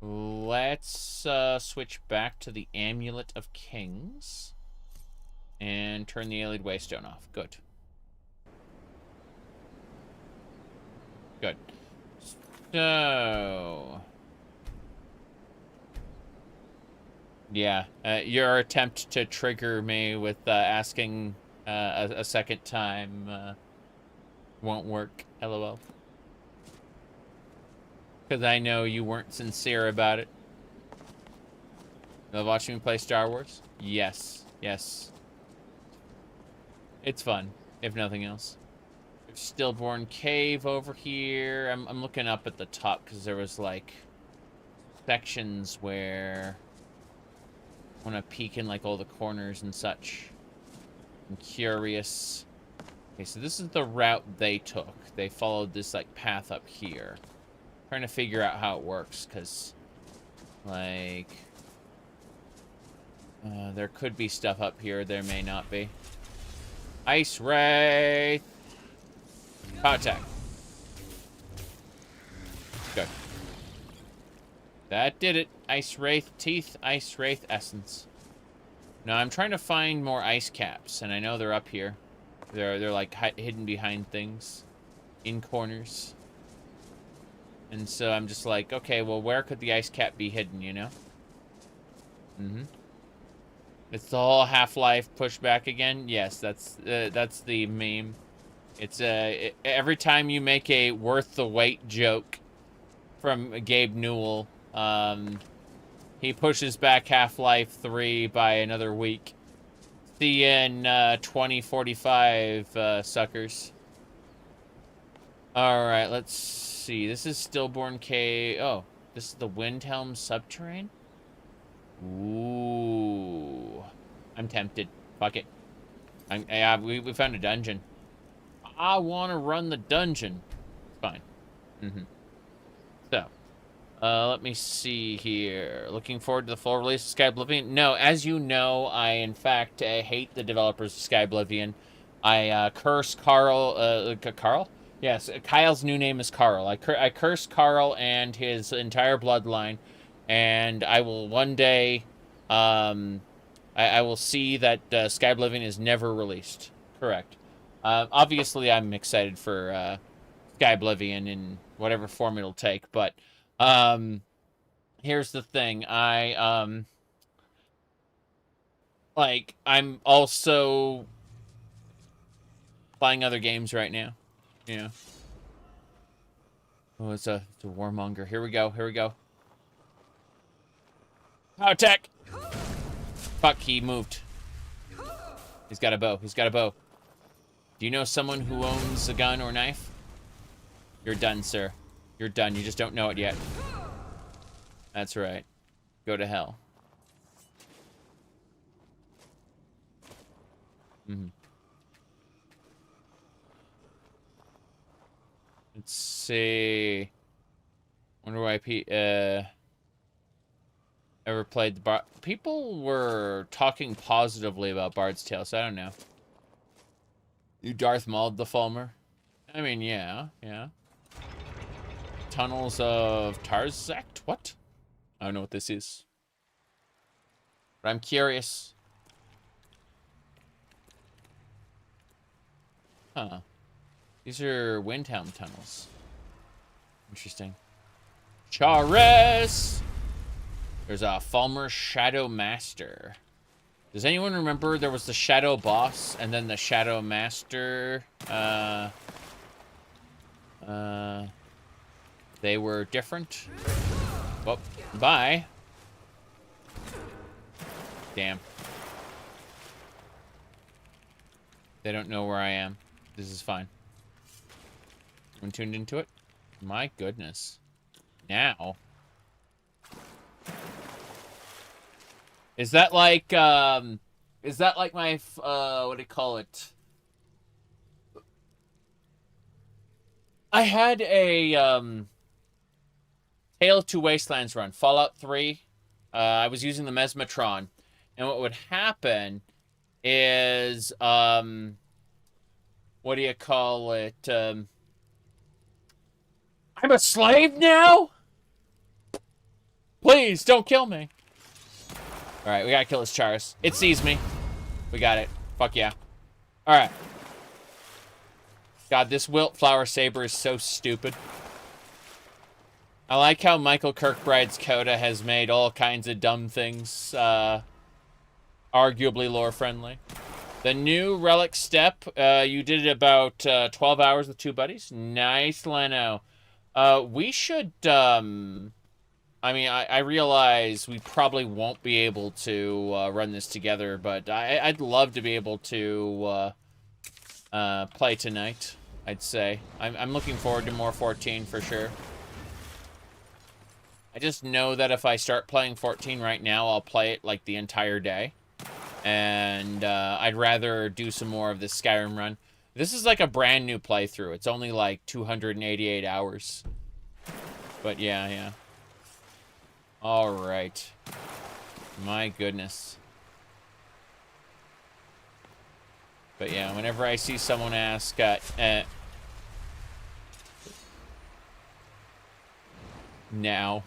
Let's switch back to the Amulet of Kings and turn the Allied Waystone off. Good. Good. So yeah, your attempt to trigger me with asking a second time won't work. LOL. Because I know you weren't sincere about it. Love watching me play Star Wars? Yes. Yes. It's fun, if nothing else. There's Stillborn Cave over here. I'm looking up at the top because there was, like, sections where I want to peek in, like, all the corners and such. I'm curious. Okay, so this is the route they took. They followed this, like, path up here. Trying to figure out how it works, because, like, there could be stuff up here. There may not be. Ice Wraith. Contact. Good. That did it. Ice Wraith Teeth, Ice Wraith Essence. Now, I'm trying to find more ice caps, and I know they're up here. They're like, hidden behind things. In corners. And so I'm just like, okay, well, where could the ice cap be hidden, you know? Mm-hmm. It's the whole Half-Life pushback again? Yes, that's the meme. It's every time you make a worth the wait joke from Gabe Newell, he pushes back Half-Life 3 by another week. See you in 2045, suckers. Alright, let's see. This is Stillborn Cave. Oh, this is the Windhelm Subterrane? Ooh. I'm tempted. Fuck it. We found a dungeon. I want to run the dungeon. Fine. Mm-hmm. So, let me see here. Looking forward to the full release of Sky Oblivion. No, as you know, I, in fact, hate the developers of Sky Oblivion. I curse Carl. Carl? Yes, Kyle's new name is Carl. I curse Carl and his entire bloodline, and I will one day, I will see that Sky Oblivion is never released. Correct. Obviously, I'm excited for Sky Oblivion in whatever form it'll take, but here's the thing. I'm also playing other games right now. Yeah. Oh, it's a warmonger. Here we go. Here we go. Power attack! Fuck, he moved. He's got a bow. He's got a bow. Do you know someone who owns a gun or knife? You're done, sir. You're done. You just don't know it yet. That's right. Go to hell. Mm-hmm. Let's see. Wonder why ever played the Bard. People were talking positively about Bard's Tale, so I don't know. You Darth Mauled the Fulmer? I mean, yeah. Tunnels of Tarzak? What? I don't know what this is. But I'm curious. Huh. These are Windhelm tunnels. Interesting. Charis! There's a Fulmer Shadow Master. Does anyone remember there was the Shadow Boss and then the Shadow Master? They were different. Well, bye. Damn. They don't know where I am. This is fine. Everyone tuned into it? My goodness. Now. Is that like my, what do you call it? I had a, Tale of Two Wastelands run, Fallout 3. I was using the Mesmatron. And what would happen is, what do you call it? I'm a slave now? Please, don't kill me. Alright, we gotta kill this Charis. It sees me. We got it. Fuck yeah. Alright. God, this Wilt Flower Saber is so stupid. I like how Michael Kirkbride's Coda has made all kinds of dumb things, arguably lore-friendly. The new Relic Step, you did it about 12 hours with 2 buddies. Nice, Leno. We should, I mean, I realize we probably won't be able to run this together, but I'd love to be able to play tonight, I'd say. I'm looking forward to more 14 for sure. I just know that if I start playing 14 right now, I'll play it like the entire day. And I'd rather do some more of this Skyrim run. This is like a brand new playthrough. It's only like 288 hours. But yeah, yeah. All right. My goodness. But yeah, whenever I see someone ask, now.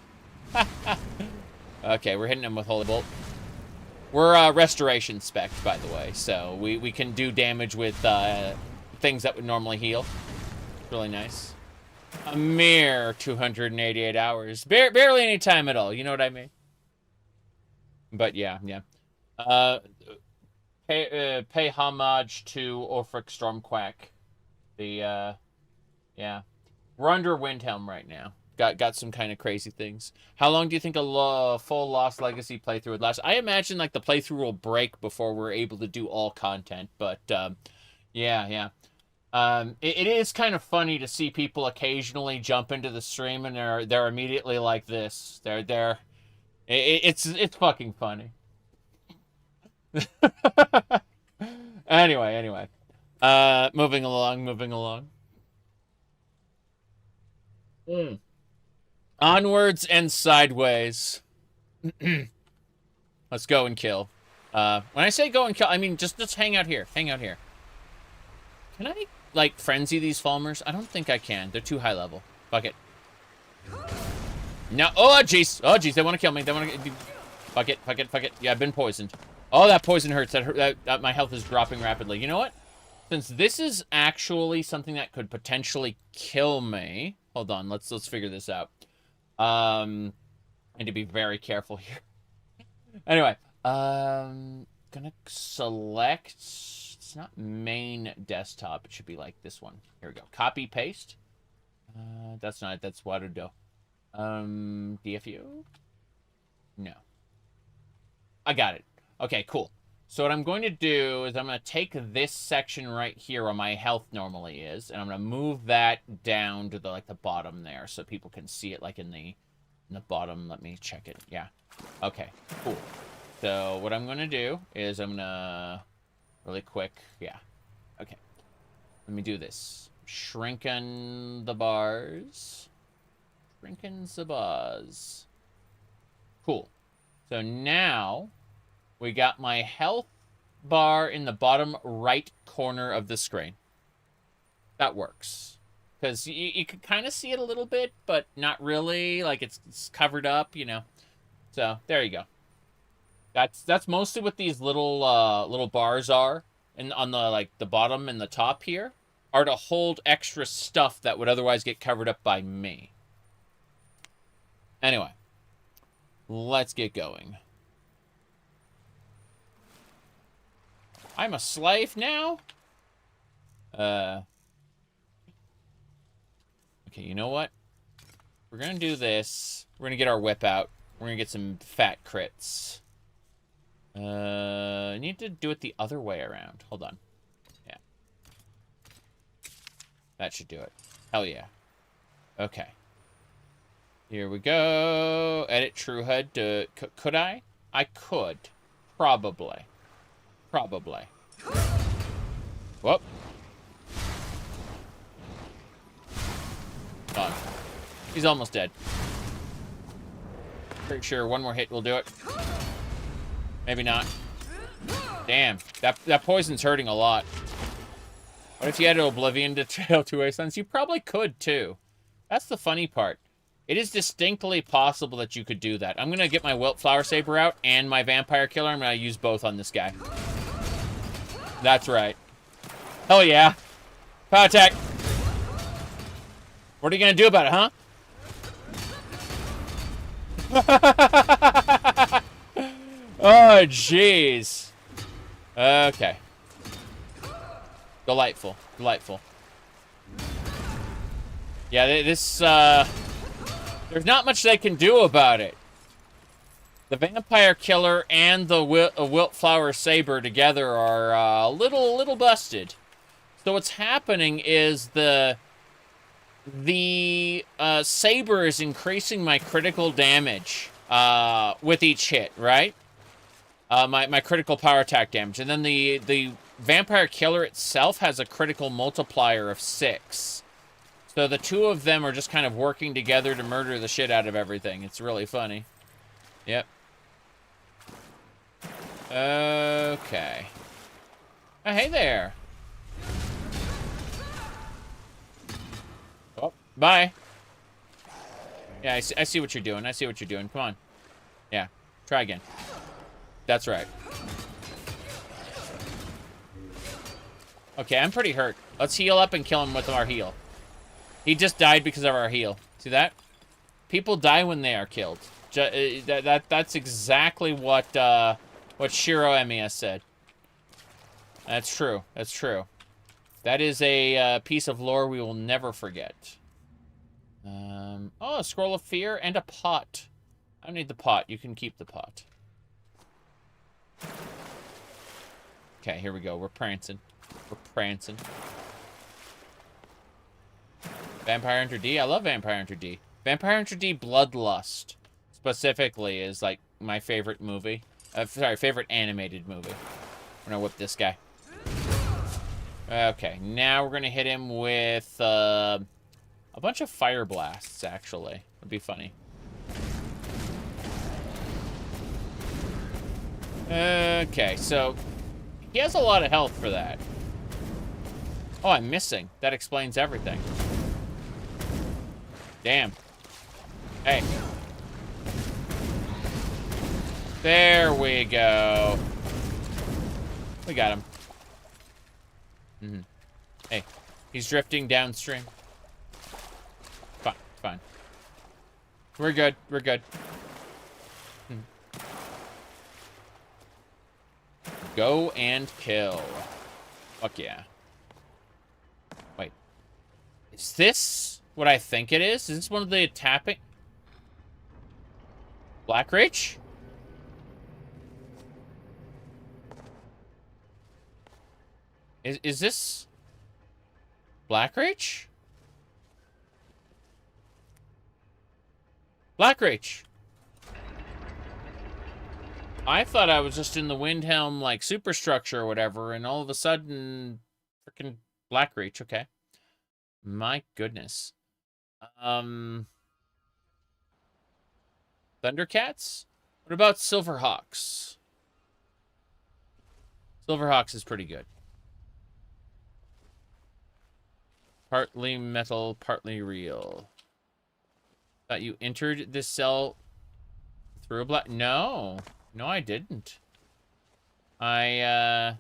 Okay, we're hitting him with Holy Bolt. We're restoration spec, by the way, so we can do damage with things that would normally heal. Really nice. A mere 288 hours. Barely any time at all, you know what I mean? But yeah, yeah. Pay homage to Ulfric Stormquack. The, yeah. We're under Windhelm right now. Got some kind of crazy things. How long do you think a full Lost Legacy playthrough would last? I imagine, like, the playthrough will break before we're able to do all content, but, yeah, yeah. It is kind of funny to see people occasionally jump into the stream and they're immediately like this. It's fucking funny. Anyway. Moving along. Onwards and sideways. Let's go and kill. When I say go and kill, I mean just hang out here. Hang out here. Can I, like, frenzy these Falmers? I don't think I can. They're too high level. Fuck it. No. Oh, jeez. Oh, jeez. They want to kill me. They want to... Fuck it. Yeah, I've been poisoned. Oh, that poison hurts. That my health is dropping rapidly. You know what? Since this is actually something that could potentially kill me... Hold on. Let's figure this out. I need to be very careful here. Anyway. Gonna select... It's not main desktop. It should be like this one. Here we go. Copy, paste. That's not it. That's Waterdo. DFU? No. I got it. Okay, cool. So what I'm going to do is I'm going to take this section right here where my health normally is, and I'm going to move that down to the bottom there so people can see it like in the bottom. Let me check it. Yeah. Okay, cool. So what I'm going to do is I'm going to... Really quick. Yeah. Okay. Let me do this. Shrinking the bars. Shrinking the bars. Cool. So now we got my health bar in the bottom right corner of the screen. That works. Because you can kind of see it a little bit, but not really. Like, it's covered up, you know. So, there you go. That's mostly what these little bars are, and on the bottom and the top here, are to hold extra stuff that would otherwise get covered up by me. Anyway, let's get going. I'm a slave now? Okay, you know what? We're gonna do this. We're gonna get our whip out. We're gonna get some fat crits. I need to do it the other way around. Hold on. Yeah. That should do it. Hell yeah. Okay. Here we go. Edit True HUD. Could I? I could. Probably. Probably. Whoop. Done. He's almost dead. Pretty sure one more hit will do it. Maybe not. Damn. That poison's hurting a lot. What if you had Oblivion to trail two-way suns? You probably could, too. That's the funny part. It is distinctly possible that you could do that. I'm going to get my Wildflower Saber out and my Vampire Killer. I'm going to use both on this guy. That's right. Hell yeah. Power attack. What are you going to do about it, huh? Oh, jeez. Okay. Delightful. Delightful. Yeah, this, there's not much they can do about it. The Vampire Killer and the Wildflower Saber together are a little busted. So what's happening is the Saber is increasing my critical damage with each hit, right? My critical power attack damage. And then the Vampire Killer itself has a critical multiplier of 6. So the two of them are just kind of working together to murder the shit out of everything. It's really funny. Yep. Okay. Oh, hey there. Oh, bye. Yeah, I see what you're doing. I see what you're doing. Come on. Yeah, try again. That's right. Okay, I'm pretty hurt. Let's heal up and kill him with our heal. He just died because of our heal. See that? People die when they are killed. That's exactly what Shiro Emiya said. That's true. That's true. That is a piece of lore we will never forget. Oh, a Scroll of Fear and a pot. I don't need the pot. You can keep the pot. Okay, here we go. We're prancing. We're prancing. Vampire Hunter D. I love Vampire Hunter D. Vampire Hunter D Bloodlust, specifically, is, like, my favorite movie. Sorry, favorite animated movie. I'm gonna whip this guy. Okay, now we're gonna hit him with, a bunch of fire blasts, actually. Would be funny. Okay, so he has a lot of health for that. Oh, I'm missing. That explains everything. Damn. Hey. There we go. We got him. Mm-hmm. Hey, he's drifting downstream. Fine, fine. We're good. We're good. Go and kill. Fuck yeah. Wait. Is this what I think it is? Is this one of the tapping? Blackreach? Is this Blackreach? Blackreach. I thought I was just in the Windhelm, like, superstructure or whatever, and all of a sudden, freaking Blackreach. Okay. My goodness. Thundercats? What about Silverhawks? Silverhawks is pretty good. Partly metal, partly real. Thought you entered this cell through a black... No. No, I didn't. I,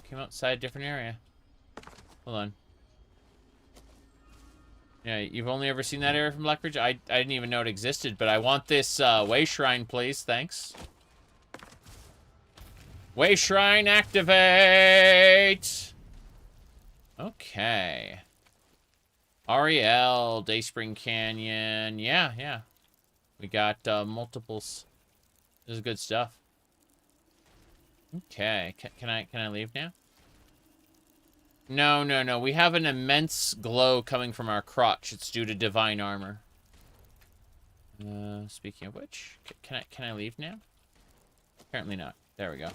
came outside a different area. Hold on. Yeah, you've only ever seen that area from Blackridge? I didn't even know it existed, but I want this, Way Shrine, please. Thanks. Way Shrine, activate! Okay. Ariel, Dayspring Canyon. Yeah, yeah. We got multiples. This is good stuff. Okay, can I leave now? No, no, no. We have an immense glow coming from our crotch. It's due to divine armor. Speaking of which, can I leave now? Apparently not. There we go.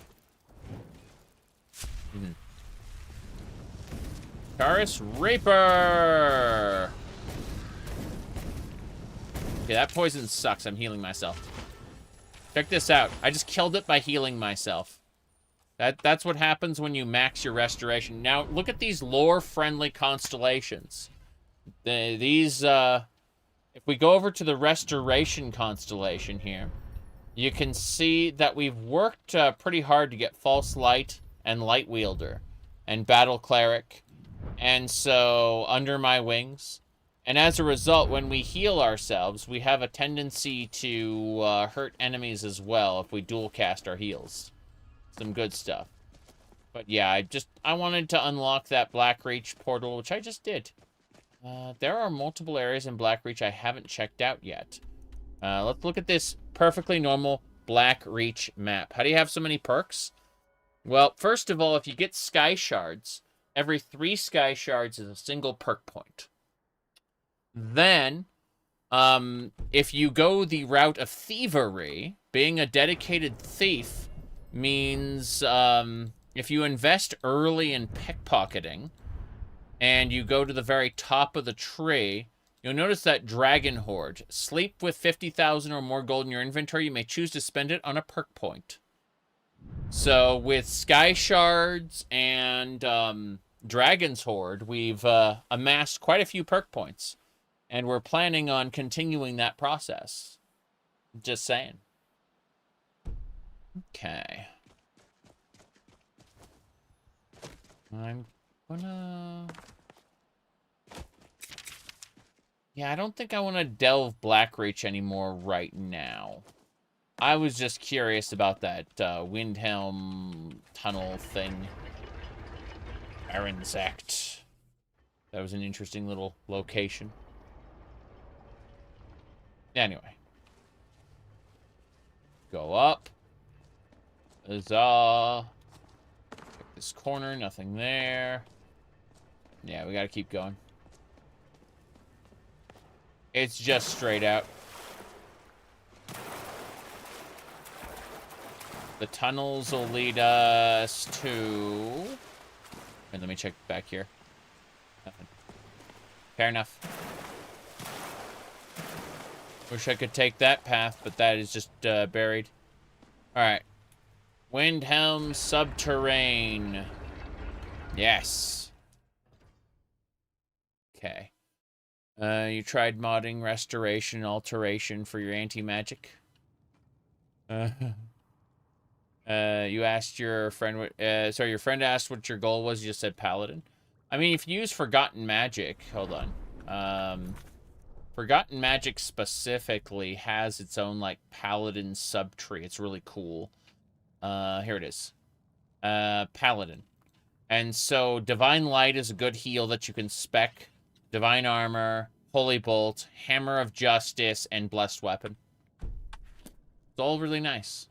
Taurus Reaper! Okay, that poison sucks. I'm healing myself. Check this out. I just killed it by healing myself. That's what happens when you max your restoration. Now, look at these lore-friendly constellations. If we go over to the restoration constellation here, you can see that we've worked pretty hard to get False Light and Light Wielder and Battle Cleric, and so Under My Wings. And as a result, when we heal ourselves, we have a tendency to hurt enemies as well if we dual cast our heals. Some good stuff. But yeah, I wanted to unlock that Blackreach portal, which I just did. There are multiple areas in Blackreach I haven't checked out yet. Let's look at this perfectly normal Blackreach map. How do you have so many perks? Well, first of all, if you get Sky Shards, every 3 Sky Shards is a single perk point. Then, if you go the route of thievery, being a dedicated thief means if you invest early in pickpocketing and you go to the very top of the tree, you'll notice that Dragon Horde. Sleep with 50,000 or more gold in your inventory. You may choose to spend it on a perk point. So with Sky Shards and Dragon's Horde, we've amassed quite a few perk points. And we're planning on continuing that process. Just saying. Okay. I'm gonna... Yeah, I don't think I want to delve Blackreach anymore right now. I was just curious about that Windhelm tunnel thing. Aranzact. That was an interesting little location. Anyway. Go up. Huzzah. Check this corner, nothing there. Yeah, we gotta keep going. It's just straight out. The tunnels will lead us to... And let me check back here. Nothing. Fair enough. Wish I could take that path, but that is just buried. Alright. Windhelm Subterrane. Yes. Okay. You tried modding Restoration Alteration for your anti-magic? You asked your friend... sorry, your friend asked what your goal was. You just said Paladin. I mean, if you use Forgotten Magic... Hold on. Forgotten Magic specifically has its own, like, Paladin subtree. It's really cool. Here it is. Paladin. And so, Divine Light is a good heal that you can spec. Divine Armor, Holy Bolt, Hammer of Justice, and Blessed Weapon. It's all really nice.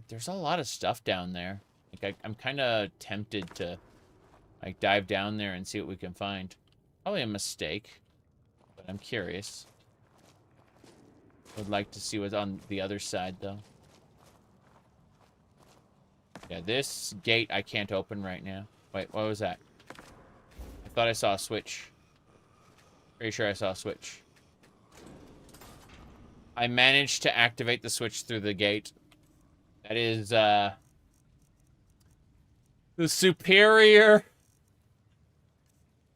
There's a lot of stuff down there. Like, I'm kind of tempted to, like, dive down there and see what we can find. Probably a mistake. But I'm curious. Would like to see what's on the other side, though. Yeah, this gate I can't open right now. Wait, what was that? I thought I saw a switch. Pretty sure I saw a switch. I managed to activate the switch through the gate. That is, the superior,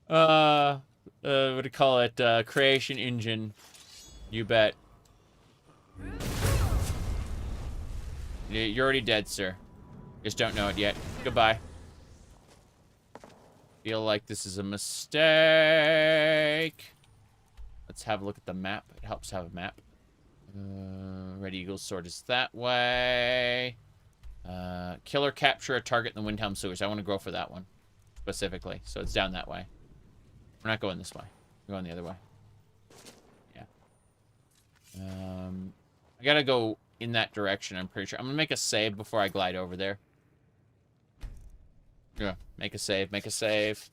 what do you call it, creation engine. You bet. You're already dead, sir. Just don't know it yet. Goodbye. Feel like this is a mistake. Let's have a look at the map. It helps to have a map. Red Eagle's sword is that way. Killer capture a target in the Windhelm sewers. I want to go for that one specifically, so it's down that way. We're not going this way. We're going the other way. Yeah. I gotta go in that direction, I'm pretty sure. I'm gonna make a save before I glide over there. Yeah, make a save, make a save.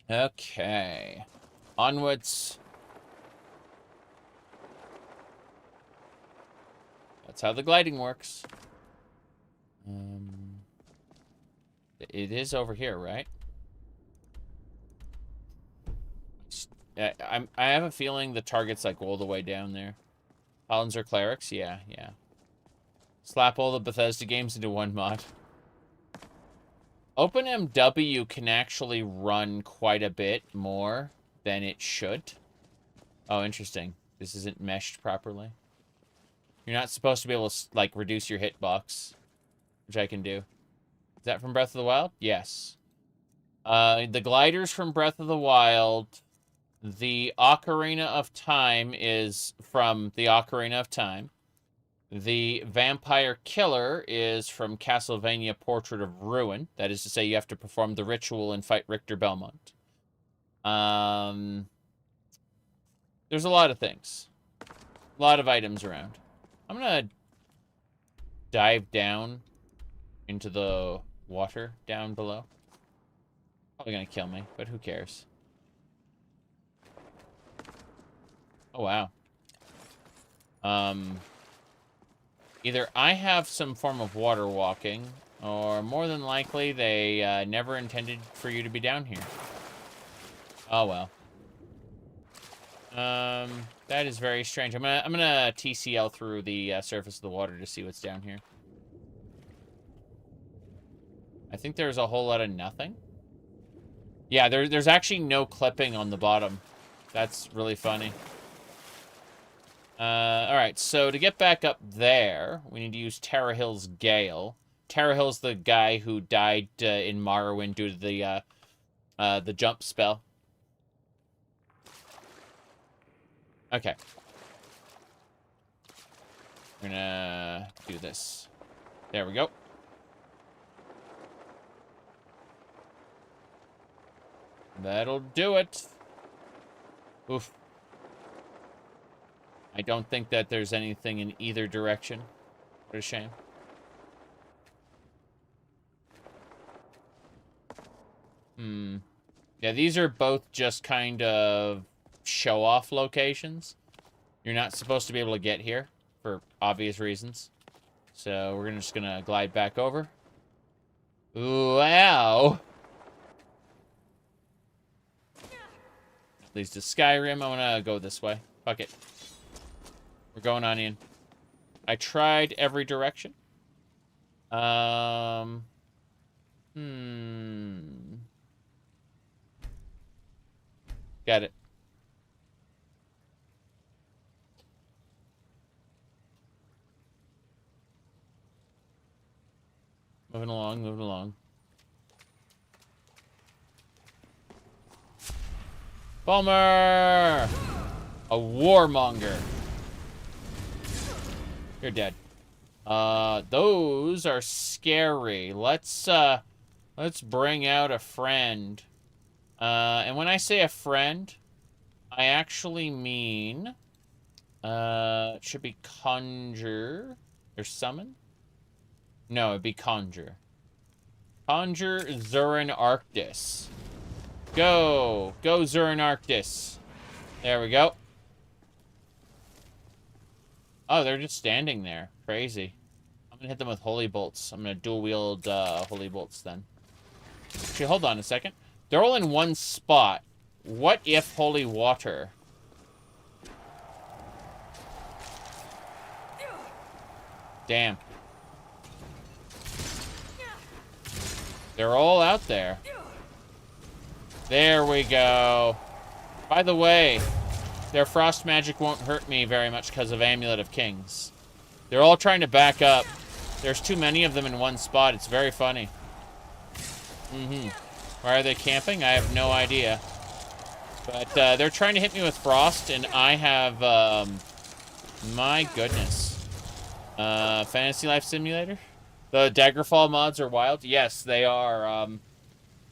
Okay. Onwards. That's how the gliding works. It is over here, right? I have a feeling the target's like all the way down there. Paladins or clerics? Yeah, yeah. Slap all the Bethesda games into one mod. OpenMW can actually run quite a bit more than it should. Oh, interesting. This isn't meshed properly. You're not supposed to be able to, like, reduce your hitbox, which I can do. Is that from Breath of the Wild? Yes. The gliders from Breath of the Wild. The Ocarina of Time is from the Ocarina of Time. The Vampire Killer is from Castlevania Portrait of Ruin. That is to say, you have to perform the ritual and fight Richter Belmont. There's a lot of things. A lot of items around. I'm gonna dive down into the water down below. Probably gonna kill me, but who cares? Oh, wow. Either I have some form of water walking, or more than likely they never intended for you to be down here. Oh, well. That is very strange. I'm gonna TCL through the surface of the water to see what's down here. I think there's a whole lot of nothing. Yeah, there's actually no clipping on the bottom. That's really funny. Alright, so to get back up there, we need to use Terra Hill's Gale. Terra Hill's the guy who died in Morrowind due to the jump spell. Okay. We're gonna do this. There we go. That'll do it. Oof. I don't think that there's anything in either direction. What a shame. Yeah, these are both just kind of show-off locations. You're not supposed to be able to get here for obvious reasons. So we're just gonna glide back over. Wow. Leads to Skyrim. I wanna go this way. Fuck it. We're going on in. I tried every direction. Got it. Moving along, moving along. Bulmer! A warmonger. You're dead. Those are scary. Let's bring out a friend. And when I say a friend, I actually mean, it should be conjure or summon. No, it'd be conjure. Conjure Zurin Arctis. Go! Go, Zurin Arctis. There we go. Oh, they're just standing there. Crazy. I'm gonna hit them with holy bolts. I'm gonna dual wield holy bolts then. Actually, hold on a second. They're all in one spot. What if holy water? Damn. They're all out there. There we go. By the way, their frost magic won't hurt me very much because of Amulet of Kings. They're all trying to back up. There's too many of them in one spot. It's very funny. Why are they camping? I have no idea. But they're trying to hit me with frost, and I have, my goodness. Fantasy Life Simulator? The Daggerfall mods are wild? Yes, they are.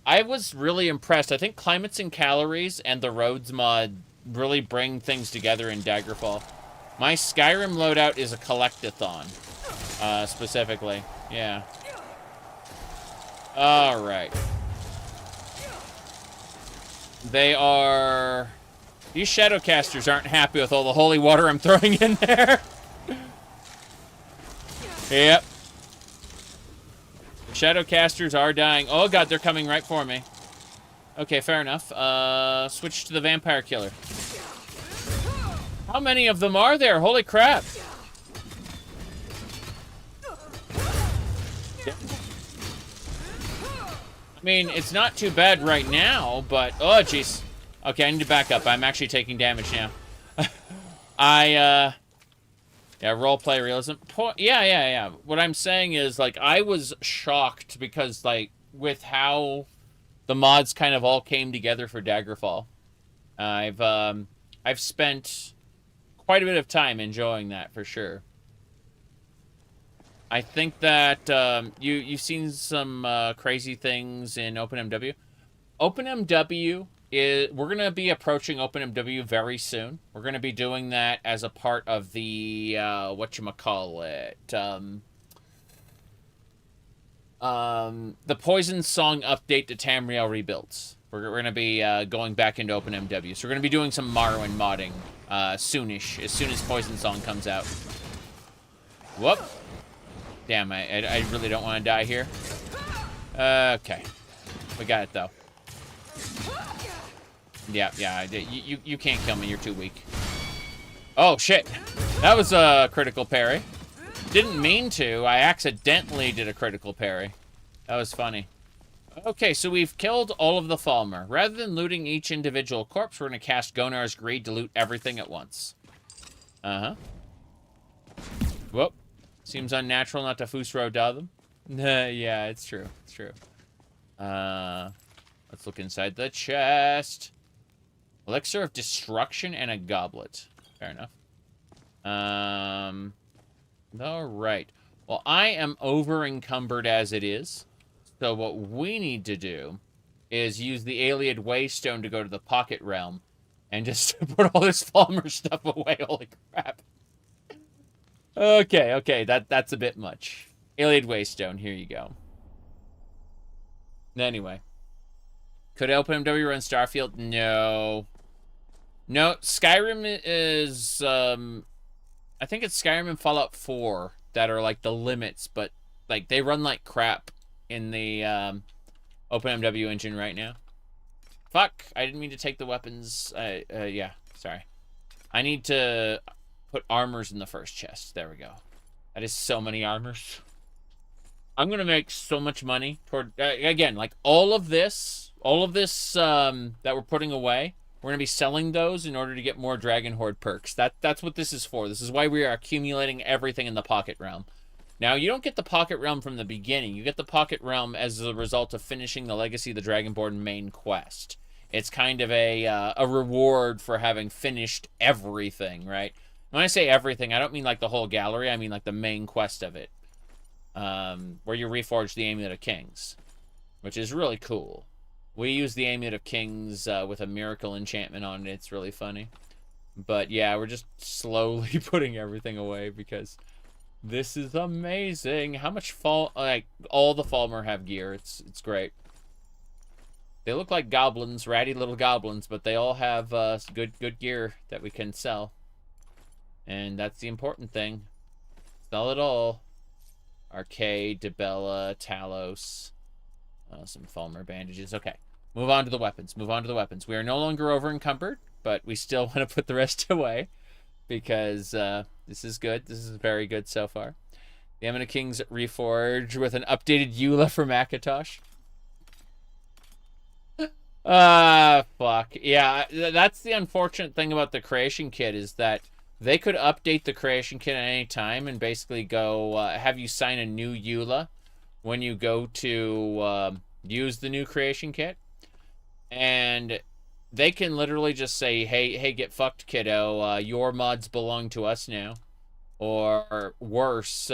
I was really impressed. I think Climates and Calories and the Roads mod really bring things together in Daggerfall. My Skyrim loadout is a collectathon, specifically. Yeah. Alright. They are... These Shadowcasters aren't happy with all the holy water I'm throwing in there. Yep. The Shadowcasters are dying. Oh god, they're coming right for me. Okay, fair enough. Switch to the Vampire Killer. How many of them are there? Holy crap. I mean, it's not too bad right now, but... Oh, jeez. Okay, I need to back up. I'm actually taking damage now. Yeah, roleplay realism. Yeah. What I'm saying is, like, I was shocked because, like, with how the mods kind of all came together for Daggerfall. I've spent quite a bit of time enjoying that, for sure. I think that you've seen some crazy things in OpenMW. OpenMW is... We're going to be approaching OpenMW very soon. We're going to be doing that as a part of the... whatchamacallit? The Poison Song update to Tamriel Rebuilds. We're going to be going back into OpenMW. So we're going to be doing some Morrowind modding soonish, as soon as Poison Song comes out. Whoop. Damn, I really don't want to die here. Okay. We got it, though. Yeah, you can't kill me. You're too weak. Oh, shit. That was a critical parry. Didn't mean to. I accidentally did a critical parry. That was funny. Okay, so we've killed all of the Falmer. Rather than looting each individual corpse, we're going to cast Gonar's Greed to loot everything at once. Uh-huh. Whoop. Seems unnatural not to Fusro da them. Yeah, it's true. It's true. Let's look inside the chest. Elixir of Destruction and a goblet. Fair enough. Alright. Well, I am over-encumbered as it is. So what we need to do is use the Ayleid Waystone to go to the Pocket Realm and just put all this Falmer stuff away. Holy crap. Okay, that's a bit much. Ayleid Waystone, here you go. Anyway. Could OpenMW run Starfield? No. No, Skyrim is, I think it's Skyrim and Fallout 4 that are, like, the limits, but, like, they run like crap in the, OpenMW engine right now. Fuck, I didn't mean to take the weapons. Yeah, sorry. I need to put armors in the first chest. There we go. That is so many armors. I'm gonna make so much money toward, again, like, all of this that we're putting away, we're gonna be selling those in order to get more Dragon Horde perks. That's what this is for. This is why we are accumulating everything in the Pocket Realm. Now, you don't get the Pocket Realm from the beginning. You get the Pocket Realm as a result of finishing the Legacy of the Dragonborn main quest. It's kind of a reward for having finished everything, right? When I say everything, I don't mean like the whole gallery. I mean like the main quest of it. Where you reforge the Amulet of Kings, which is really cool. We use the Amulet of Kings with a miracle enchantment on it. It's really funny. But yeah, we're just slowly putting everything away because this is amazing. How much all the Falmer have gear. It's great. They look like goblins, ratty little goblins, but they all have good gear that we can sell. And that's the important thing. Sell it all. Arcade, Dibella, Talos. Some Falmer bandages. Okay. Move on to the weapons. Move on to the weapons. We are no longer over encumbered, but we still want to put the rest away because this is good. This is very good so far. The Amulet of Kings reforge with an updated Eula for Makatosh. Fuck. Yeah, that's the unfortunate thing about the creation kit is that they could update the creation kit at any time and basically go have you sign a new Eula when you go to use the new creation kit. And they can literally just say, hey, get fucked, kiddo. Your mods belong to us now. or worse,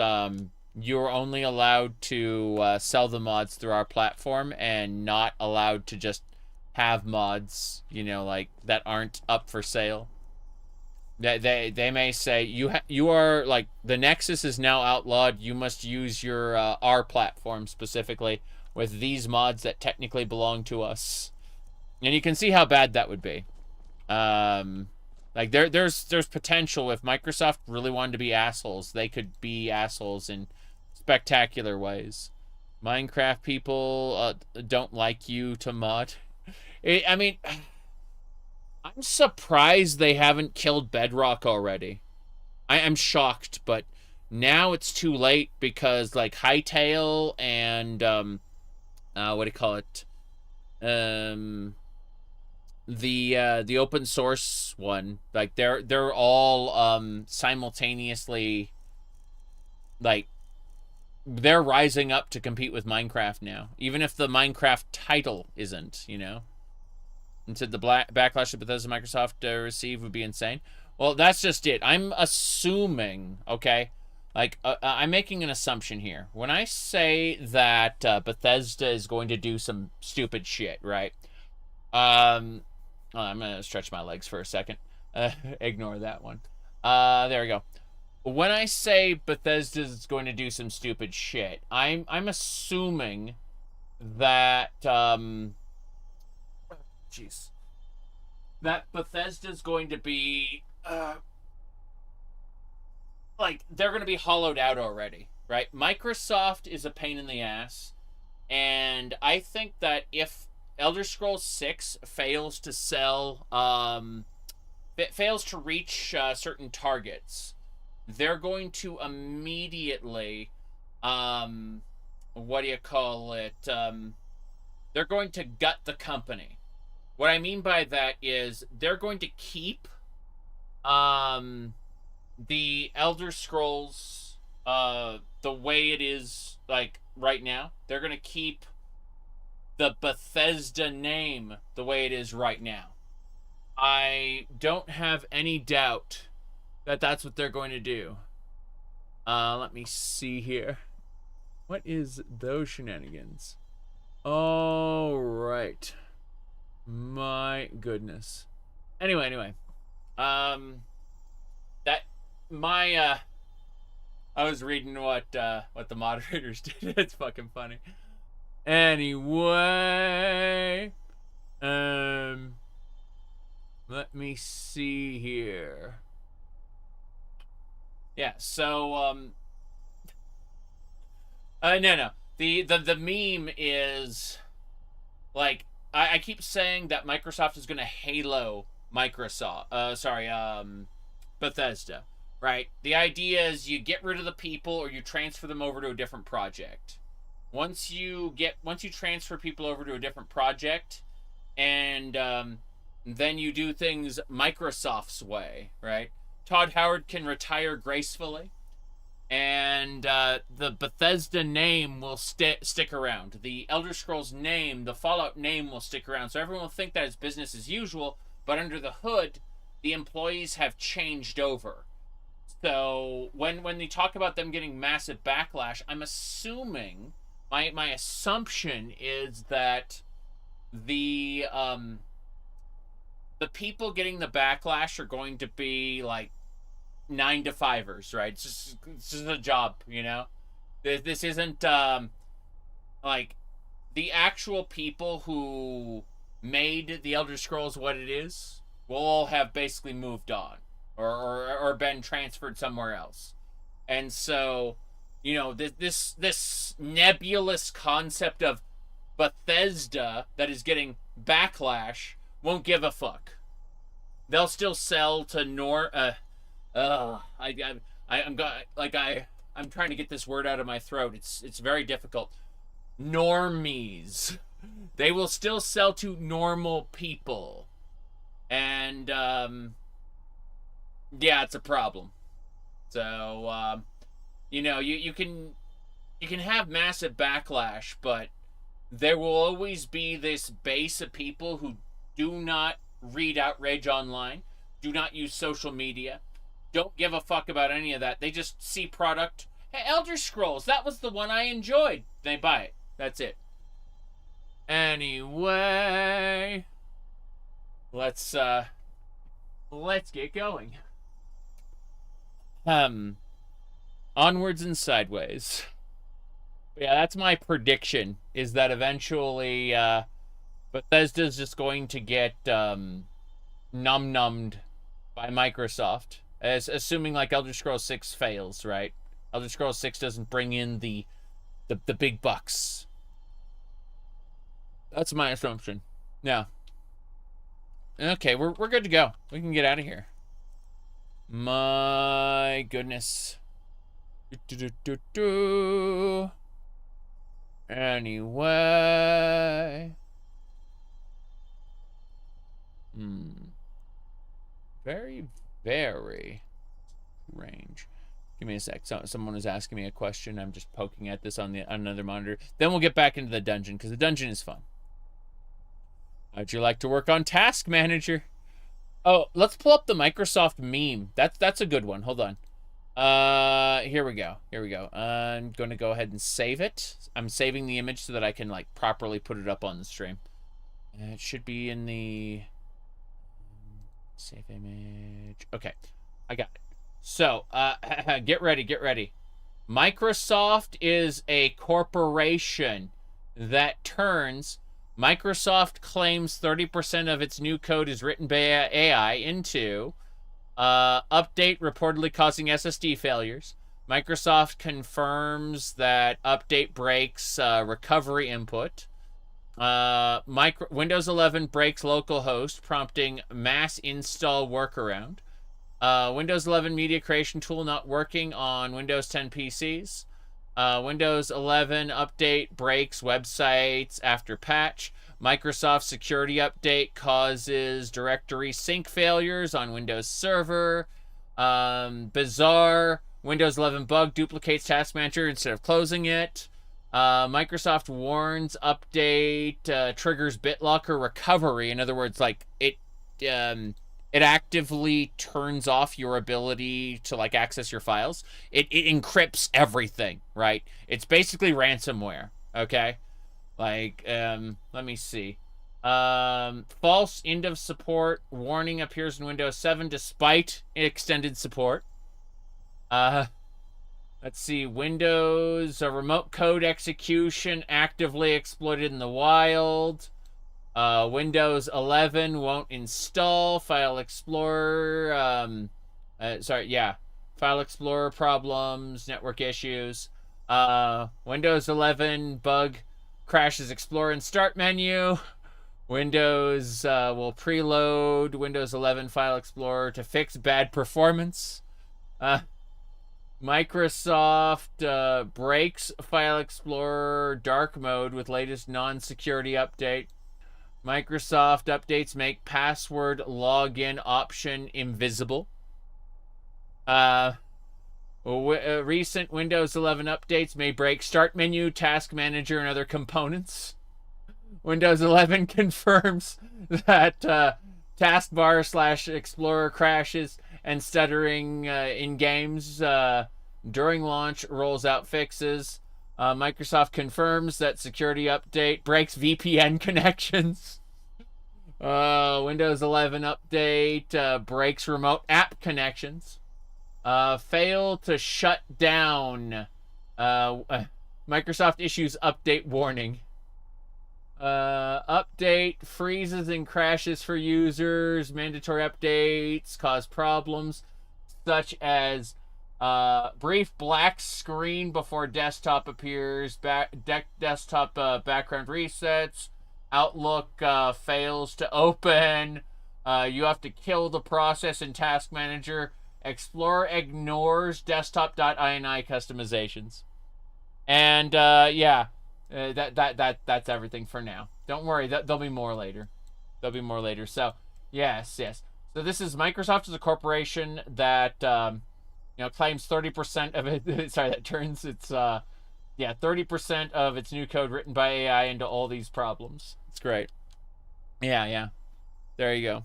you're only allowed to sell the mods through our platform and not allowed to just have mods, you know, like that aren't up for sale. They may say you are like the Nexus is now outlawed. You must use your our platform specifically with these mods that technically belong to us, and you can see how bad that would be. Like there's potential if Microsoft really wanted to be assholes. They could be assholes in spectacular ways. Minecraft people don't like you to mod. I mean, I'm surprised they haven't killed Bedrock already. I am shocked, but now it's too late because like Hightail and what do you call it? The open source one, like they're all simultaneously, like they're rising up to compete with Minecraft now, even if the Minecraft title isn't, you know. And said the backlash that Bethesda Microsoft receive would be insane. Well, that's just it. I'm assuming, okay, like I'm making an assumption here when I say that Bethesda is going to do some stupid shit, right? I'm gonna stretch my legs for a second. Ignore that one. There we go. When I say Bethesda is going to do some stupid shit, I'm assuming that that Bethesda's going to be like they're going to be hollowed out already, right? Microsoft is a pain in the ass, and I think that if Elder Scrolls 6 fails to sell, fails to reach certain targets, they're going to immediately, what do you call it? They're going to gut the company. What I mean by that is they're going to keep the Elder Scrolls the way it is, like right now. They're going to keep the Bethesda name the way it is right now. I don't have any doubt that that's what they're going to do. Let me see here. What is those shenanigans? Oh, right. My goodness. Anyway. That my I was reading what the moderators did. It's fucking funny. Anyway, let me see here. Yeah, so no. The meme is like I keep saying that Microsoft is gonna Halo Bethesda, right? The idea is you get rid of the people or you transfer them over to a different project. Once you transfer people over to a different project, and then you do things Microsoft's way, right? Todd Howard can retire gracefully, and the Bethesda name will stick around. The Elder Scrolls name, the Fallout name will stick around. So everyone will think that it's business as usual, but under the hood, the employees have changed over. So when they talk about them getting massive backlash, I'm assuming, my assumption is that the people getting the backlash are going to be like 9-to-5ers, right? It's just a job, you know? This isn't like the actual people who made the Elder Scrolls what it is will all have basically moved on or been transferred somewhere else. And so, you know, this nebulous concept of Bethesda that is getting backlash won't give a fuck. They'll still sell to I'm trying to get this word out of my throat. It's very difficult. Normies. They will still sell to normal people. And yeah, it's a problem. So you know, you can have massive backlash, but there will always be this base of people who do not read Outrage Online, do not use social media, don't give a fuck about any of that. They just see product. Hey, Elder Scrolls, that was the one I enjoyed. They buy it. That's it. Anyway, let's get going. Onwards and sideways. Yeah, that's my prediction, is that eventually Bethesda's just going to get num-nummed by Microsoft, as assuming like Elder Scrolls 6 fails, right? Elder Scrolls 6 doesn't bring in the big bucks. That's my assumption. Yeah. Okay, we're good to go. We can get out of here. My goodness. Anyway. Very, very strange. Give me a sec. Someone was asking me a question. I'm just poking at this on another monitor. Then we'll get back into the dungeon, because the dungeon is fun. How'd you like to work on Task Manager? Oh, let's pull up the Microsoft meme. That's a good one. Hold on. Here we go. I'm going to go ahead and save it. I'm saving the image so that I can like properly put it up on the stream. It should be in the save image. Okay, I got it. So, get ready. Microsoft is a corporation that turns Microsoft claims 30% of its new code is written by AI into update reportedly causing SSD failures. Microsoft confirms that update breaks recovery input. Windows 11 breaks localhost, prompting mass install workaround. Windows 11 media creation tool not working on Windows 10 PCs. Windows 11 update breaks websites after patch. Microsoft security update causes directory sync failures on Windows Server. Bizarre Windows 11 bug duplicates Task Manager instead of closing it. Microsoft warns update triggers BitLocker recovery. In other words, like it actively turns off your ability to like access your files. It encrypts everything, right? It's basically ransomware, okay? Like, let me see. False end of support warning appears in Windows 7 despite extended support. Let's see. Windows remote code execution actively exploited in the wild. Windows 11 won't install. File Explorer. File Explorer problems, network issues. Windows 11 bug crashes Explorer and Start menu. Windows will preload Windows 11 File Explorer to fix bad performance. Microsoft breaks File Explorer dark mode with latest non-security update. Microsoft updates make password login option invisible. Recent Windows 11 updates may break Start menu, Task Manager, and other components. Windows 11 confirms that taskbar / Explorer crashes and stuttering in games during launch, rolls out fixes. Microsoft confirms that security update breaks VPN connections. Windows 11 update breaks remote app connections. Fail to shut down. Microsoft issues update warning. Update freezes and crashes for users. Mandatory updates cause problems such as brief black screen before desktop appears. Desktop background resets. Outlook fails to open. You have to kill the process in Task Manager. Explorer ignores desktop.ini customizations. And that's everything for now. Don't worry, there'll be more later. So yes. So this is Microsoft as a corporation that claims 30% of it. Sorry, that turns its 30% of its new code written by AI into all these problems. It's great. Yeah. There you go.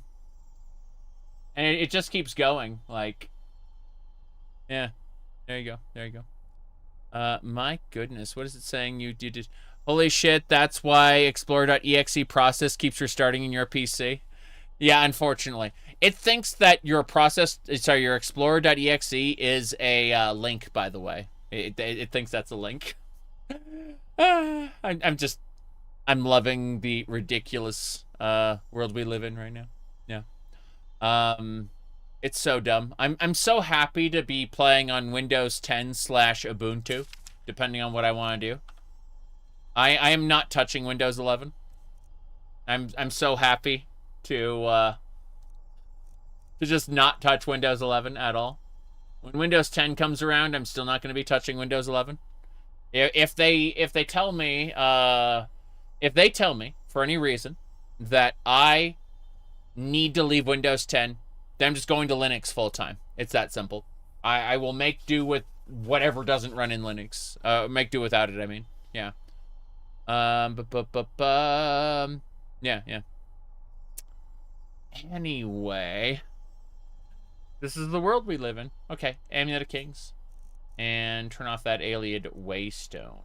And it just keeps going. Like, Yeah. There you go. There you go. My goodness. What is it saying you did? Holy shit, that's why Explorer.exe process keeps restarting in your PC. Yeah, unfortunately. It thinks that your your Explorer.exe is a link, by the way. It thinks that's a link. I'm loving the ridiculous world we live in right now. Yeah. It's so dumb. I'm so happy to be playing on Windows 10 / Ubuntu, depending on what I want to do. I am not touching Windows 11. I'm so happy to just not touch Windows 11 at all. When Windows 10 comes around, I'm still not going to be touching Windows 11. If they tell me for any reason that I need to leave Windows 10, then I'm just going to Linux full time. It's that simple. I will make do with whatever doesn't run in Linux. Make do without it, I mean. Yeah. Yeah. Anyway, this is the world we live in. Okay, Amulet of Kings. And turn off that alien waystone.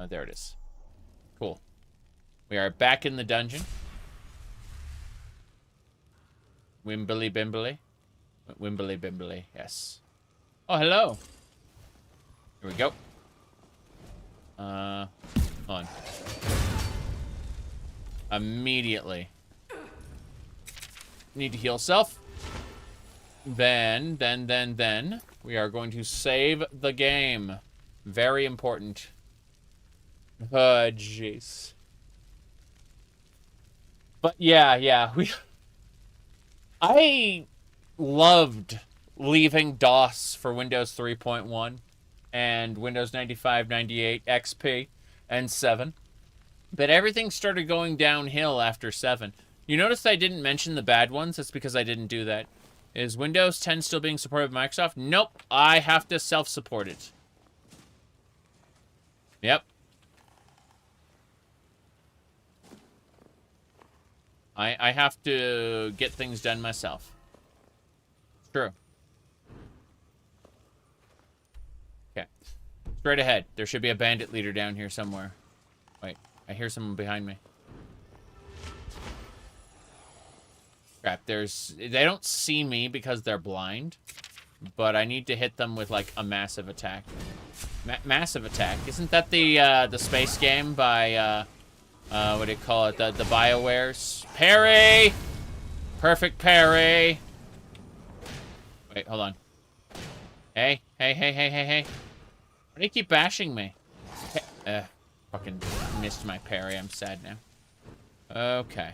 There it is. Cool. We are back in the dungeon. Wimbly Bimbly. Wimbly Bimbly, yes. Oh, hello. Here we go. Hold on. Immediately. Need to heal self. Then, we are going to save the game. Very important. Oh, jeez. But yeah, I loved leaving DOS for Windows 3.1 and Windows 95, 98, XP, and 7. But everything started going downhill after 7. You notice I didn't mention the bad ones? That's because I didn't do that. Is Windows 10 still being supported by Microsoft? Nope. I have to self-support it. Yep. I have to get things done myself. It's true. Okay. Straight ahead. There should be a bandit leader down here somewhere. Wait. I hear someone behind me. Crap, they don't see me because they're blind, but I need to hit them with, like, a massive attack. Massive attack? Isn't that the space game by, what do you call it? The BioWares? Parry! Perfect parry! Wait, hold on. Hey. Why do you keep bashing me? Fucking missed my parry. I'm sad now. Okay.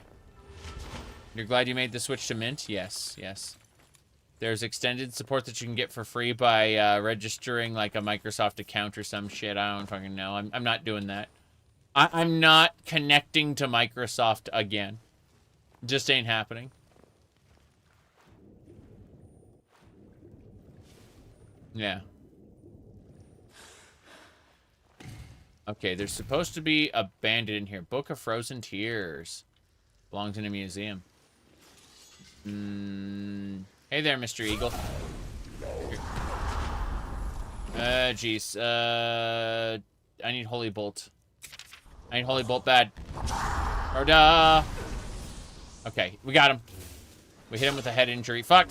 You're glad you made the switch to Mint? Yes. There's extended support that you can get for free by registering like a Microsoft account or some shit. I don't fucking know. I'm not doing that. I'm not connecting to Microsoft again. Just ain't happening. Yeah. Okay, there's supposed to be a bandit in here. Book of Frozen Tears. Belongs in a museum. Hey there, Mr. Eagle. Jeez. I need Holy Bolt. I need Holy Bolt bad. Roda! Okay, we got him. We hit him with a head injury. Fuck!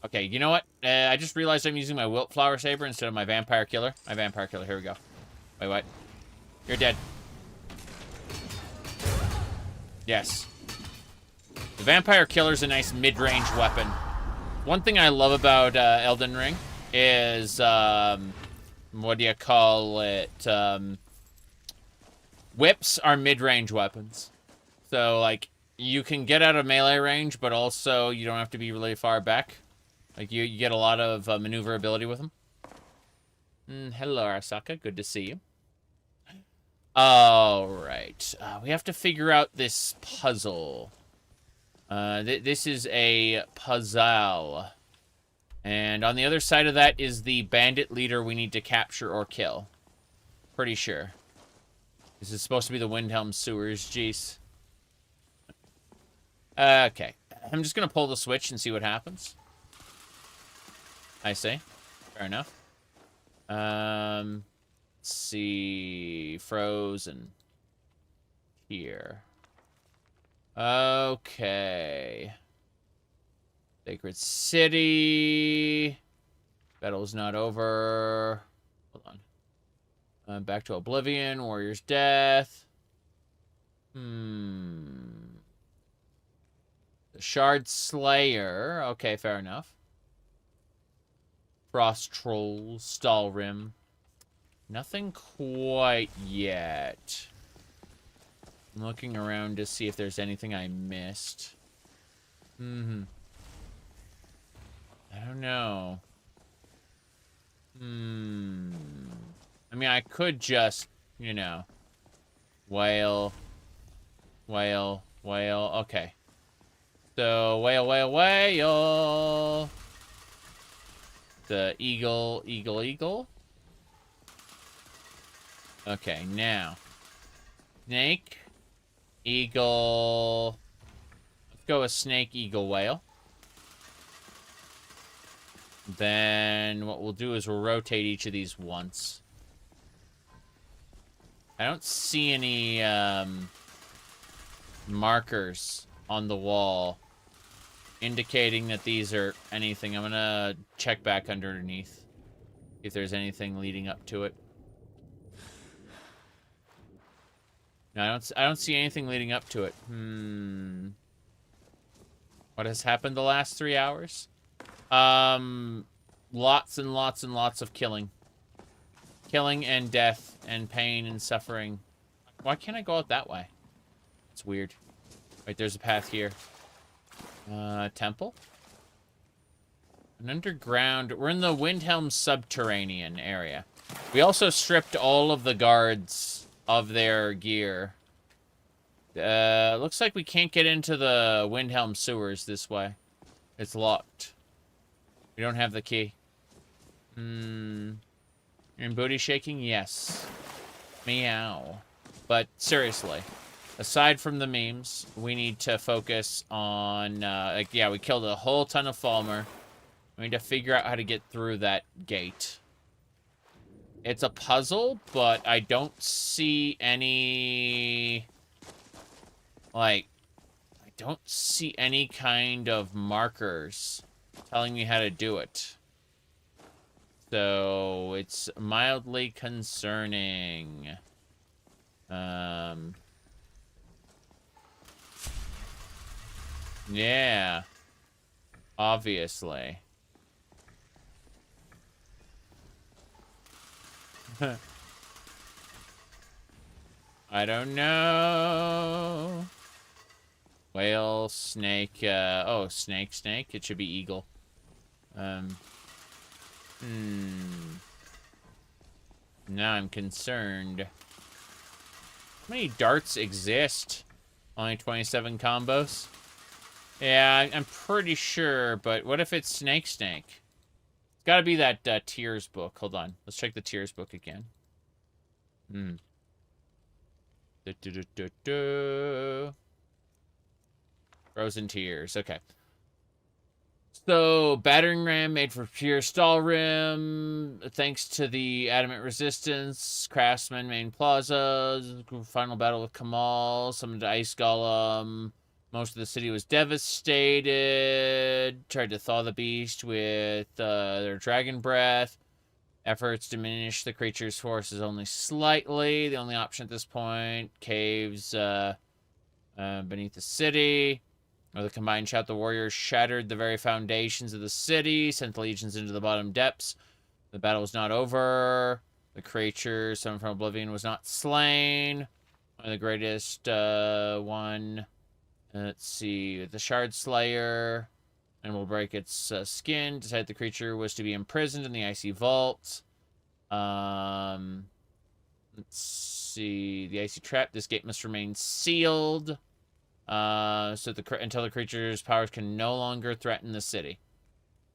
Okay, you know what? I just realized I'm using my Wilt Flower Saber instead of my Vampire Killer. My Vampire Killer, here we go. Wait, what? You're dead. Yes. The Vampire Killer's a nice mid-range weapon. One thing I love about Elden Ring is, what do you call it? Whips are mid-range weapons. So, like, you can get out of melee range, but also you don't have to be really far back. Like, you get a lot of maneuverability with them. Hello, Arasaka. Good to see you. Alright. We have to figure out this puzzle. This is a puzzle. And on the other side of that is the bandit leader we need to capture or kill. Pretty sure. This is supposed to be the Windhelm Sewers, jeez. Okay. I'm just gonna pull the switch and see what happens. I see. Fair enough. Let's see. Frozen. Here. Okay. Sacred City. Battle's not over. Hold on. Back to Oblivion. Warrior's Death. The Shard Slayer. Okay, fair enough. Frost Troll. Stalrim. Nothing quite yet. I'm looking around to see if there's anything I missed. I don't know. I mean, I could just, you know, whale. Okay. So, whale. The eagle. Okay, now. Snake, eagle. Let's go with snake, eagle, whale. Then what we'll do is we'll rotate each of these once. I don't see any markers on the wall indicating that these are anything. I'm gonna check back underneath if there's anything leading up to it. No, I don't see anything leading up to it. What has happened the last 3 hours? Lots and lots of killing. Killing and death and pain and suffering. Why can't I go out that way? It's weird. Wait, there's a path here. Temple? An underground... We're in the Windhelm subterranean area. We also stripped all of the guards of their gear. Looks like we can't get into the Windhelm sewers this way. It's locked. We don't have the key. You're in booty shaking? Yes. Meow. But seriously, aside from the memes, we need to focus on, like, yeah, we killed a whole ton of Falmer. We need to figure out how to get through that gate. It's a puzzle, but I don't see any, like, I don't see any kind of markers telling me how to do it. So, it's mildly concerning. Yeah. Obviously. I don't know. Whale, snake, oh, snake. It should be eagle. Now I'm concerned. How many darts exist? Only 27 combos? Yeah, I'm pretty sure, but what if it's snake? It's gotta be that Tears book. Hold on. Let's check the Tears book again. Frozen Tears. Okay. So, battering ram made for pure Stalrim. Thanks to the adamant resistance. Craftsman, main plaza. Final battle with Kamal. Summoned ice golem. Most of the city was devastated. Tried to thaw the beast with their dragon breath. Efforts diminish the creature's forces only slightly. The only option at this point. Caves beneath the city. With a combined shout, the warriors shattered the very foundations of the city, sent the legions into the bottom depths. The battle was not over. The creature, summoned from Oblivion, was not slain. One of the greatest one. Let's see. The Shard Slayer. And will break its skin. Decided the creature was to be imprisoned in the icy vault. Let's see. The icy trap. This gate must remain sealed. So until the creature's powers can no longer threaten the city.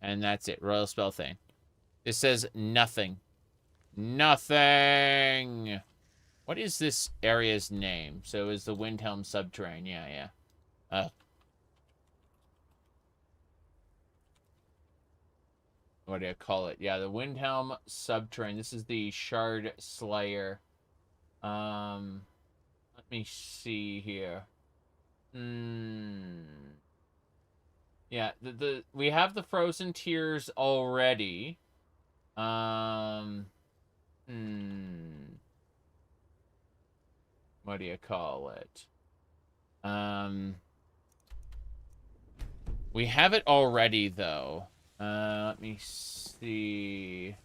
And that's it. Royal Spellthane. This says nothing. Nothing! What is this area's name? So is the Windhelm Subterrane. Yeah. what do you call it? Yeah, the Windhelm Subterrane. This is the Shard Slayer. Let me see here. Yeah, we have the Frozen Tears already. What do you call it? We have it already, though. Let me see.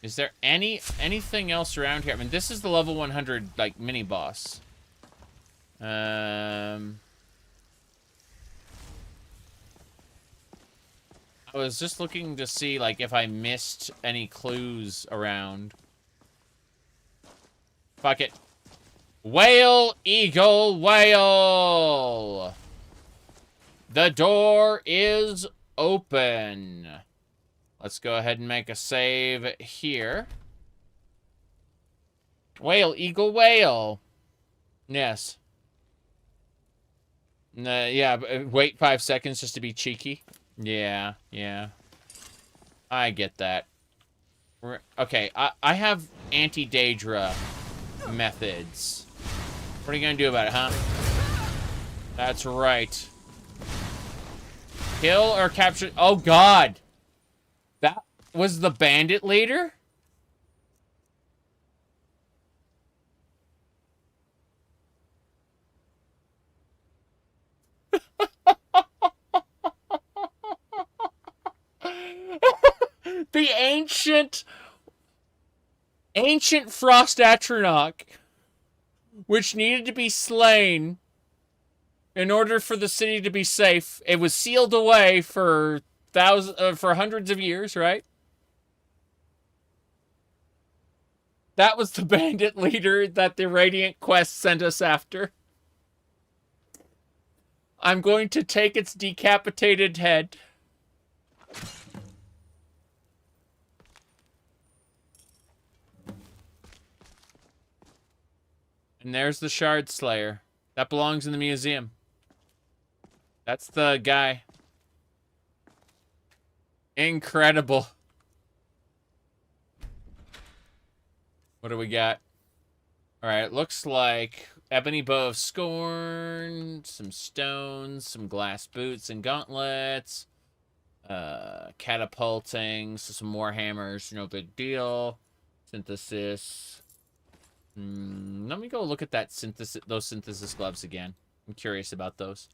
Is there anything else around here? I mean, this is the level 100, like, mini-boss. I was just looking to see, like, if I missed any clues around. Fuck it. Whale, eagle, whale! The door is open. Let's go ahead and make a save here. Whale, eagle, whale. Yes. Yeah, wait 5 seconds just to be cheeky. Yeah. I get that. Okay, I have anti-Dac0da methods. What are you gonna do about it, huh? That's right. Kill or capture... Oh, God! That was the bandit leader? The ancient Frost Atronach, which needed to be slain in order for the city to be safe. It was sealed away for hundreds of years, right? That was the bandit leader that the Radiant Quest sent us after. I'm going to take its decapitated head. And there's the Shard Slayer. That belongs in the museum. That's the guy. Incredible. What do we got? Alright, looks like Ebony Bow of Scorn, some stones, some glass boots and gauntlets, catapulting, so some more hammers, no big deal. Synthesis. Let me go look at that those synthesis gloves again. I'm curious about those.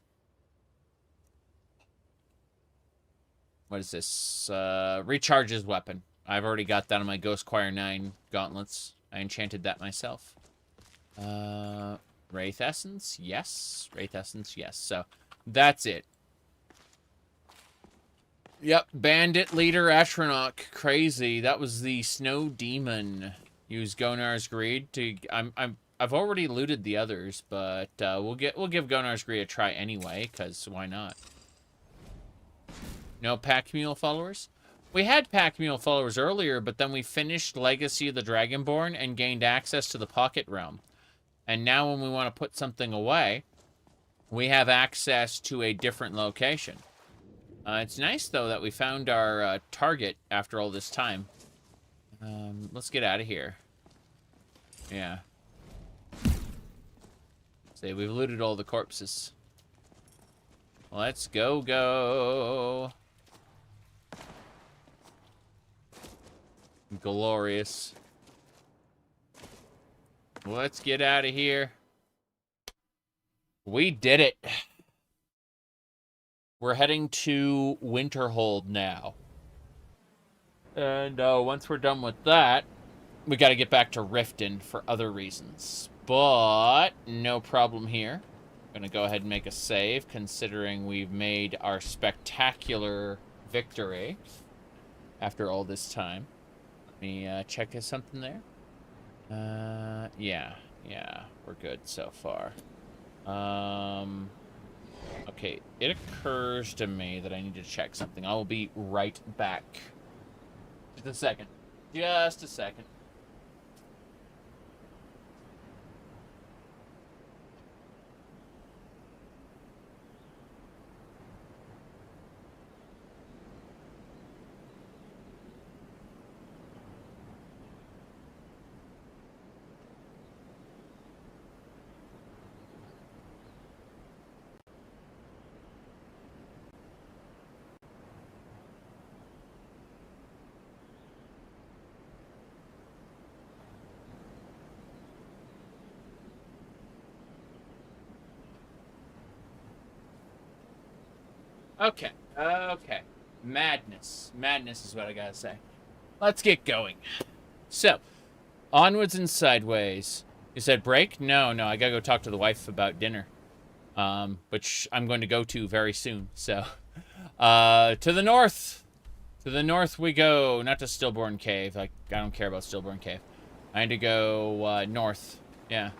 What is this? Recharges weapon. I've already got that on my Ghost Choir 9 gauntlets. I enchanted that myself. Wraith Essence? Yes. Wraith Essence? Yes. So, that's it. Yep. Bandit Leader Atronach. Crazy. That was the Snow Demon. Use Gonar's Greed to... I've already looted the others, but we'll give Gonar's Greed a try anyway, because why not? No Pack Mule followers? We had Pack Mule followers earlier, but then we finished Legacy of the Dragonborn and gained access to the Pocket Realm. And now when we want to put something away, we have access to a different location. It's nice, though, that we found our target after all this time. Let's get out of here. Yeah. Say, we've looted all the corpses. Let's go. Glorious. Let's get out of here. We did it. We're heading to Winterhold now. And once we're done with that, we got to get back to Riften for other reasons. But no problem here. I'm going to go ahead and make a save, considering we've made our spectacular victory after all this time. Let me check something there. Yeah, we're good so far. Okay, it occurs to me that I need to check something. I will be right back. Just a second. Okay. Okay. Madness. Madness is what I gotta say. Let's get going. So, onwards and sideways. You said break? No, I gotta go talk to the wife about dinner. Which I'm going to go to very soon. So, to the north. To the north we go. Not to Stillborn Cave. Like, I don't care about Stillborn Cave. I need to go, north. Yeah.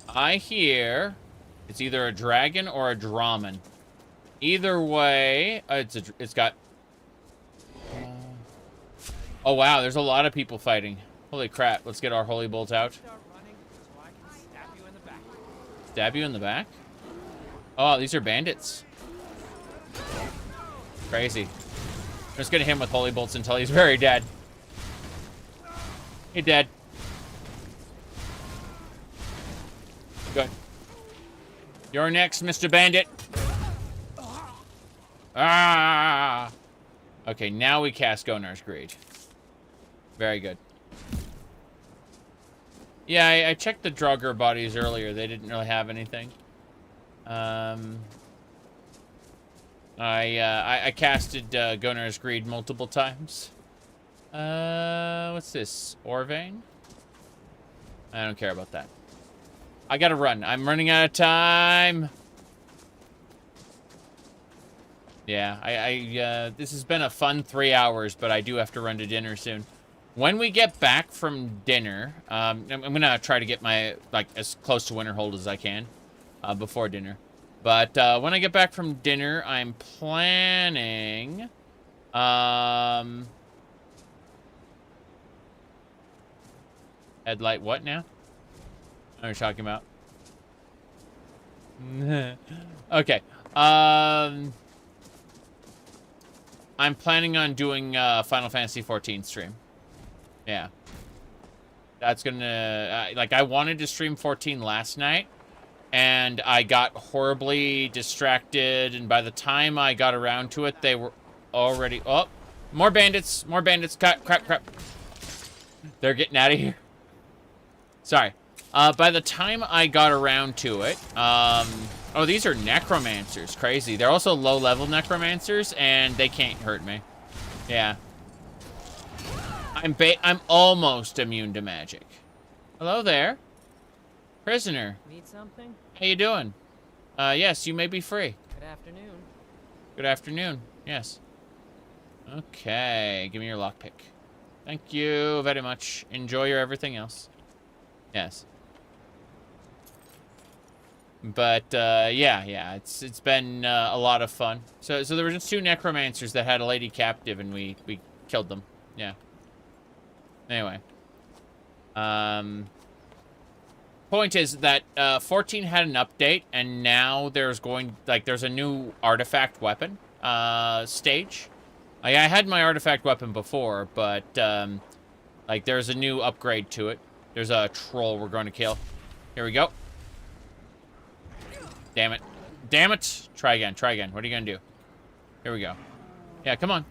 I hear it's either a dragon or a Draman. Either way, it's got... oh, wow, there's a lot of people fighting. Holy crap, let's get our holy bolt out. Stab you in the back? Oh, these are bandits. Crazy. I'm just gonna hit him with holy bolts until he's very dead. He dead. Good. You're next, Mr. Bandit. Ah! Okay, now we cast Gonar's Greed. Very good. Yeah, I checked the Draugr bodies earlier. They didn't really have anything. I casted Gonar's Greed multiple times. What's this? Orvain? I don't care about that. I gotta run. I'm running out of time. Yeah, this has been a fun 3 hours, but I do have to run to dinner soon. When we get back from dinner, I'm gonna try to get my, like, as close to Winterhold as I can, before dinner. But, when I get back from dinner, I'm planning, headlight what now? What are you talking about? Okay. I'm planning on doing Final Fantasy XIV stream. Yeah. That's gonna... like, I wanted to stream 14 last night, and I got horribly distracted, and by the time I got around to it, they were already... oh! More bandits! More bandits! Crap! They're getting out of here. Sorry. By the time I got around to it, oh, these are necromancers. Crazy. They're also low-level necromancers, and they can't hurt me. Yeah. I'm almost immune to magic. Hello there. Prisoner. Need something? How you doing? Yes, you may be free. Good afternoon. Good afternoon. Yes. Okay. Give me your lockpick. Thank you very much. Enjoy your everything else. Yes. But, yeah, it's been a lot of fun. So there were just 2 necromancers that had a lady captive, and we killed them. Yeah. Anyway. Point is that 14 had an update, and now there's a new artifact weapon stage. I had my artifact weapon before, but, like, there's a new upgrade to it. There's a troll we're going to kill. Here we go. Damn it. Damn it! Try again. What are you gonna do? Here we go. Yeah, come on,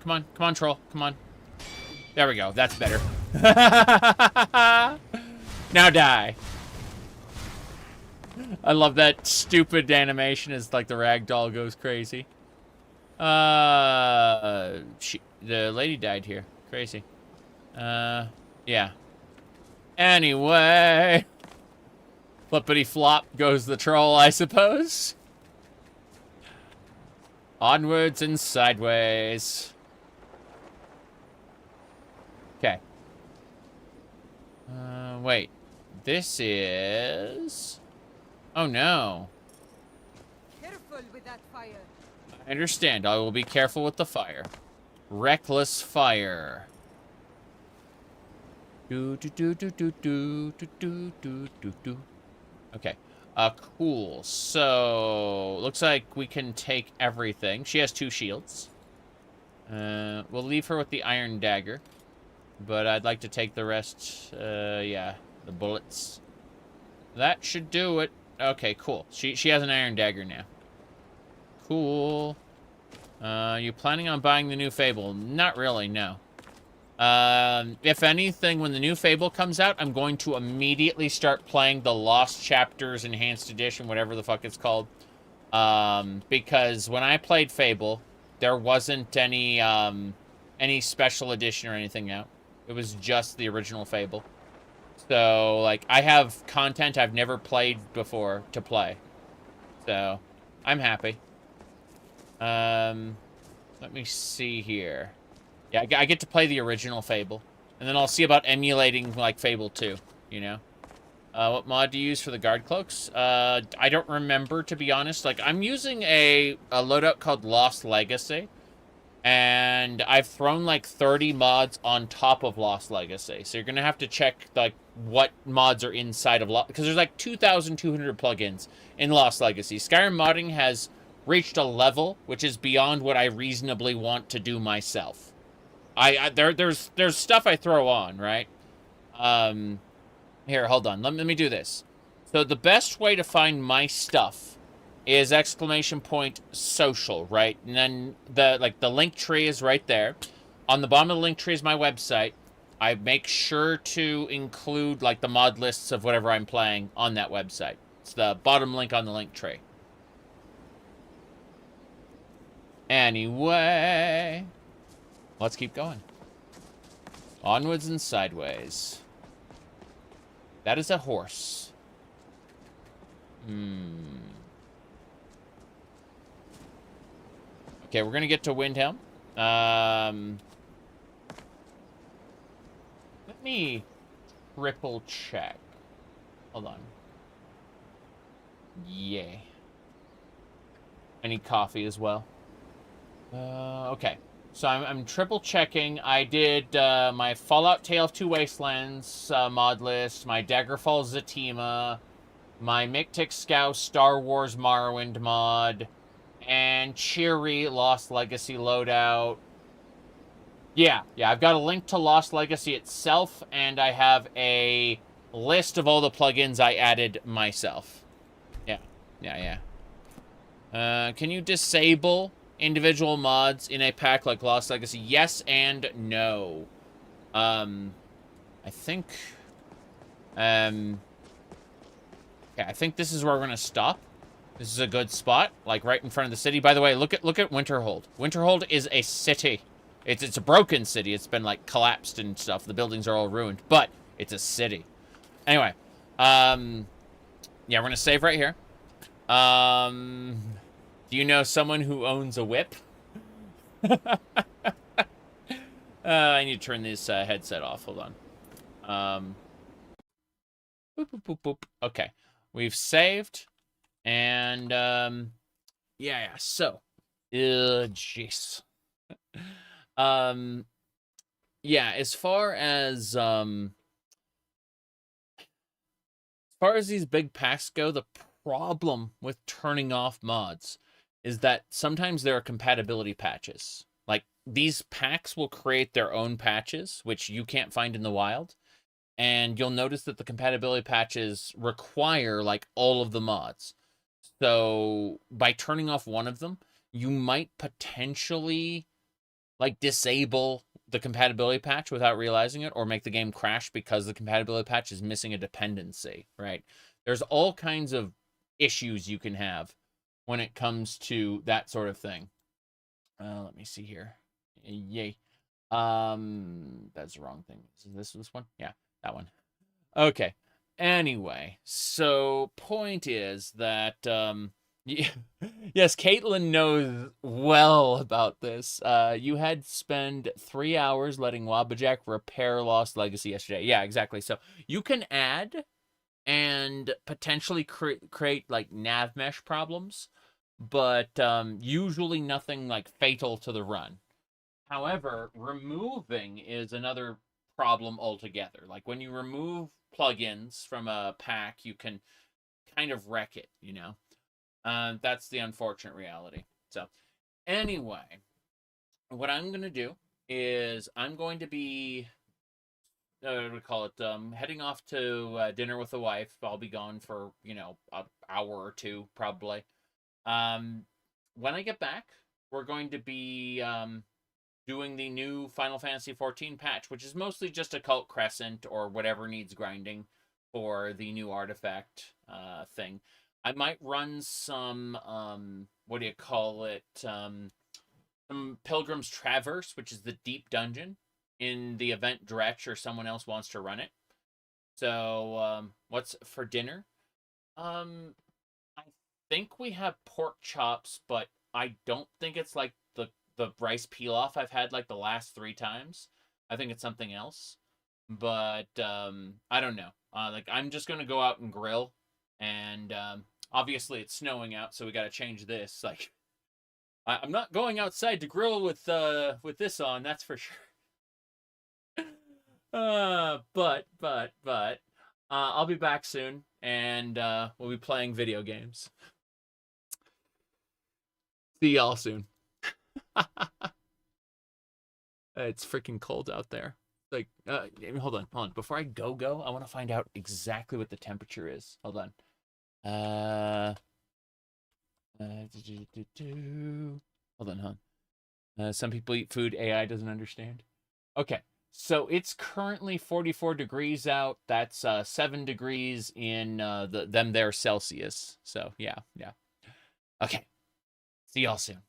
troll. Come on. There we go. That's better. Now die. I love that stupid animation as, like, the ragdoll goes crazy. The lady died here. Crazy. Yeah. Anyway. Flippity flop goes the troll, I suppose. Onwards and sideways. Okay. Wait. This is... oh, no. Careful with that fire. I understand. I will be careful with the fire. Reckless fire. Okay. Cool. So, looks like we can take everything. She has 2 shields. We'll leave her with the iron dagger. But I'd like to take the rest, yeah, the bullets. That should do it. Okay, cool. She has an iron dagger now. Cool. You planning on buying the new Fable? Not really, no. If anything, when the new Fable comes out, I'm going to immediately start playing the Lost Chapters Enhanced Edition, whatever the fuck it's called. Because when I played Fable, there wasn't any special edition or anything out. It was just the original Fable. So, like, I have content I've never played before to play. So, I'm happy. Let me see here. Yeah, I get to play the original Fable. And then I'll see about emulating, like, Fable 2, you know? What mod do you use for the guard cloaks? I don't remember, to be honest. Like, I'm using a loadout called Lost Legacy. And I've thrown, like, 30 mods on top of Lost Legacy. So you're going to have to check, like, what mods are inside of Lost... Because there's, like, 2,200 plugins in Lost Legacy. Skyrim modding has reached a level which is beyond what I reasonably want to do myself. There's stuff I throw on, right? Here, hold on. Let me do this. So the best way to find my stuff is !social, right? And then the link tree is right there. On the bottom of the link tree is my website. I make sure to include like the mod lists of whatever I'm playing on that website. It's the bottom link on the link tree. Anyway, let's keep going. Onwards and sideways. That is a horse. Okay, we're gonna get to Windhelm. Let me triple check. Hold on. Yeah. I need coffee as well. Okay. So I'm triple checking. I did my Fallout Tale of Two Wastelands mod list, my Daggerfall Zatima, my Mictic Scout Star Wars Morrowind mod, and Cheery Lost Legacy loadout. Yeah, I've got a link to Lost Legacy itself, and I have a list of all the plugins I added myself. Yeah. Can you disable individual mods in a pack like Lost Legacy? Yes and no. I think... okay, I think this is where we're gonna stop. This is a good spot, like right in front of the city. By the way, look at Winterhold. Winterhold is a city. It's a broken city. It's been like collapsed and stuff. The buildings are all ruined, but it's a city. Anyway, yeah, we're gonna save right here. Do you know someone who owns a whip? I need to turn this headset off. Hold on. Boop, boop, boop, boop. Okay, we've saved. And, yeah, so, jeez. Yeah, as far as these big packs go, the problem with turning off mods is that sometimes there are compatibility patches. Like, these packs will create their own patches, which you can't find in the wild. And you'll notice that the compatibility patches require, like, all of the mods. So by turning off one of them, you might potentially like disable the compatibility patch without realizing it, or make the game crash because the compatibility patch is missing a dependency, right? There's all kinds of issues you can have when it comes to that sort of thing. Let me see here. Yay. That's the wrong thing. Is this one? Yeah, that one. Okay. Anyway, so point is that, yes, Caitlin knows well about this. You had spent 3 hours letting Wabbajack repair Lost Legacy yesterday. Yeah, exactly. So you can add and potentially create like nav mesh problems, but usually nothing like fatal to the run. However, removing is another problem altogether. Like when you remove plugins from a pack, you can kind of wreck it, you know? That's the unfortunate reality. So anyway, what I'm going to do is I'm going to be, what do we call it, heading off to dinner with the wife. I'll be gone for, you know, an hour or two, probably. When I get back, we're going to be doing the new Final Fantasy XIV patch, which is mostly just a Cult Crescent or whatever needs grinding for the new artifact thing. I might run some, what do you call it? Some Pilgrim's Traverse, which is the deep dungeon, in the event Dretch or someone else wants to run it. So, what's for dinner? I think we have pork chops, but I don't think it's like the rice pilaf I've had like the last 3 times. I think it's something else. But I don't know. Like, I'm just gonna go out and grill, and obviously it's snowing out, so we gotta change this. Like, I'm not going outside to grill with this on, that's for sure. But I'll be back soon, and we'll be playing video games. See y'all soon. It's freaking cold out there. Like, hold on. Before I go, I want to find out exactly what the temperature is. Hold on. Hold on. Some people eat food AI doesn't understand. Okay, so it's currently 44 degrees out. That's 7 degrees in them there Celsius. So yeah. Okay. See y'all soon.